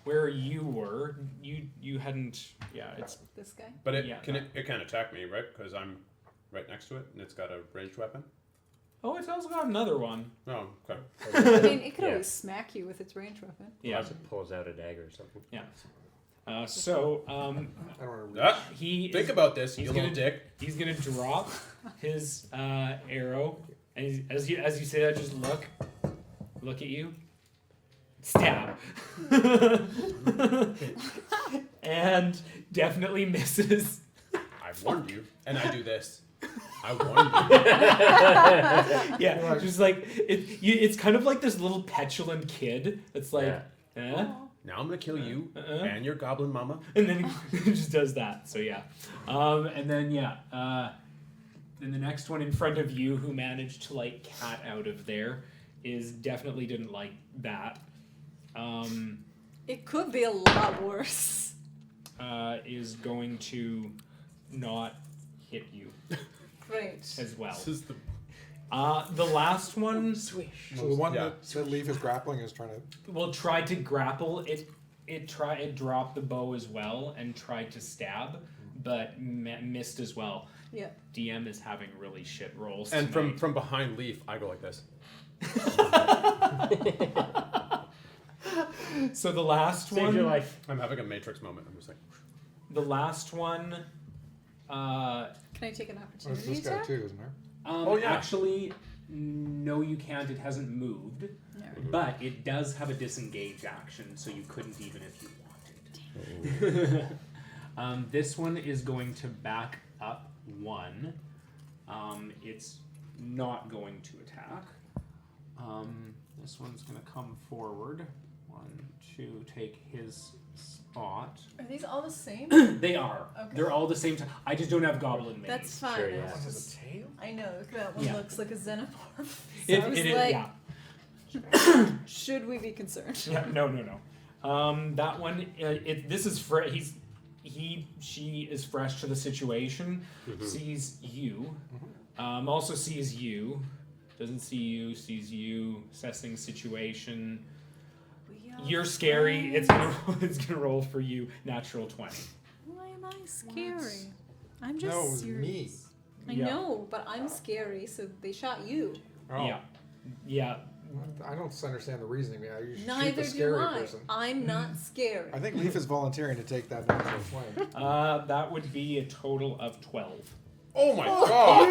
where you were, you hadn't. Yeah, it's This guy. But it Yeah, can no. it can attack me, right? Because I'm right next to it, and it's got a ranged weapon. oh, it's also got another one. Oh, okay. I mean, it could Yeah. always smack you with its ranged weapon. Yeah. Unless it pulls out a dagger or something. So I don't want to. Ah, he think is, about this, you he's little gonna- dick. he's gonna drop his arrow, and as you say that, just look at you, stab, and definitely misses. I warned you, and I do this. I warned you. Yeah, just like it's kind of like this little petulant kid that's like, Yeah. Now I'm gonna kill you Uh-uh. and your goblin mama. and then he just does that. So yeah, and then then the next one in front of you, who managed to like cat out of there, is definitely didn't like that. It could be a lot worse. Is going to not hit you Great. as well. This is the The last one Swish. So the one Yeah. that Leaf is grappling is trying to. will try to grapple. It dropped the bow as well and tried to stab, but missed as well. Yeah. DM is having really shit rolls. and tonight. from behind Leaf, I go like this. So the last Saved one. your life. I'm having a Matrix moment. I'm just like, The last one. Can I take an Oh, it's opportunity this guy attack? too, isn't there? Oh, yeah. Actually, no, you can't. It hasn't moved, No. but it does have a disengage action, so you couldn't even if you wanted. This one is going to back up one. It's not going to attack. This one's going to come forward. 1, 2, take his spot. Are these all the same? They are. Okay. They're all the same time. I just don't have goblin minis. That's fine. Sure, yeah. One has a tail. I know that one Yeah. looks like a xenomorph. So It, I was it is, like, yeah. should we be concerned? Yeah, no. That one, this is she is fresh to the situation. Sees you, also sees you, doesn't see you, sees you, assessing situation. We are You're scary. It's gonna roll for you. Natural 20. Why am I scary? I'm just No, it was serious. I Yeah. know, but I'm scary, so they shot you. Oh, Yeah. I don't understand the reasoning behind it. You should shoot Neither the do scary I. person. I'm not scary. I think Leaf is volunteering to take that natural 20. That would be a total of 12. oh my god!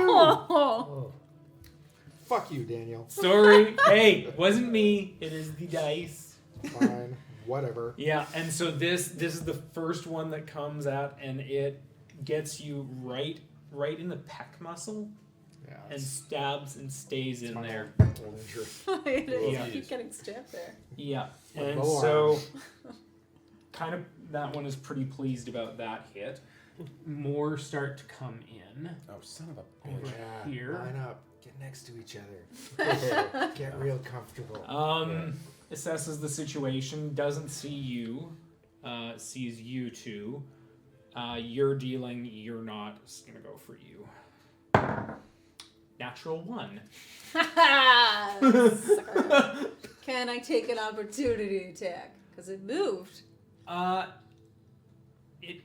Oh. Fuck you, Daniel. Sorry. Hey, wasn't me. It is the dice. Fine, whatever. Yeah, and so this is the first one that comes out, and it gets you right in the pec muscle. Yeah. and stabs and stays in there. Old injury. I Yeah. keep getting stabbed there. Yeah, With and bow so kind of that one is pretty pleased about that hit. More start to come in. Oh, son of a Over bitch. Yeah. here. Line up. Get next to each other. Get real comfortable. Assesses the situation, doesn't see you, sees you two. You're dealing, you're not. It's gonna go for you. Natural 1. Sucker. Can I take an opportunity attack? Because it moved.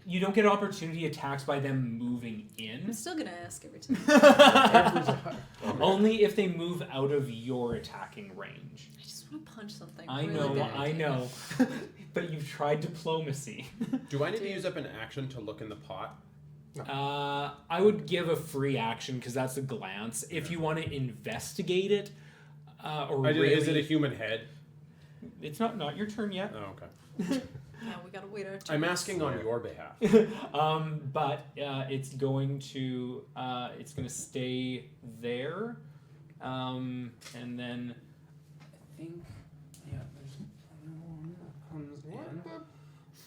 You don't get opportunity attacks by them moving I'm in. still gonna ask every time. Every time. Only if they move out of your attacking range. I just want to punch something. I really know, bad. I know. But you've tried diplomacy. Do I need to use up an action to look in the pot? I would give a free action because that's a glance. If you want to investigate it, or really, Is it a human head? it's not your turn yet. Oh, okay. No, we gotta wait our turn. I'm asking on your behalf. But it's going to stay there, and then I think there's another one that comes in.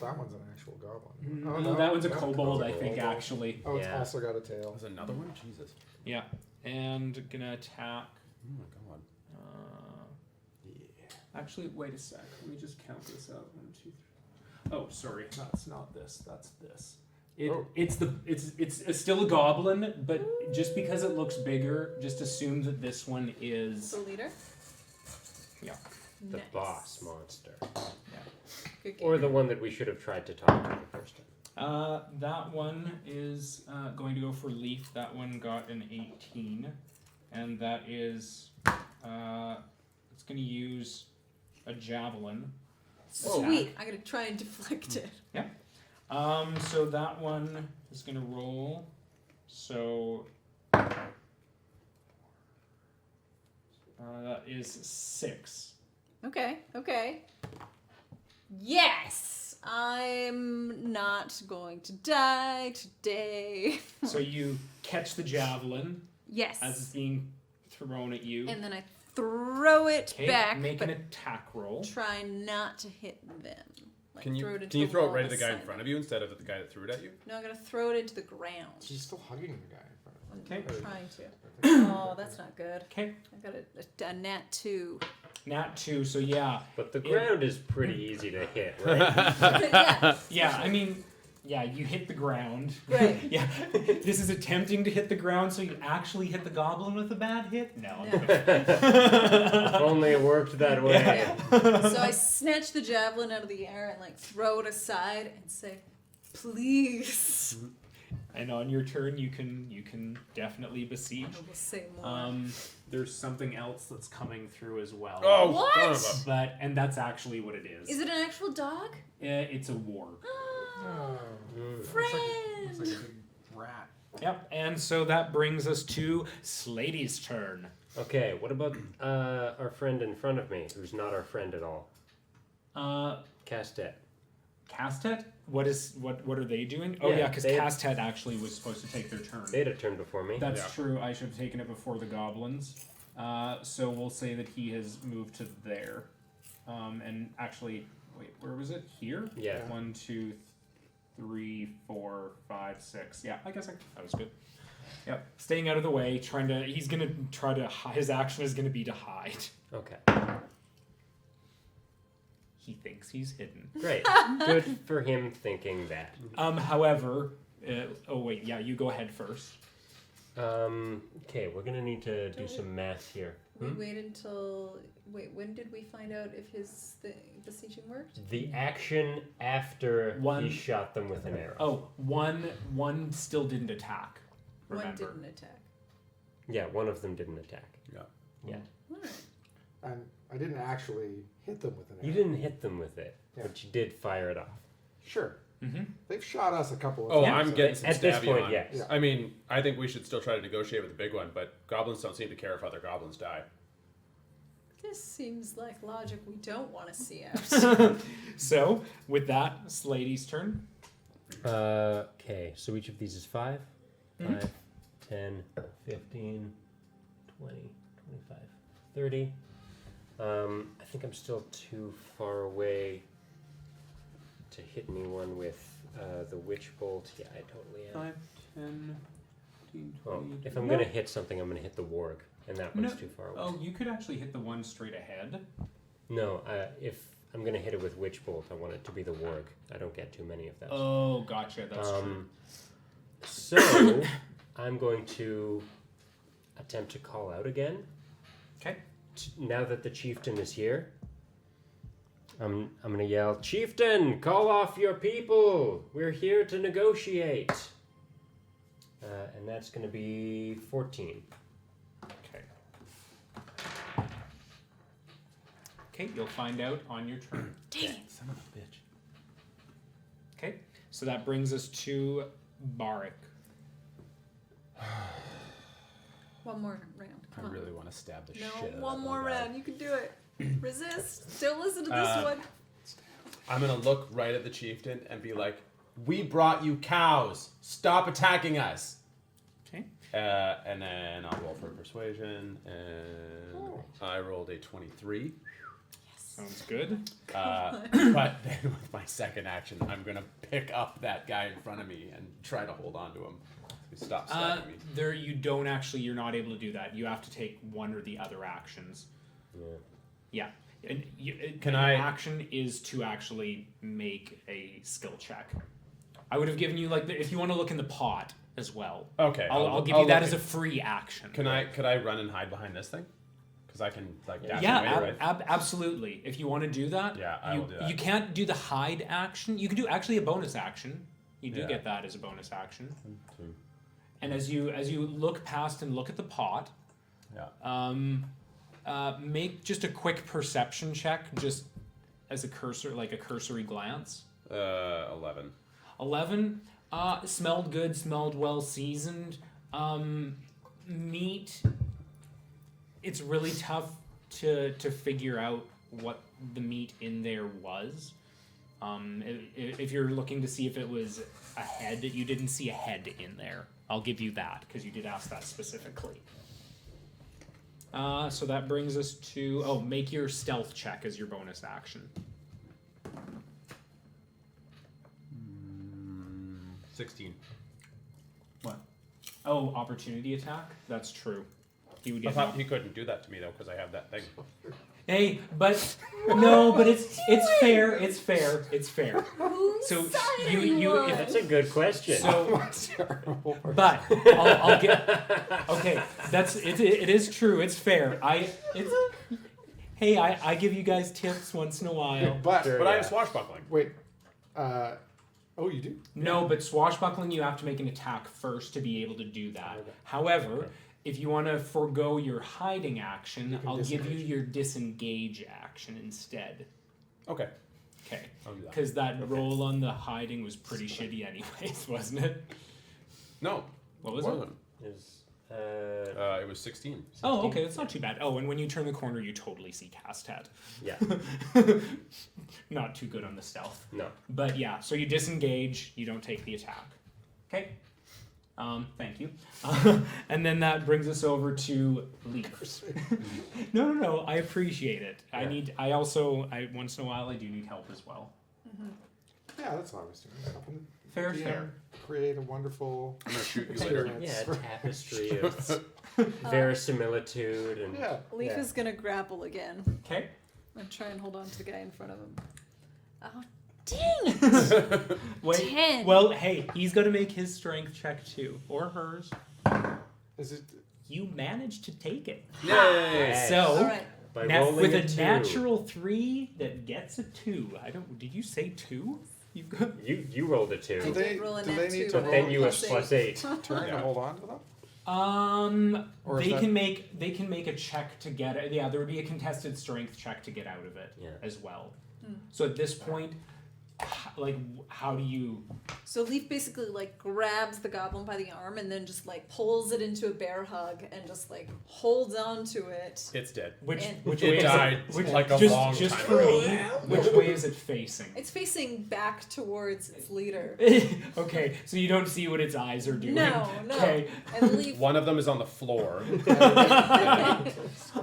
That one's an actual goblin. No, that one's a that's kobold, I kobold. think, actually. Oh, it's Yeah. also got a tail. There's another one? Jesus. Yeah, and gonna attack. Oh my god. Actually, wait a sec. Let me just count this out. 1, 2, 3. Oh, sorry, that's not this. That's this. It's still a goblin, but just because it looks bigger, just assume that this one is. The leader? Yeah. The Nice. boss monster. Good game. Or the one that we should have tried to talk to the first time. That one is going to go for Leaf. That one got an 18, and that is it's going to use a javelin. Sweet. I'm gonna try and deflect it. So that one is going to roll. So that is 6. Okay. Yes! I'm not going to die today. So you catch the javelin Yes. as it's being thrown at you. And then I throw it Okay, back, make but an attack roll. try not to hit them. Like Can you throw it into can you the throw it wall right at the guy in beside front me. of you instead of at the guy that threw it at you? No, I'm gonna throw it into the ground. She's still hugging the guy in front of I'm Okay. trying to. Oh, that's not good. Okay, I got a nat 2. nat 2. So yeah, But the ground is pretty easy to hit, right? Yeah. yeah. I mean, yeah, you hit the ground. Right. Yeah, this is attempting to hit the ground, so you actually hit the goblin with a bad hit. No. No. If only it worked that way. Yeah. So I snatch the javelin out of the air and like throw it aside and say, "Please." And on your turn, you can definitely besiege. I will say more. There's something else that's coming through as well. Oh, What? son of And that's actually what it is. Is it an actual dog? It's a warg. Oh, Looks friend. like a big rat. Yep. And so that brings us to Slady's turn. Okay, what about our friend in front of me, who's not our friend at all? Castet. Castet? What are they doing? Oh Yeah, yeah, because they- Castet actually was supposed to take their turn. They had a turn before me. That's Yeah. true. I should have taken it before the goblins. So we'll say that he has moved to there. And actually, wait, where was it? Here? Yeah. 1, 2, 3, 4, 5, 6. Yeah, I guess that was good. Yep. Staying out of the way, he's gonna try to, his action is gonna be to hide. Okay, He thinks he's hidden. great. Good for him thinking that. However, oh wait, yeah, you go ahead first. Okay, we're gonna need to do some math here. We wait until. Wait, when did we find out if his besieging worked? The action after One- he shot them with an arrow. Oh, one still didn't attack. Remember. One didn't attack. Yeah, one of them didn't attack. Alright. And I didn't actually hit them with an arrow. You didn't hit them with it, Yeah. but you did fire it off. Sure. Mm-hmm. They've shot us a couple of Oh, times. I'm so- getting some At this stabby point, on. yes. Yeah. I mean, I think we should still try to negotiate with the big one, but goblins don't seem to care if other goblins die. This seems like logic we don't want to see out. So, with that, Slady's turn. Okay, so each of these is 5. Mhm. 5, 10, 15, 20, 25, 30. I think I'm still too far away to hit anyone with the witch bolt. Yeah, I totally am. 5, 10, 15, 20. Oh, if I'm gonna hit something, I'm gonna hit the warg, and that one's too far away. Oh, you could actually hit the one straight ahead. No, if I'm gonna hit it with witch bolt, I want it to be the warg. I don't get too many of those. Oh, gotcha. That's true. So I'm going to attempt to call out again. Okay. Now that the chieftain is here, I'm gonna yell, "Chieftain, call off your people! We're here to negotiate." And that's gonna be 14. Okay. Okay, you'll find out on your turn. Dang it. Son of a bitch. Okay, so that brings us to Barik. One more round. I Come on. really want to stab the No, shit out of one that more guy. round. You can do it. Resist. Don't listen to this one. I'm gonna look right at the chieftain and be like, "We brought you cows. Stop attacking us." Okay. And then I'll roll for persuasion, and I rolled a 23. Sounds good. But then with my second action, I'm gonna pick up that guy in front of me and try to hold on to him. Stop stabbing me. You're not able to do that. You have to take one or the other actions. Yeah. Yeah. And Can an I- action is to actually make a skill check. I would have given you if you want to look in the pot as well. Okay. I'll give you that as a free action. Could I run and hide behind this thing? Because I can dash Yeah, away, right? absolutely. If you want to do that, Yeah, I will do that. You can't do the hide action. You can do actually a bonus action. You do Yeah. get that as a bonus action. And as you look past and look at the pot, Yeah. make just a quick perception check, just as a cursory glance. 11. 11. Smelled good, smelled well seasoned. Meat. It's really tough to figure out what the meat in there was. If you're looking to see if it was a head, you didn't see a head in there. I'll give you that because you did ask that specifically. So that brings us to make your stealth check as your bonus action. 16. What? Oh, opportunity attack. That's true. He would I get. thought he couldn't do that to me though because I have that thing. Hey, but no, but it's fair. It's fair. It's fair. Whose So side are you you on? if That's a good question. so. Terrible. But I'll get. Okay, it is true. It's fair. Hey, I give you guys tips once in a while. But Sure. But I Yeah. have swashbuckling. wait. Oh, you do? No, but swashbuckling, you have to make an attack first to be able to do that. Okay. However, if you want to forego your hiding action, You can I'll give you disengage. your disengage action instead. Okay. Okay. I'll do that. Because that roll on the hiding was pretty shitty anyways, wasn't it? No. What was it? wasn't. It was 16. Oh, okay, that's not too bad. Oh, and when you turn the corner, you totally see Castet. Yeah. Not too good on the stealth. No. But yeah, so you disengage, you don't take the attack. Okay? Thank you. And then that brings us over to Leaf. No, I appreciate it. Yeah. I also once in a while I do need help as well. Yeah, that's what I was doing. Helping Fair, DM fair. Create a wonderful I'm gonna shoot you later. experience. Yeah, a tapestry of verisimilitude and Yeah. Leaf Yeah. is gonna grapple again Okay. and try and hold on to the guy in front of him. Oh, dang it! Wait. 10. Well, hey, he's gonna make his strength check too, or hers. Is it? You managed to take it. Yay! So All right. by Now, rolling with a two. natural 3 that gets a 2. Did you say 2? You've got. You rolled a 2. Do did they, roll a do nat they two, need to But roll then you have plus eight. +8. turn Yeah. to hold on to them? Or is They that- can make a check to get it. Yeah, there would be a contested strength check to get out of it Yeah. as well. So at this point, how do you? So Leaf basically like grabs the goblin by the arm and then just like pulls it into a bear hug and just like holds on to it. It's dead. Which And- which It way died is it? like a just, long just time for ago. me, which way is it facing? It's facing back towards its leader. Okay, so you don't see what its eyes are doing. No. Okay. And Leaf One of them is on the floor.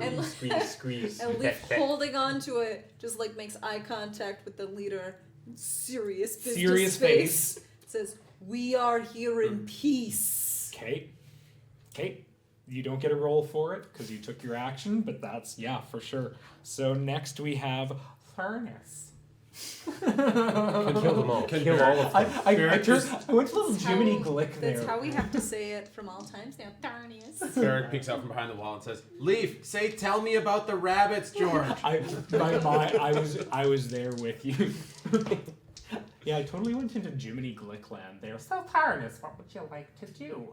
and, Squeeze. and Leaf Pet, pet. holding on to it just like makes eye contact with the leader. Serious business Serious face. Says, "We are here in peace." Okay. You don't get a roll for it because you took your action, but that's for sure. So next we have Furnace. Kill them all. Can Kill all of them. I went That's to little That's Jiminy how- Glick there. That's how we have to say it from all times now. Darnius. Eric peeks out from behind the wall and says, "Leaf, tell me about the rabbits, George." I was there with you. Yeah, I totally went into Jiminy Glick land there. So Furnace, what would you like to do?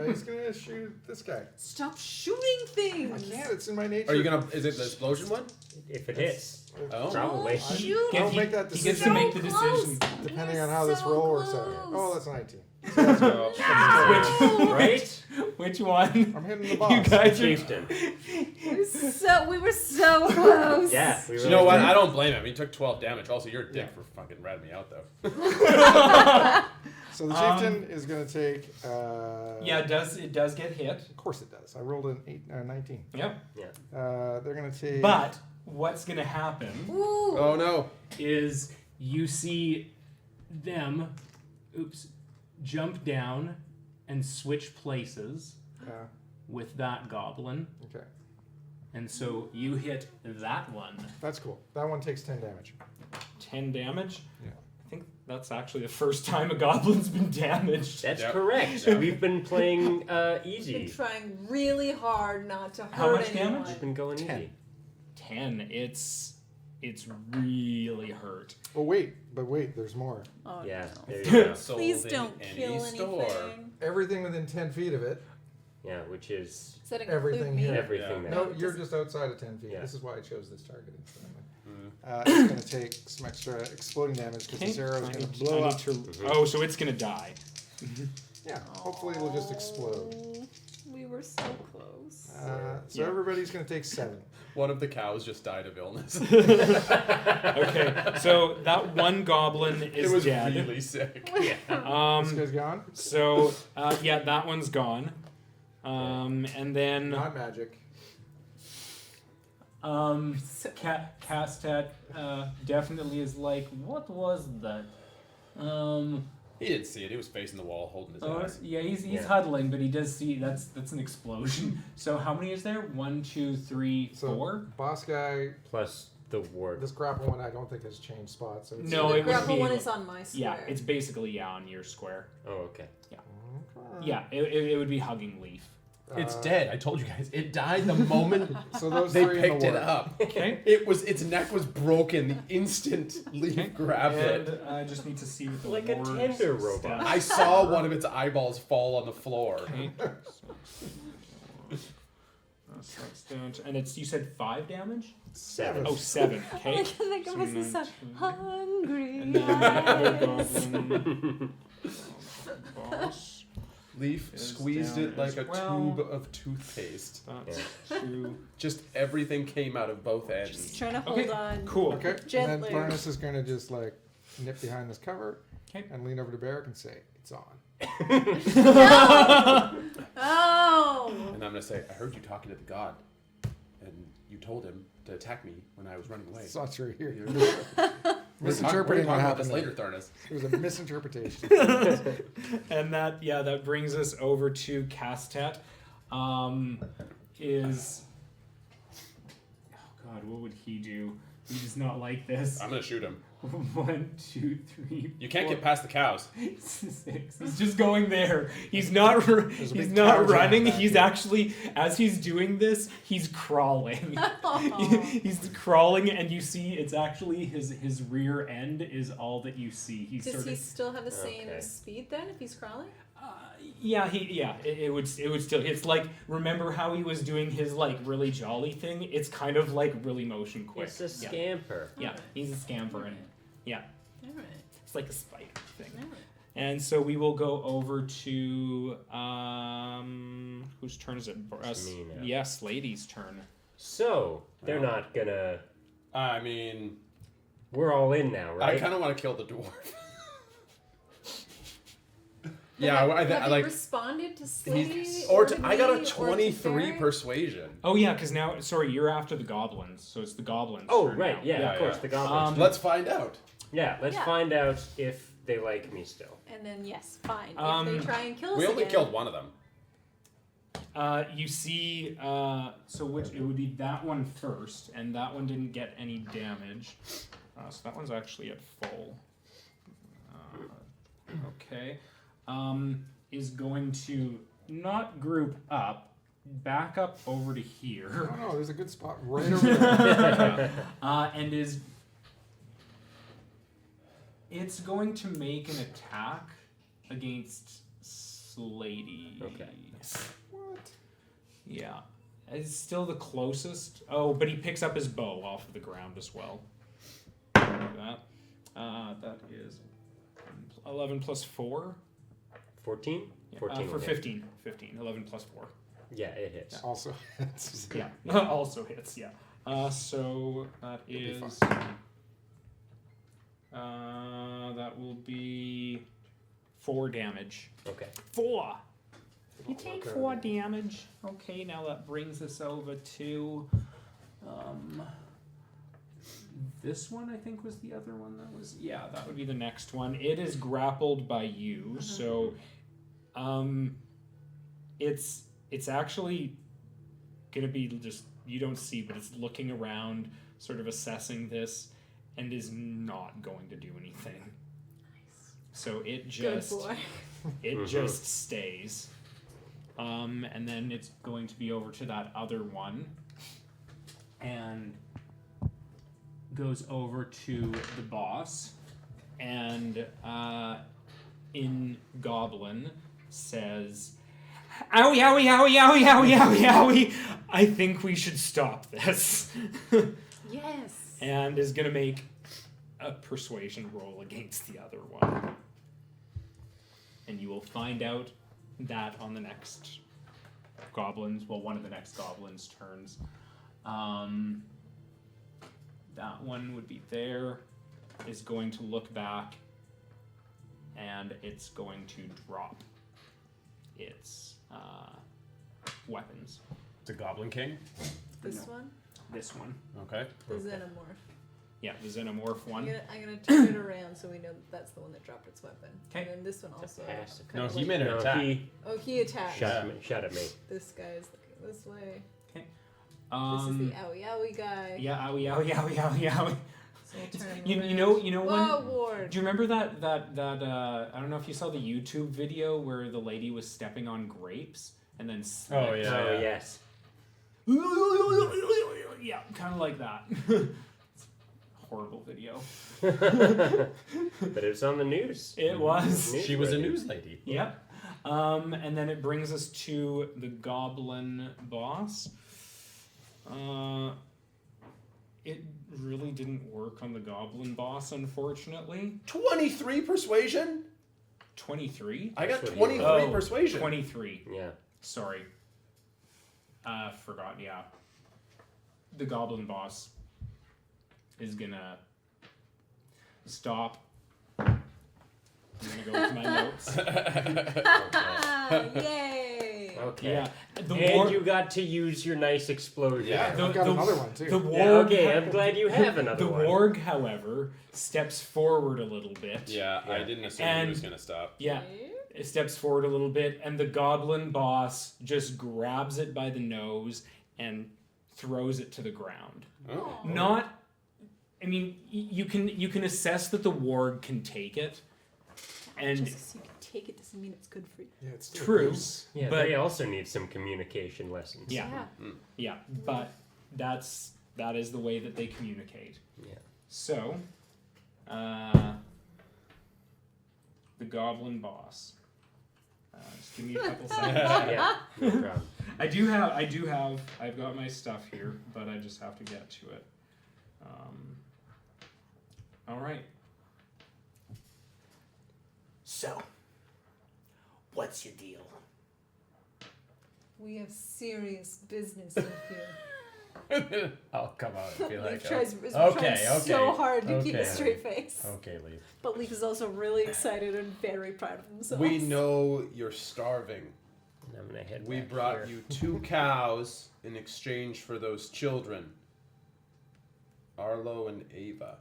He's gonna shoot this guy. Stop shooting things. I can't. It's in my nature. Are you gonna? Is it the explosion one? If it hits. Oh. Probably. Shoot. I'll make that He gets to decision. make the Close. decision. Depending We're on how this so roll works out. close. Oh, that's 19. Right? Which one? I'm hitting the boss. You guys are. Chieftain. We were so close. Yeah. We You know what? I don't blame him. He took 12 damage. Also, you're a dick for fucking ratting me out, though. So the chieftain is gonna take. Yeah, it does get hit. Of course it does. I rolled an 19. Yep. They're gonna take. But what's gonna happen Ooh. Oh no. is you see them, jump down and switch places with that goblin, Okay, and so you hit that one. that's cool. That one takes 10 damage. 10 damage. Yeah. I think that's actually the first time a goblin's been damaged. That's Yep. correct. Yeah. We've been playing Been easy. trying really hard not to hurt How much anyone. damage? We've been going 10. easy. 10. It's really hurt. Oh wait, there's more. Oh, Yeah. no. There you go. Sold Please in don't any kill store. anything. Everything within 10 feet of it. Yeah, which is Does that include Everything me? here. everything Yeah. there. No, you're just outside of 10 feet. Yeah. This is why I chose this target incidentally. Mm. It's going to take some extra exploding damage because this arrow is I going to need- blow I up. need to- Oh, so it's gonna die. Yeah, hopefully it'll just explode. Oh, we were so close. So everybody's going to take 7. One of the cows just died of illness. Okay, so that one goblin is it was dead. really sick. This guy's gone. So that one's gone. And then Not magic. Castat definitely is like, what was that? He didn't see it. He was facing the wall, holding his ass. Yeah, he's Yeah. huddling, but he does see that's an explosion. So how many is there? 1, 2, 3, So 4. boss guy, Plus the ward. this grapple one I don't think has changed spots. So it's No, the it would grapple be- one is on my Yeah, square. it's basically on your square. Oh, okay. Yeah, it would be hugging Leaf. It's dead. I told you guys. It died the moment So those they three in picked the it war. up. Okay. Its neck was broken the instant Leaf grabbed And it. I just need to see what the Like a ward's tender robot. stats- I saw one of its eyeballs fall on the floor. Okay. That's down to, and it's you said 5 damage? 7. Oh, 7. Okay. I can think of this So as hungry. And then the other eyes. goblin. Boss. Leaf Is squeezed down it like as a well. tube of toothpaste. That's 2. Just everything came out of both ends. Just trying to hold Okay, on. cool. Okay. And Gently. then Furnace is going to just like nip behind this cover Okay. and lean over to Barrick and say, "It's on." Oh! And I'm gonna say, I heard you talking to the god, and you told him to attack me when I was running away. It's not true here. We're talking Misinterpreting what about happened this later, there. Tharnas. It was a misinterpretation. And that brings us over to Castat. Is oh god, what would he do? He does not like this. I'm gonna shoot him. 1, 2, 3. You can't 4, get past the cows. 6. He's just going there. He's not. He's big not cow jam running. back He's here. actually, as he's doing this, he's crawling. He's crawling, and you see it's actually his rear end is all that you see. He's Does sort he of. still have the same Okay. speed then if he's crawling? It would still. It's like, remember how he was doing his like really jolly thing? It's kind of like really motion quick. It's a scamper. Yeah, he's a scamper, and yeah. All right. It's like a spider thing. All right. And so we will go over to whose turn is it? It's me now. Yes, lady's turn. So they're Well. not gonna. I mean, We're all in now, right? I kind of want to kill the dwarf. Have I you like. responded to Slady I got me, a to 23 Barrett? persuasion. Oh yeah, because now sorry, you're after the goblins, so it's the goblins. Oh turn right, now. yeah, Yeah, of course, yeah. the goblins. Let's find out. Let's Yeah. find out if they like me still. And then yes, fine. If Um, they try and kill us We only again, killed one of them. You see, so which it would be that one first, and that one didn't get any damage. So that one's actually at full. Okay. Is going to not group up, back up over to here, Oh no, there's a good spot right over there. and it's going to make an attack against Slady. Okay. What? Yeah. It's still the closest. Oh, but he picks up his bow off of the ground as well. Like that. That is 11 plus 4. 14? 14 For will hit. 15. 15. 11 plus 4. Yeah, it hits. Also, it's Yeah. Also hits, yeah. So that It'll be is... that will be 4 damage. Okay. 4! You Oh, take okay. 4 damage. Okay, now that brings us over to this one. I think was the other one that was that would be the next one. It is grappled by you, so it's actually gonna be just you don't see, but it's looking around, sort of assessing this, and is not going to do anything. So it good just boy. it Mhm. just stays. And then it's going to be over to that other one and goes over to the boss and in Goblin says, "Owie, owie, owie, owie, owie, owie, owie. I think we should stop this." Yes. And is going to make a persuasion roll against the other one. And you will find out that on the next one of the next goblins' turns. That one would be there, is going to look back, and it's going to drop its weapons. The Goblin King. This No. one, This one. Okay. the xenomorph. Yeah, the xenomorph one. I'm gonna turn it around so we know that's the one that dropped its weapon. 'Kay. And then this one also. passive. kinda No, he like- made an No, attack. he Oh, he attacked. shot at me. This guy's looking this way. This is Um, the owie owie guy. yeah, owie, owie, owie, owie, owie. So we'll turn him You around. know Whoa, when. Ward. Do you remember that I don't know if you saw the YouTube video where the lady was stepping on grapes and then Oh, yeah. Oh, yes. yeah, kind of like that. It's a horrible video. But it's on the news. It was. News She was a ready. news lady. Yep. And then it brings us to the goblin boss. It really didn't work on the goblin boss, unfortunately. 23 persuasion? 23? I got That's what he 23 Oh, persuasion. 23. Yeah. Sorry. Forgot, yeah. The goblin boss is gonna stop. I'm gonna go with my notes. Yay! Okay. Yeah. The And you got to use your nice explosion. Yeah. I've got another one too. The Yeah, warg, okay, I'm glad you have another the one. warg, however, steps forward a little bit. Yeah, I Yeah. didn't assume And- he was going to stop. Yeah. It steps forward a little bit, and the goblin boss just grabs it by the nose and throws it to the ground. Oh. Not, I mean, you can assess that the warg can take it, and Just 'cause you can take it doesn't mean it's good for you. Yeah, it's still True. loose. Yeah, But- they also need some communication lessons. yeah, yeah, but that is the way that they communicate. Yeah. So, the goblin boss. Just give me a couple seconds. Yeah, no problem. I've got my stuff here, but I just have to get to it. All right. So, what's your deal? We have serious business in here. I'll come out and be like, Leaf tries is okay, trying so hard to keep a okay. straight face. Okay, Leaf. But Leaf is also really excited and very proud of himself. We know you're starving. And I'm gonna head We back brought here. you 2 cows in exchange for those children, Arlo and Ava.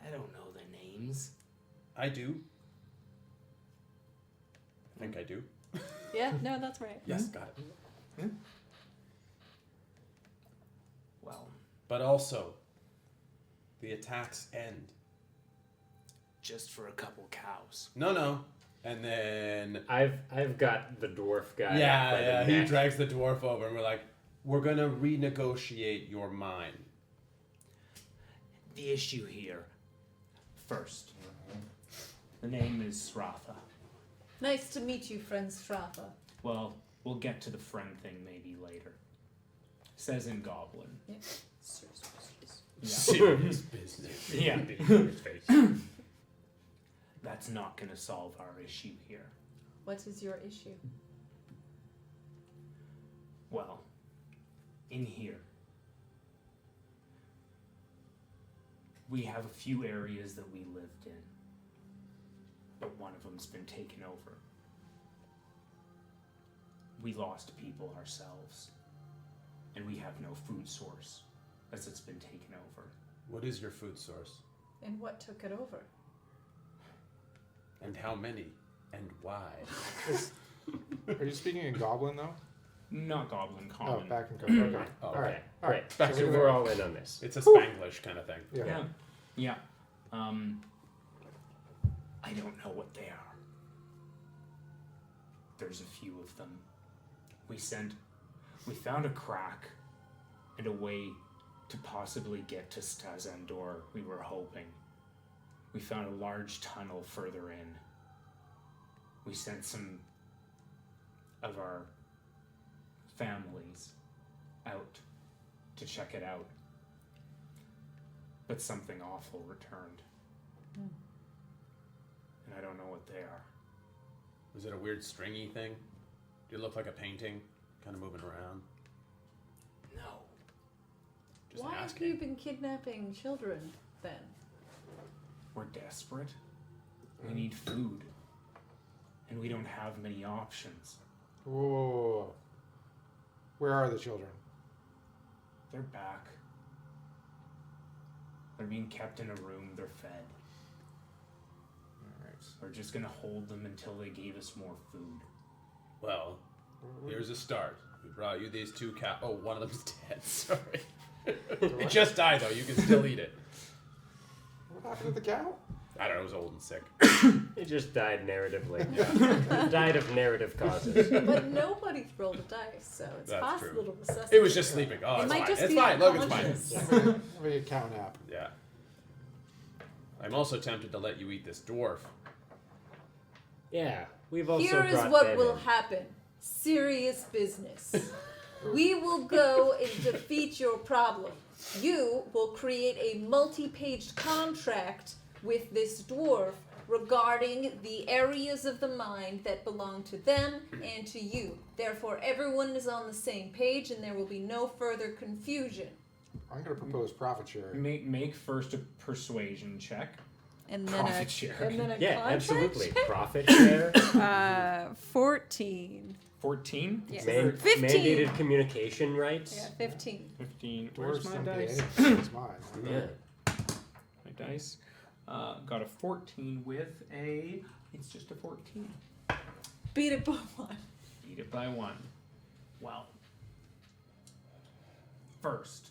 I don't know their names. I do. I think I do. Yeah, no, that's right. Yes, got it. Well, But also, the attacks end. just for a couple cows. No. And then I've got the dwarf guy. yeah, by the he neck. drags the dwarf over, and we're like, we're gonna renegotiate your mine. The issue here. First, the name is Sratha. Nice to meet you, friend Strappa. Well, we'll get to the friend thing maybe later. Says in Goblin. Yeah. Yeah. Serious business. Yeah. His face. That's not gonna solve our issue here. What is your issue? Well, in here, we have a few areas that we lived in, but one of them's been taken over. We lost people ourselves, and we have no food source as it's been taken over. What is your food source? And what took it over? And how many? And why? Are you speaking in Goblin though? Not Goblin Oh, Common. back in Goblin. Okay. Oh, All Okay, right. All right. great. Back So to we're all in on this. It's a Spanglish kind of thing. Yeah. Yeah. I don't know what they are. There's a few of them. We found a crack and a way to possibly get to Stazandor, we were hoping. We found a large tunnel further in. We sent some of our families out to check it out. But something awful returned. And I don't know what they are. Was it a weird stringy thing? Did it look like a painting? Kind of moving around? No. Just Why asking. have you been kidnapping children then? We're desperate. We need food. And we don't have many options. Whoa. Where are the children? They're back. They're being kept in a room, they're fed. All right. We're just gonna hold them until they gave us more food. Well, here's a start. We brought you these 2 cows. Oh, one of them's dead. Sorry. It just died, though. You can still eat it. What happened to the cow? I don't know. It was old and sick. It just died narratively. Yeah. Died of narrative causes. But nobody rolled a dice, so it's That's possible true. to resuscitate. It was just sleeping. Oh, It it's might fine. just It's be fine. Look, it's fine. unconscious. Have a cow nap. Yeah. I'm also tempted to let you eat this dwarf. Yeah, we've also Here is brought what them will in. happen. Serious business. We will go and defeat your problem. You will create a multi-paged contract with this dwarf regarding the areas of the mine that belong to them and to you. Therefore, everyone is on the same page and there will be no further confusion. I'm going to propose profit sharing. Make first a persuasion check. And Profit share. And then a Yeah, contract absolutely. Profit share. 14. 14? Yes. 15. 15. Mandated communication rights. Yeah, 15. 15. Dwarves Where's my don't pay dice? anything. It's mine. Yeah. My dice. Got a 14 with a... It's just a 14. Beat it by 1. Beat it by 1. Well, first,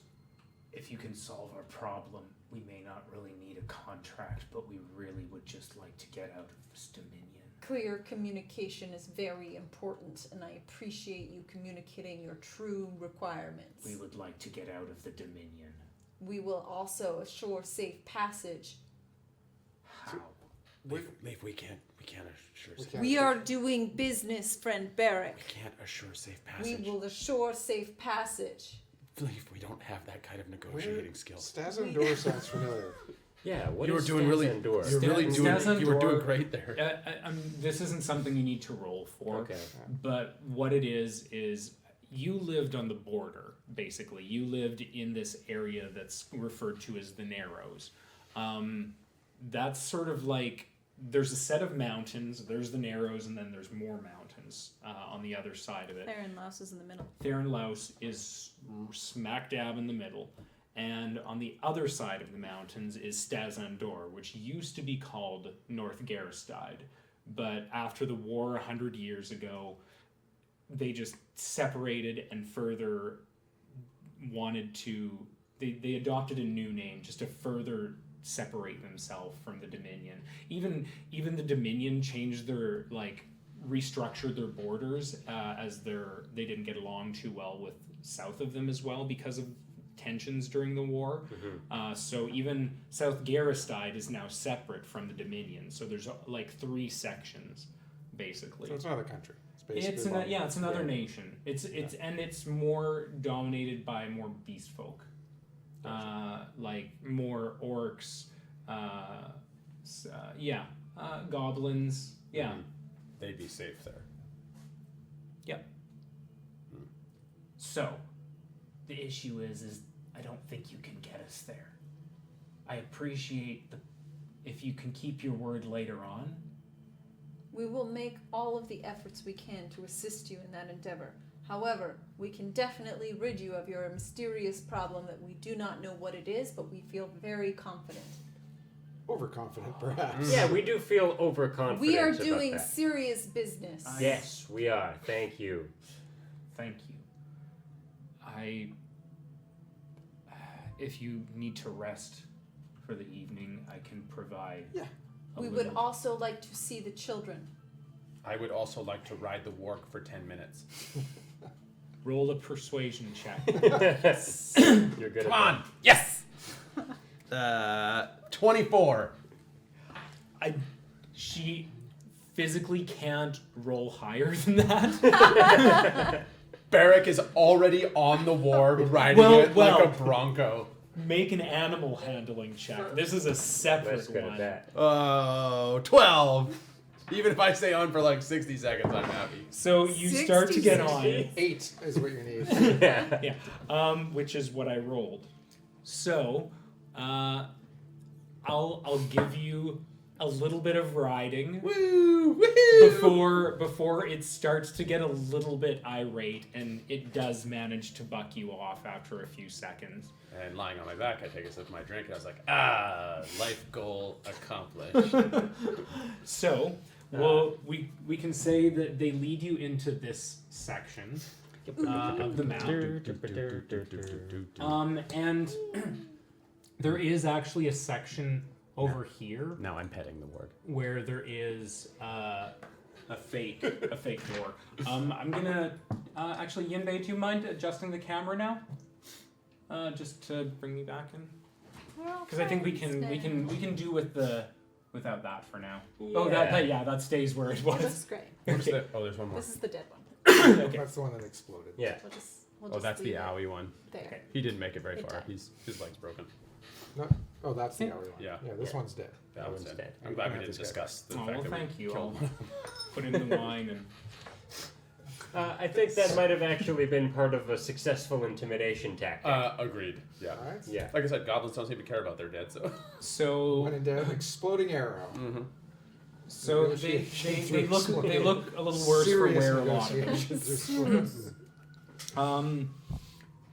if you can solve our problem, we may not really need a contract, but we really would just like to get out of this dominion. Clear communication is very important, and I appreciate you communicating your true requirements. We would like to get out of the dominion. We will also assure safe passage. How? Leaf, we can't assure We safe. can't. We are doing business, friend Barrick. We can't assure safe We passage. will assure safe passage. Leaf, we don't have that kind of negotiating skills. Stazandor sounds familiar. Yeah, what You were is doing really, Stanzandor? you were really doing, you were doing Stanzandor- great there. This isn't something you need to roll for. Okay. But what it is you lived on the border, basically. You lived in this area that's referred to as the Narrows. That's sort of like, there's a set of mountains, there's the Narrows, and then there's more mountains on the other side of it. Theron Louse is in the middle. Theron Louse is smack dab in the middle. And on the other side of the mountains is Stazandor, which used to be called North Garistide. But after the war 100 years ago, they just separated and further wanted to... They adopted a new name just to further separate themselves from the Dominion. Even the Dominion changed their, restructured their borders as they didn't get along too well with south of them as well because of tensions during the war. So even South Garistide is now separate from the Dominion. So there's 3 sections, basically. So it's another country. It's another nation. It's more dominated by more beast folk, more orcs, goblins. Yeah. They'd be safe there. Yep. So, the issue is I don't think you can get us there. I appreciate if you can keep your word later on. We will make all of the efforts we can to assist you in that endeavor. However, we can definitely rid you of your mysterious problem that we do not know what it is, but we feel very confident. Overconfident, perhaps. Yeah, we do feel overconfident. We are about doing that. serious business. Yes, we are. Thank you. Thank you. If you need to rest for the evening, I can provide. Yeah. We would also like to see the children. I would also like to ride the warg for 10 minutes. Roll a persuasion check. You're good Come at on! Yes! 24. She physically can't roll higher than that. Barrack is already on the warg, riding it like a bronco. Make an animal handling check. This is a separate That's good one. at that. Oh, 12. Even if I stay on for 60 seconds, I'm happy. So you start to get on. 8 is what you need. Yeah. Yeah. Which is what I rolled. So, I'll give you a little bit of riding. Woo! Woohoo! Before it starts to get a little bit irate, and it does manage to buck you off after a few seconds. And lying on my back, I take a sip of my drink, and I was like, life goal accomplished. So, well, we can say that they lead you into this section of the map. And there is actually a section over here Now I'm petting the warg. where there is a fake door. I'm gonna actually, Yinbei, do you mind adjusting the camera now? Just to bring me back in, because I think we can do without that for now. Oh, that stays where it This was. is great. Okay. Oh, there's one more. This is the dead one. Okay. That's the one that exploded. Yeah. We'll Oh, just that's the leave it owie one. there. Okay. He didn't make it very It far. died. His leg's broken. No, oh, that's the hourly one. Yeah. Yeah, this one's dead. That one's one's dead. dead. I'm glad we Yeah, didn't this guy discuss the Oh, fact well, that thank we you. killed I'll him. put in the wine and. I think that might have actually been part of a successful intimidation tactic. Agreed. Yeah. Alright. Yeah. Like I said, goblins don't seem to care about their dead, so. So When in doubt, exploding arrow. Mm-hmm. So they look a little worse for Serious wear a lot of them. negotiations.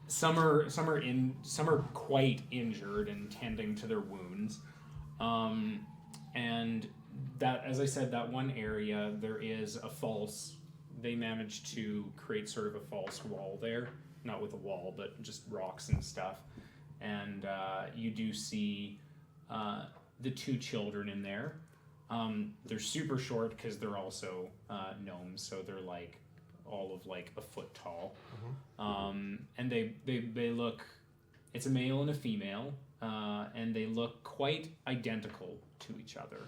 Some are quite injured and tending to their wounds, and that, as I said, that one area there is a false. They managed to create sort of a false wall there, not with a wall, but just rocks and stuff. And you do see the 2 children in there. They're super short because they're also gnomes, so they're all of a foot tall. And they look, it's a male and a female, and they look quite identical to each other.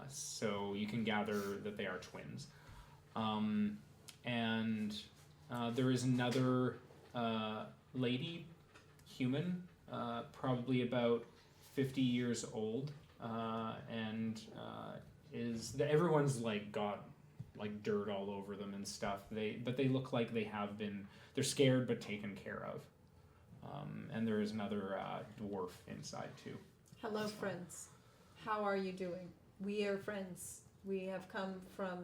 So you can gather that they are twins. And there is another lady, human, probably about 50 years old, and everyone's like got like dirt all over them and stuff. But they look like they're scared but taken care of. And there is another dwarf inside too. Hello, friends. How are you doing? We are friends. We have come from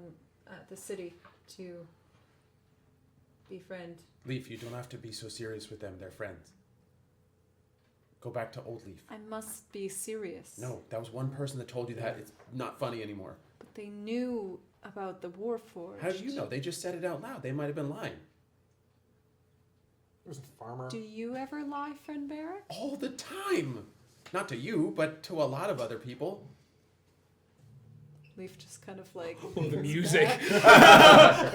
the city to befriend. Leaf, you don't have to be so serious with them. They're friends. Go back to Old Leaf. I must be serious. No, that was one person that told you that. It's not funny anymore. But they knew about the Warforged. How do you know? They just said it out loud. They might have been lying. There's a farmer. Do you ever lie, friend Barrack? All the time. Not to you, but to a lot of other people. Leaf just kind of like. Oh, the leans music. back.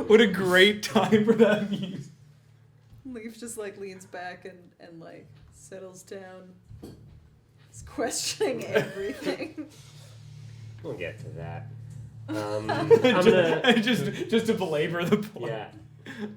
What a great time for that music. Leaf just like leans back and like settles down. He's questioning everything. We'll get to that. I'm gonna. just to belabor the point. Yeah.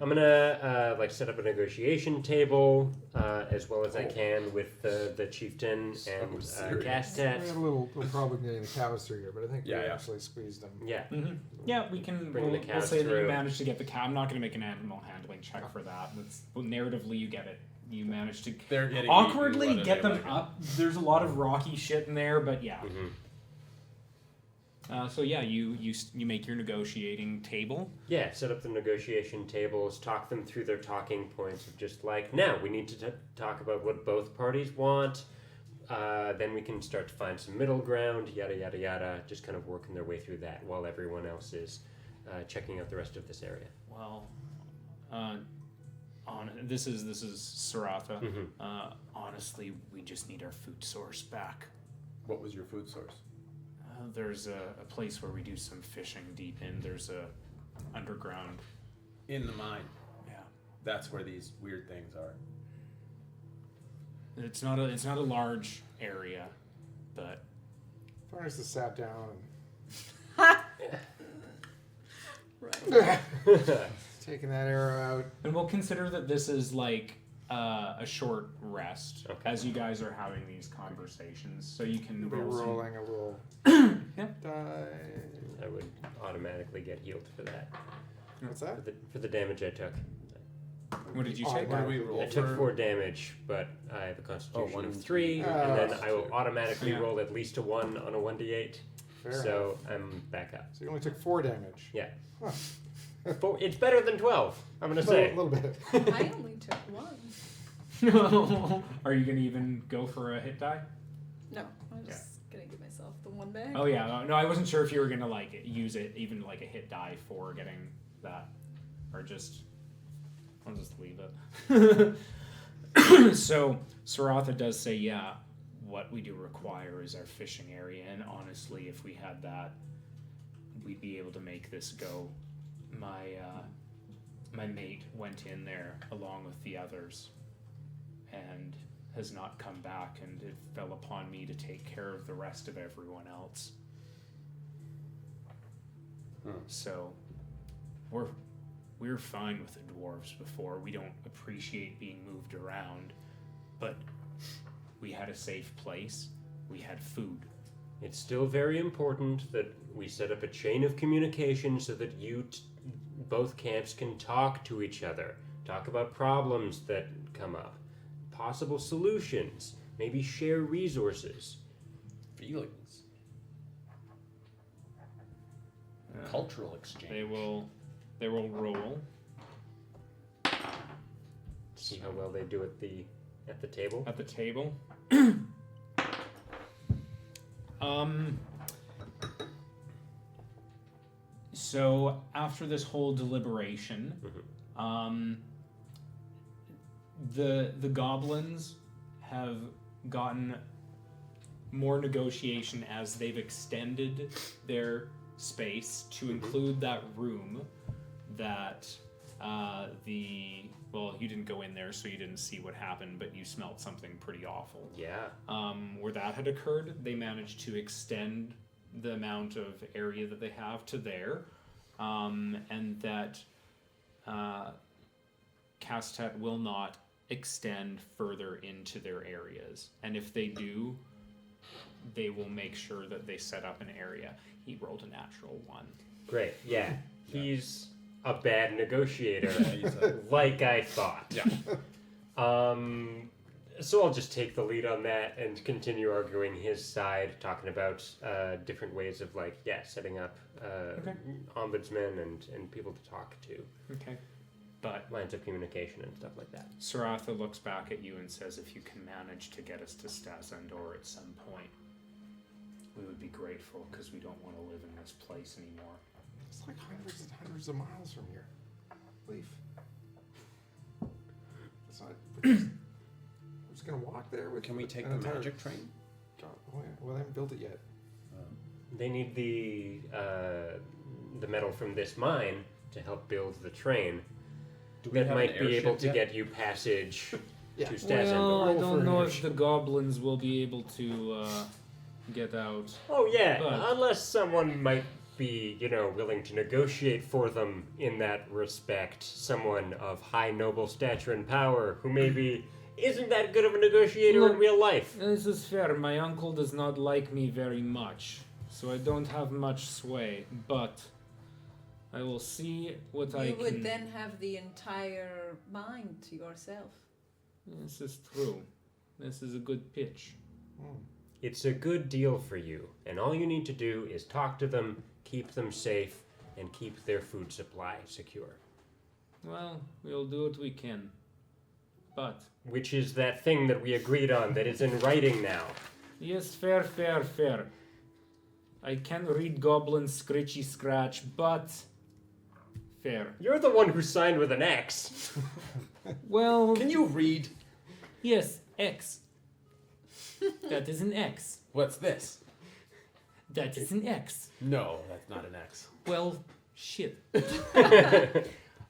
I'm gonna like set up a negotiation table as well as I can with the chieftain and We Gastet. had a little problem getting the cows through here, but I think we Yeah. actually squeezed them. Yeah. Mm-hmm. Yeah, we can. Bring the We'll cows say that you through. managed to get the cow. I'm not going to make an animal handling check for that. Narratively, you get it. You managed to They're getting awkwardly eaten, whether get they them like it. up. There's a lot of rocky shit in there, but yeah. Mm-hmm. So yeah, you make your negotiating table. Yeah, set up the negotiation tables, talk them through their talking points of just like, now we need to talk about what both parties want. Then we can start to find some middle ground, yada, yada, yada, just kind of working their way through that while everyone else is checking out the rest of this area. Well, this is Saratha. Mm-hmm. Honestly, we just need our food source back. What was your food source? There's a place where we do some fishing deep in. There's a underground. In the mine. Yeah. That's where these weird things are. It's not a large area, but Farmers just sat down Right. and taking that arrow out. and we'll consider that this is like a short rest Okay. as you guys are having these conversations, so you can We'll be roll some- rolling a little Yeah. die. I would automatically get healed for that, What's that? for the damage I took. What did you Oh, say? What do we roll I took for? 4 damage, but I have a constitution one of and 3, two. and then Ah, I will two. automatically Yeah. roll at least a 1 on a 1d8, Fair so I'm back up. So you only took 4 damage. Yeah. Huh. It's better than 12, I'm gonna A say. little bit. I only took 1. Are you gonna even go for a hit die? No, I'm just gonna give myself the 1 back. Oh yeah, no, I wasn't sure if you were gonna like use it, even like a hit die for getting that, or just I'll just leave it. So Saratha does say, yeah, what we do require is our fishing area, and honestly, if we had that, we'd be able to make this go. My mate went in there along with the others, and has not come back, and it fell upon me to take care of the rest of everyone else. So we're fine with the dwarves before. We don't appreciate being moved around, but we had a safe place. We had food. It's still very important that we set up a chain of communication so that both camps can talk to each other, talk about problems that come up, possible solutions, maybe share resources. Feelings. Cultural exchange. They will roll. See how well they do at the table. At the table. So after this whole deliberation, the goblins have gotten more negotiation as they've extended their space to include that room that well, you didn't go in there, so you didn't see what happened, but you smelled something pretty awful. Yeah. Where that had occurred, they managed to extend the amount of area that they have to there, and that Castet will not extend further into their areas. And if they do, they will make sure that they set up an area. He rolled a natural 1. Great. Yeah. He's a bad negotiator, He's a- like I thought. Yeah. So I'll just take the lead on that and continue arguing his side, talking about different ways of setting up Okay. ombudsmen and people to talk to, Okay. But lines of communication and stuff like that. Saratha looks back at you and says, if you can manage to get us to Stazandor at some point, we would be grateful, because we don't want to live in this place anymore. It's like hundreds and hundreds of miles from here. Leaf. It's not. We're just gonna walk there with. Can we take an the entire- magic train? God, well, I haven't built it yet. They need the metal from this mine to help build the train. Do we That have might an be able airship to yet? get you passage Yeah. to Well, Stazandor. I Roll don't for know an if the goblins will be able to get out. Oh yeah, But- unless someone might be, willing to negotiate for them in that respect. Someone of high noble stature and power who maybe isn't that good of a negotiator in Look, real life. This is fair. My uncle does not like me very much, so I don't have much sway. But I will see what I You can. would then have the entire mine to yourself. This is true. This is a good pitch. It's a good deal for you, and all you need to do is talk to them, keep them safe, and keep their food supply secure. Well, we'll do what we can. But Which is that thing that we agreed on that is in writing now. yes, fair. I can read Goblin Scritchy Scratch, but fair. You're the one who signed with an X. Well, Can you read? yes, X. That is an X. What's this? That is an X. No, that's not an X. Well, shit.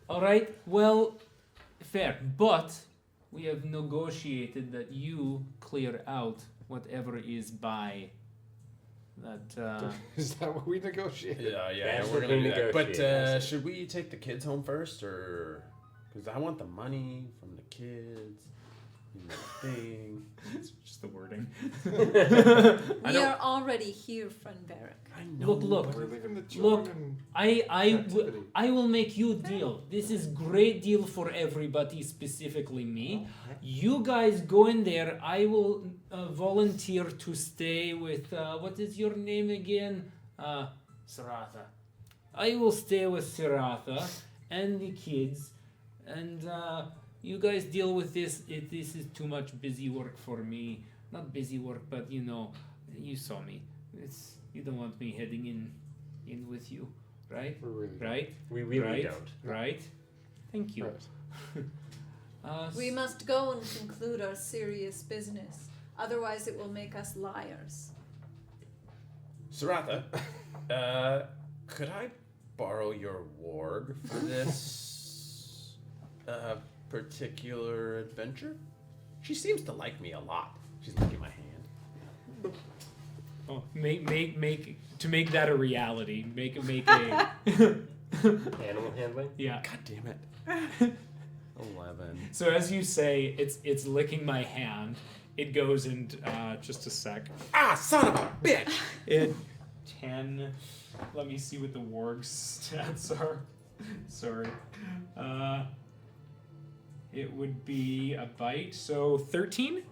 All right. Well, fair. But we have negotiated that you clear out whatever is by that. Is that what we negotiated? Yeah, That's we're what gonna we do that. But negotiated. should we take the kids home first, or because I want the money from the kids? You know, thing. It's just the wording. I We don't- are already here, Funberg. I know. Look. We're leaving the Look, children. I will make you a deal. This is great deal for everybody, specifically me. You guys go in there. I will volunteer to stay with what is your name again? Saratha. I will stay with Saratha and the kids, and you guys deal with this. This is too much busy work for me. Not busy work, but you saw me. You don't want me heading in with you, right? We're really Right? We really right? don't. Right? Thank you. Right. We must go and conclude our serious business. Otherwise, it will make us liars. Saratha, could I borrow your warg for this particular adventure? She seems to like me a lot. She's licking my hand. Oh, make that a reality. Make a Animal handling? yeah. God damn it. 11. So as you say, it's licking my hand. It goes in just a sec. Ah, son of a bitch! It 10. Let me see what the warg stats are. Sorry. It would be a bite, so 13.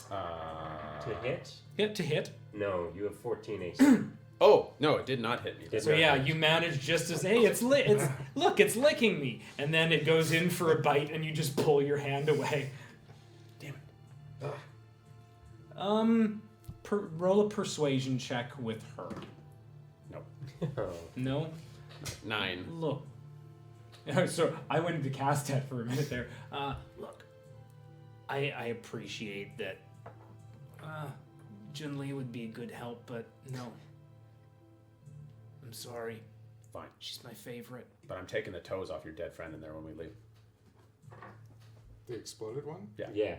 To hit? Yep, to hit. No, you have 14 AC. Oh, no, it did not hit me. Did So not yeah, hit. you manage just as it's look, it's licking me, and then it goes in for a bite, and you just pull your hand away. Damn it. Roll a persuasion check with her. Oh. No, 9. look. So I went into cast that for a minute there. Look, I appreciate that. Junli would be a good help, but no. I'm sorry. Fine. She's my favorite. But I'm taking the toes off your dead friend in there when we leave. The exploded one? Yeah.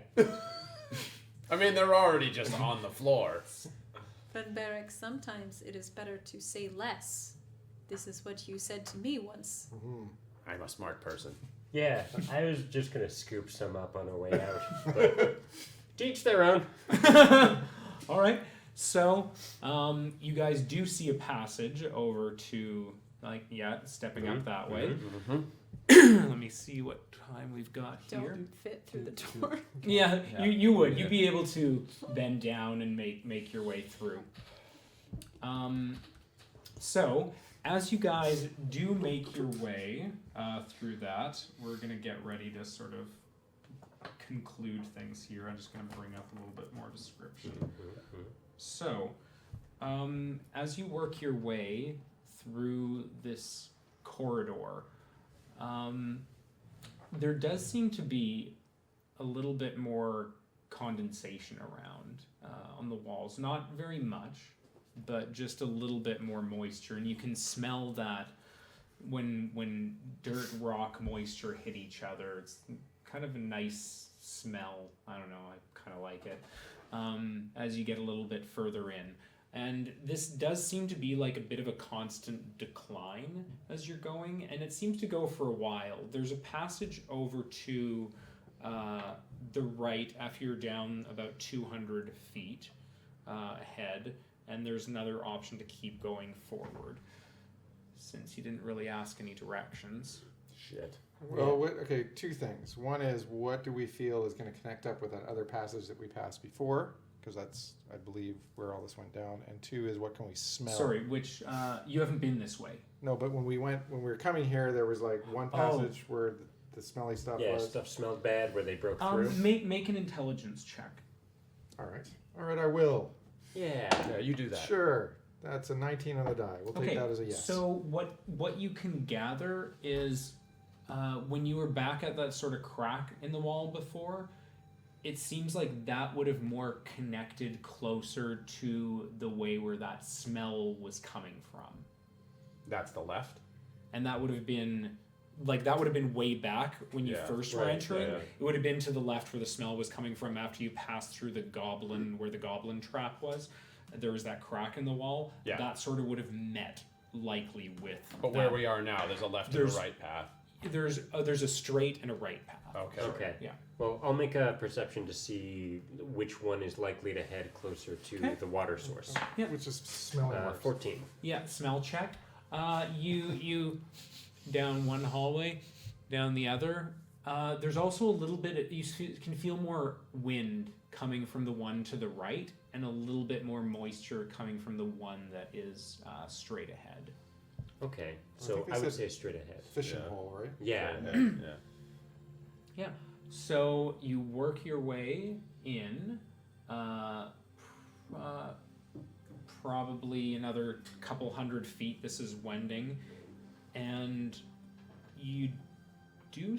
I mean, they're already just on the floor. Funberg, sometimes it is better to say less. This is what you said to me once. Mm-hmm. I'm a smart person. Yeah, I was just gonna scoop some up on our way out, but to each their own. All right. So, you guys do see a passage over to, stepping up that way. Let me see what time we've got here. Don't fit through the door. Yeah, you would. You'd be able to bend down and make your way through. So, as you guys do make your way through that, we're going to get ready to sort of conclude things here. I'm just going to bring up a little bit more description. So, as you work your way through this corridor, there does seem to be a little bit more condensation around on the walls. Not very much, but just a little bit more moisture. And you can smell that when dirt, rock, moisture hit each other. It's kind of a nice smell. I don't know, I kind of like it as you get a little bit further in. And this does seem to be like a bit of a constant decline as you're going, and it seems to go for a while. There's a passage over to the right after you're down about 200 feet ahead, and there's another option to keep going forward, since you didn't really ask any directions. Shit. Well, okay, two things. One is, what do we feel is going to connect up with that other passage that we passed before? Because that's, I believe, where all this went down. And two is, what can we smell? Sorry, which you haven't been this way. No, but when we were coming here, there was like one passage where the smelly stuff was. Stuff smelled bad where they broke through. Make an intelligence check. All right, I will. Yeah. Yeah, you do that. Sure. That's a 19 on the die. We'll take that as a yes. So what you can gather is when you were back at that sort of crack in the wall before, it seems like that would have more connected closer to the way where that smell was coming from. That's the left? And that would have been way back when you first were entering. Yeah. It would have been to the left where the smell was coming from after you passed through the goblin, where the goblin trap was. There was that crack in the wall. Yeah. That sort of would have met likely with. But where we are now, there's a left and a right path. There's a straight and a right path. Okay. Yeah. Well, I'll make a perception to see which one is likely to head closer to the water source. Yeah. Which is smelling worse. 14. Yeah, smell check. You down one hallway, down the other. There's also a little bit. You can feel more wind coming from the one to the right, and a little bit more moisture coming from the one that is straight ahead. Okay, I so think they I would said say straight ahead. Fishing hole, right? Yeah. Yeah. So you work your way in. Probably another couple hundred feet. This is wending, and you do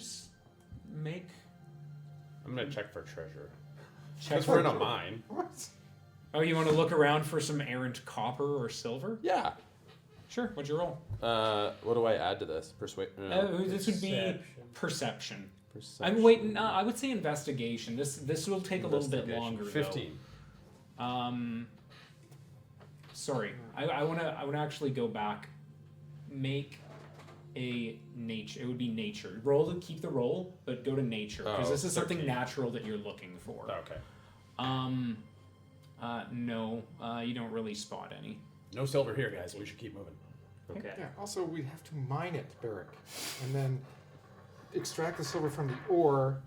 make. I'm going to check for treasure. Check Because we're in a mine. What? Oh, you want to look around for some errant copper or silver? Yeah. Sure. What'd you roll? What do I add to this? Persuade. This would be perception. Perception. I would say investigation. This will take a little bit longer. 15. Though. Sorry, I wanna actually go back. Make a nature. It would be nature. Roll to keep the roll, but go to nature because this is something 13. natural that you're looking for. Okay. No, you don't really spot any. No silver here, guys. We should keep moving. Okay. Yeah, also, we have to mine it, Barrick. And then extract the silver from the ore,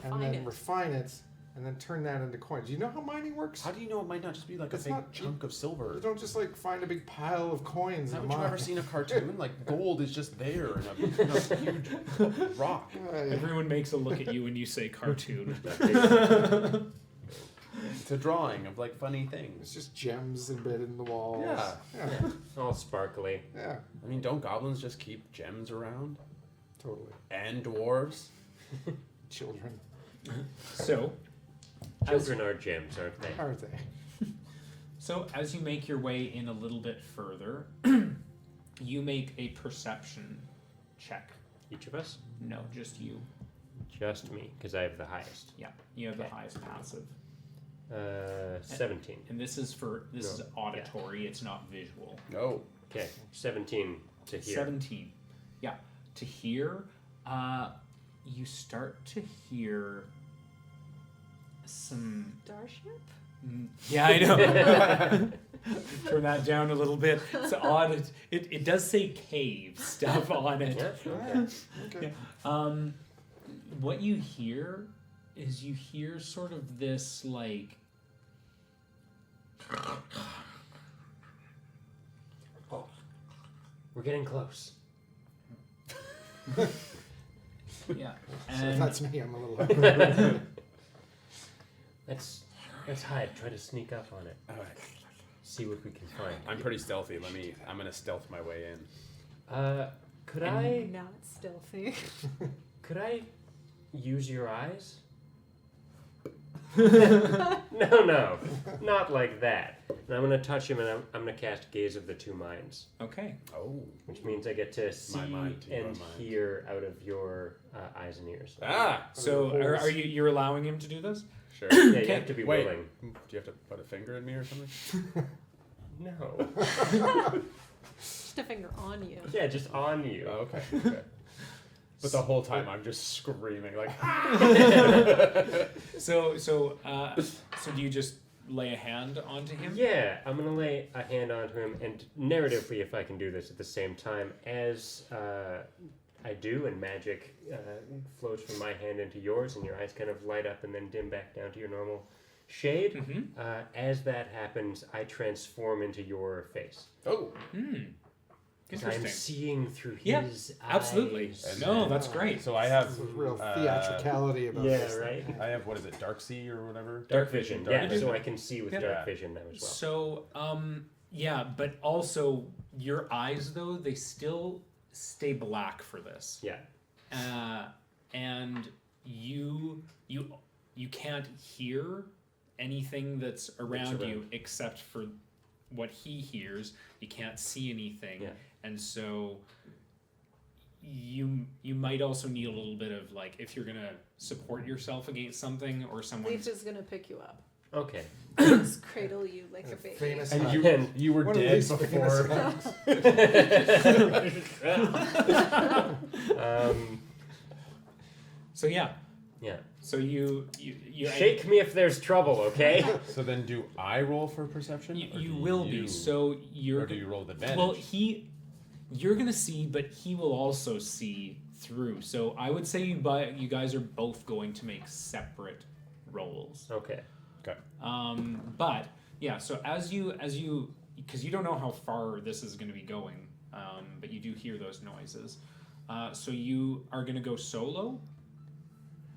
and then refine it, and then turn that into coins. Do you know how mining works? How do you know it might not just be like It's a big not- chunk of silver? You don't just like find a big pile of coins in a Haven't mine. you ever seen a cartoon? Like gold is just there in a huge rock. Everyone makes a look at you when you say cartoon. It's a drawing of like funny things. It's just gems embedded in the walls. Yeah. All sparkly. Yeah, I mean, don't goblins just keep gems around? totally. And dwarves? Children, So, Children are gems, aren't they? aren't they? So as you make your way in a little bit further, you make a perception check. Each of us? No, just you. Just me, because I have the highest. Yeah, you have the Okay. highest passive. 17. And this is No, auditory, it's not visual. No. Okay, 17 to here. 17. Yeah. to hear, you start to hear some. Starship? Yeah, I know. Turn that down a little bit. It's odd. It does say cave stuff on it. Okay. What you hear is you hear sort of this like. Oh, we're getting close. Yeah. So And that's me. I'm a little. Let's hide. Try to sneak up on it. All right. See what we can find. I'm pretty stealthy. I'm gonna stealth my way in. Could I Not stealthy. use your eyes? No, not like that. And I'm gonna touch him, and I'm gonna cast Gaze of the Two Minds, okay. Oh. which means I get to see My mind to your and mind. hear out of your eyes and ears. Ah. So are you're allowing him to do this? Sure. Yeah, you Okay. have to be Wait. willing. Do you have to put a finger in me or something? No. Just a finger on you. Yeah, just on you. Oh, okay. Okay. But the whole time I'm just screaming like. So do you just lay a hand onto him? Yeah, I'm gonna lay a hand onto him, and narratively, if I can do this at the same time, as I do, and magic flows from my hand into yours, and your eyes kind of light up and then dim back down to your normal shade. Mm-hmm. As that happens, I transform into your face. Oh. I'm Interesting. seeing through Yeah, his absolutely. eyes. No, that's great. So I have There's real theatricality about Yeah, this. right. I have what is it, Dark Sea or whatever? Dark vision, Dark yeah, vision. so I can see with Yeah. dark vision now as well. So yeah, but also your eyes though they still stay black for this. Yeah. And you can't hear anything that's around you except for what he hears. You can't see anything. Yeah. And so you might also need a little bit of like if you're gonna support yourself against something or someone. Leaf is gonna pick you up. Okay. Just cradle you like a baby. Famous And hug. you were One of dead Leaf's famous before. um, So yeah. yeah. So you Shake me if there's trouble, okay? So then, do I roll for perception? or You do will be. So you're. Or do you roll with advantage? Well, you're gonna see, but he will also see through. So I would say you guys are both going to make separate rolls. Okay. Okay. But yeah. So as you, because you don't know how far this is going to be going, but you do hear those noises. So you are gonna go solo,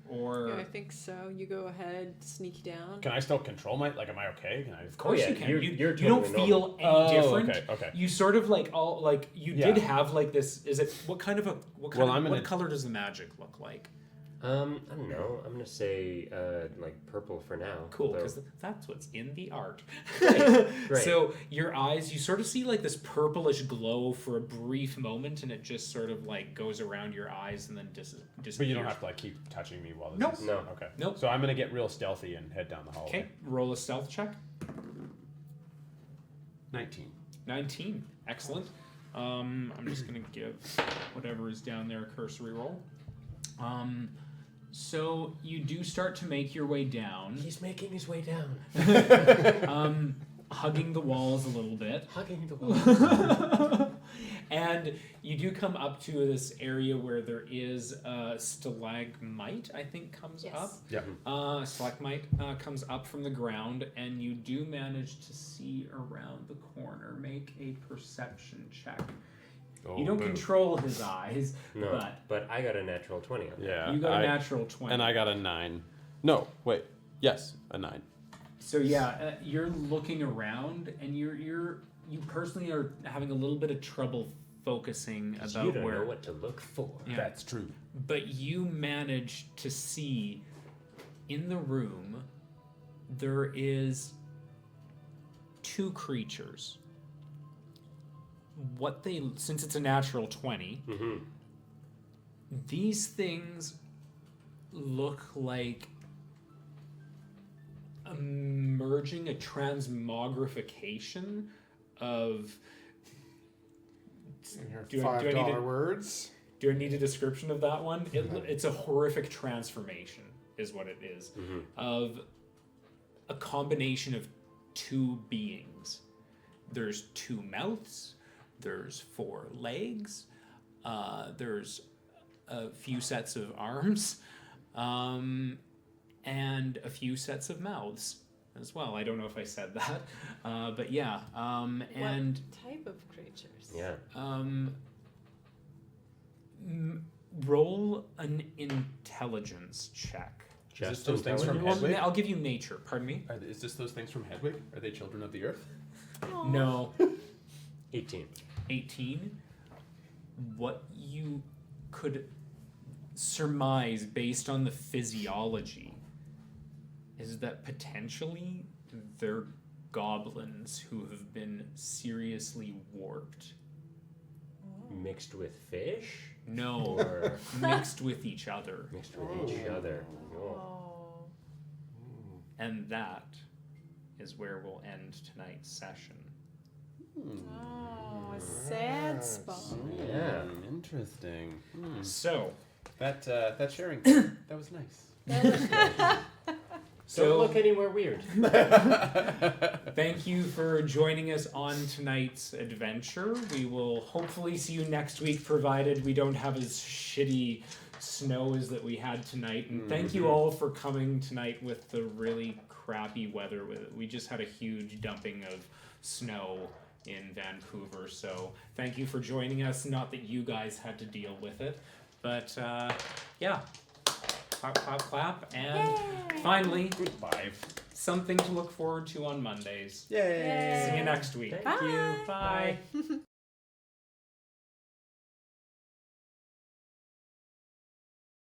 or Yeah, I think so. You go ahead, sneak down. Can I still control my? Like, am I okay? Can I? of course yeah, you can. you're You totally don't feel any Oh, different. okay, okay. You sort of like all like you Yeah. did have like this. Is it what kind of Well, what I'm color does the magic look like? I don't know. I'm gonna say like purple for now. Cool, although- because that's what's in the art. Right. So your eyes, you sort of see like this purplish glow for a brief moment, and it just sort of like goes around your eyes and then disappears. But you don't have to like keep touching me while this Nope. is. No. Okay. Nope. So I'm gonna get real stealthy and head down the hallway. Okay, roll a stealth check. 19. 19. Excellent. I'm just gonna give whatever is down there a cursory roll. So you do start to make your way down, He's making his way down. hugging the walls a little bit. Hugging the wall. And you do come up to this area where there is a stalagmite, I think, comes Yes. up. Yeah. Stalagmite comes up from the ground, and you do manage to see around the corner. Make a perception check. Oh, You don't boom. control his eyes, No, but I got a natural 20 on that. Yeah. you got a natural 20. And I got a 9. No, wait. Yes, a 9. So yeah, you're looking around, and you personally are having a little bit of trouble focusing 'Cause about you don't where. know what to look for. Yeah. That's true. But you manage to see in the room there is 2 creatures. Since it's a natural 20, Mm-hmm. these things look like a transmogrification of In your Do I need $5 to- words. Do I need a description of that one? It's a horrific transformation, is what it is, of a combination of two beings. There's two mouths, there's 4 legs, there's a few sets of arms, and a few sets of mouths as well. I don't know if I said that, but yeah. And what type of creatures? Yeah. roll an intelligence check. Is this Just those things from Well, Hedwig? I'll give you nature. Pardon me. Is this those things from Hedwig? Are they children of the earth? No. 18. 18. What you could surmise based on the physiology is that potentially they're goblins who have been seriously warped. Mixed with fish? No, Or mixed with each other. mixed with each other? Oh. Oh. And that is where we'll end tonight's session. Oh, a sad spot. Yeah. Interesting. So, That sharing, that was nice. Don't look anywhere weird. thank you for joining us on tonight's adventure. We will hopefully see you next week, provided we don't have as shitty snow as that we had tonight. And thank you all for coming tonight with the really crappy weather. We just had a huge dumping of snow in Vancouver, so thank you for joining us. Not that you guys had to deal with it, but yeah. Clap, clap, clap. And finally, Goodbye. something to look forward to on Mondays. Yay! See you next week. Thank you. Bye.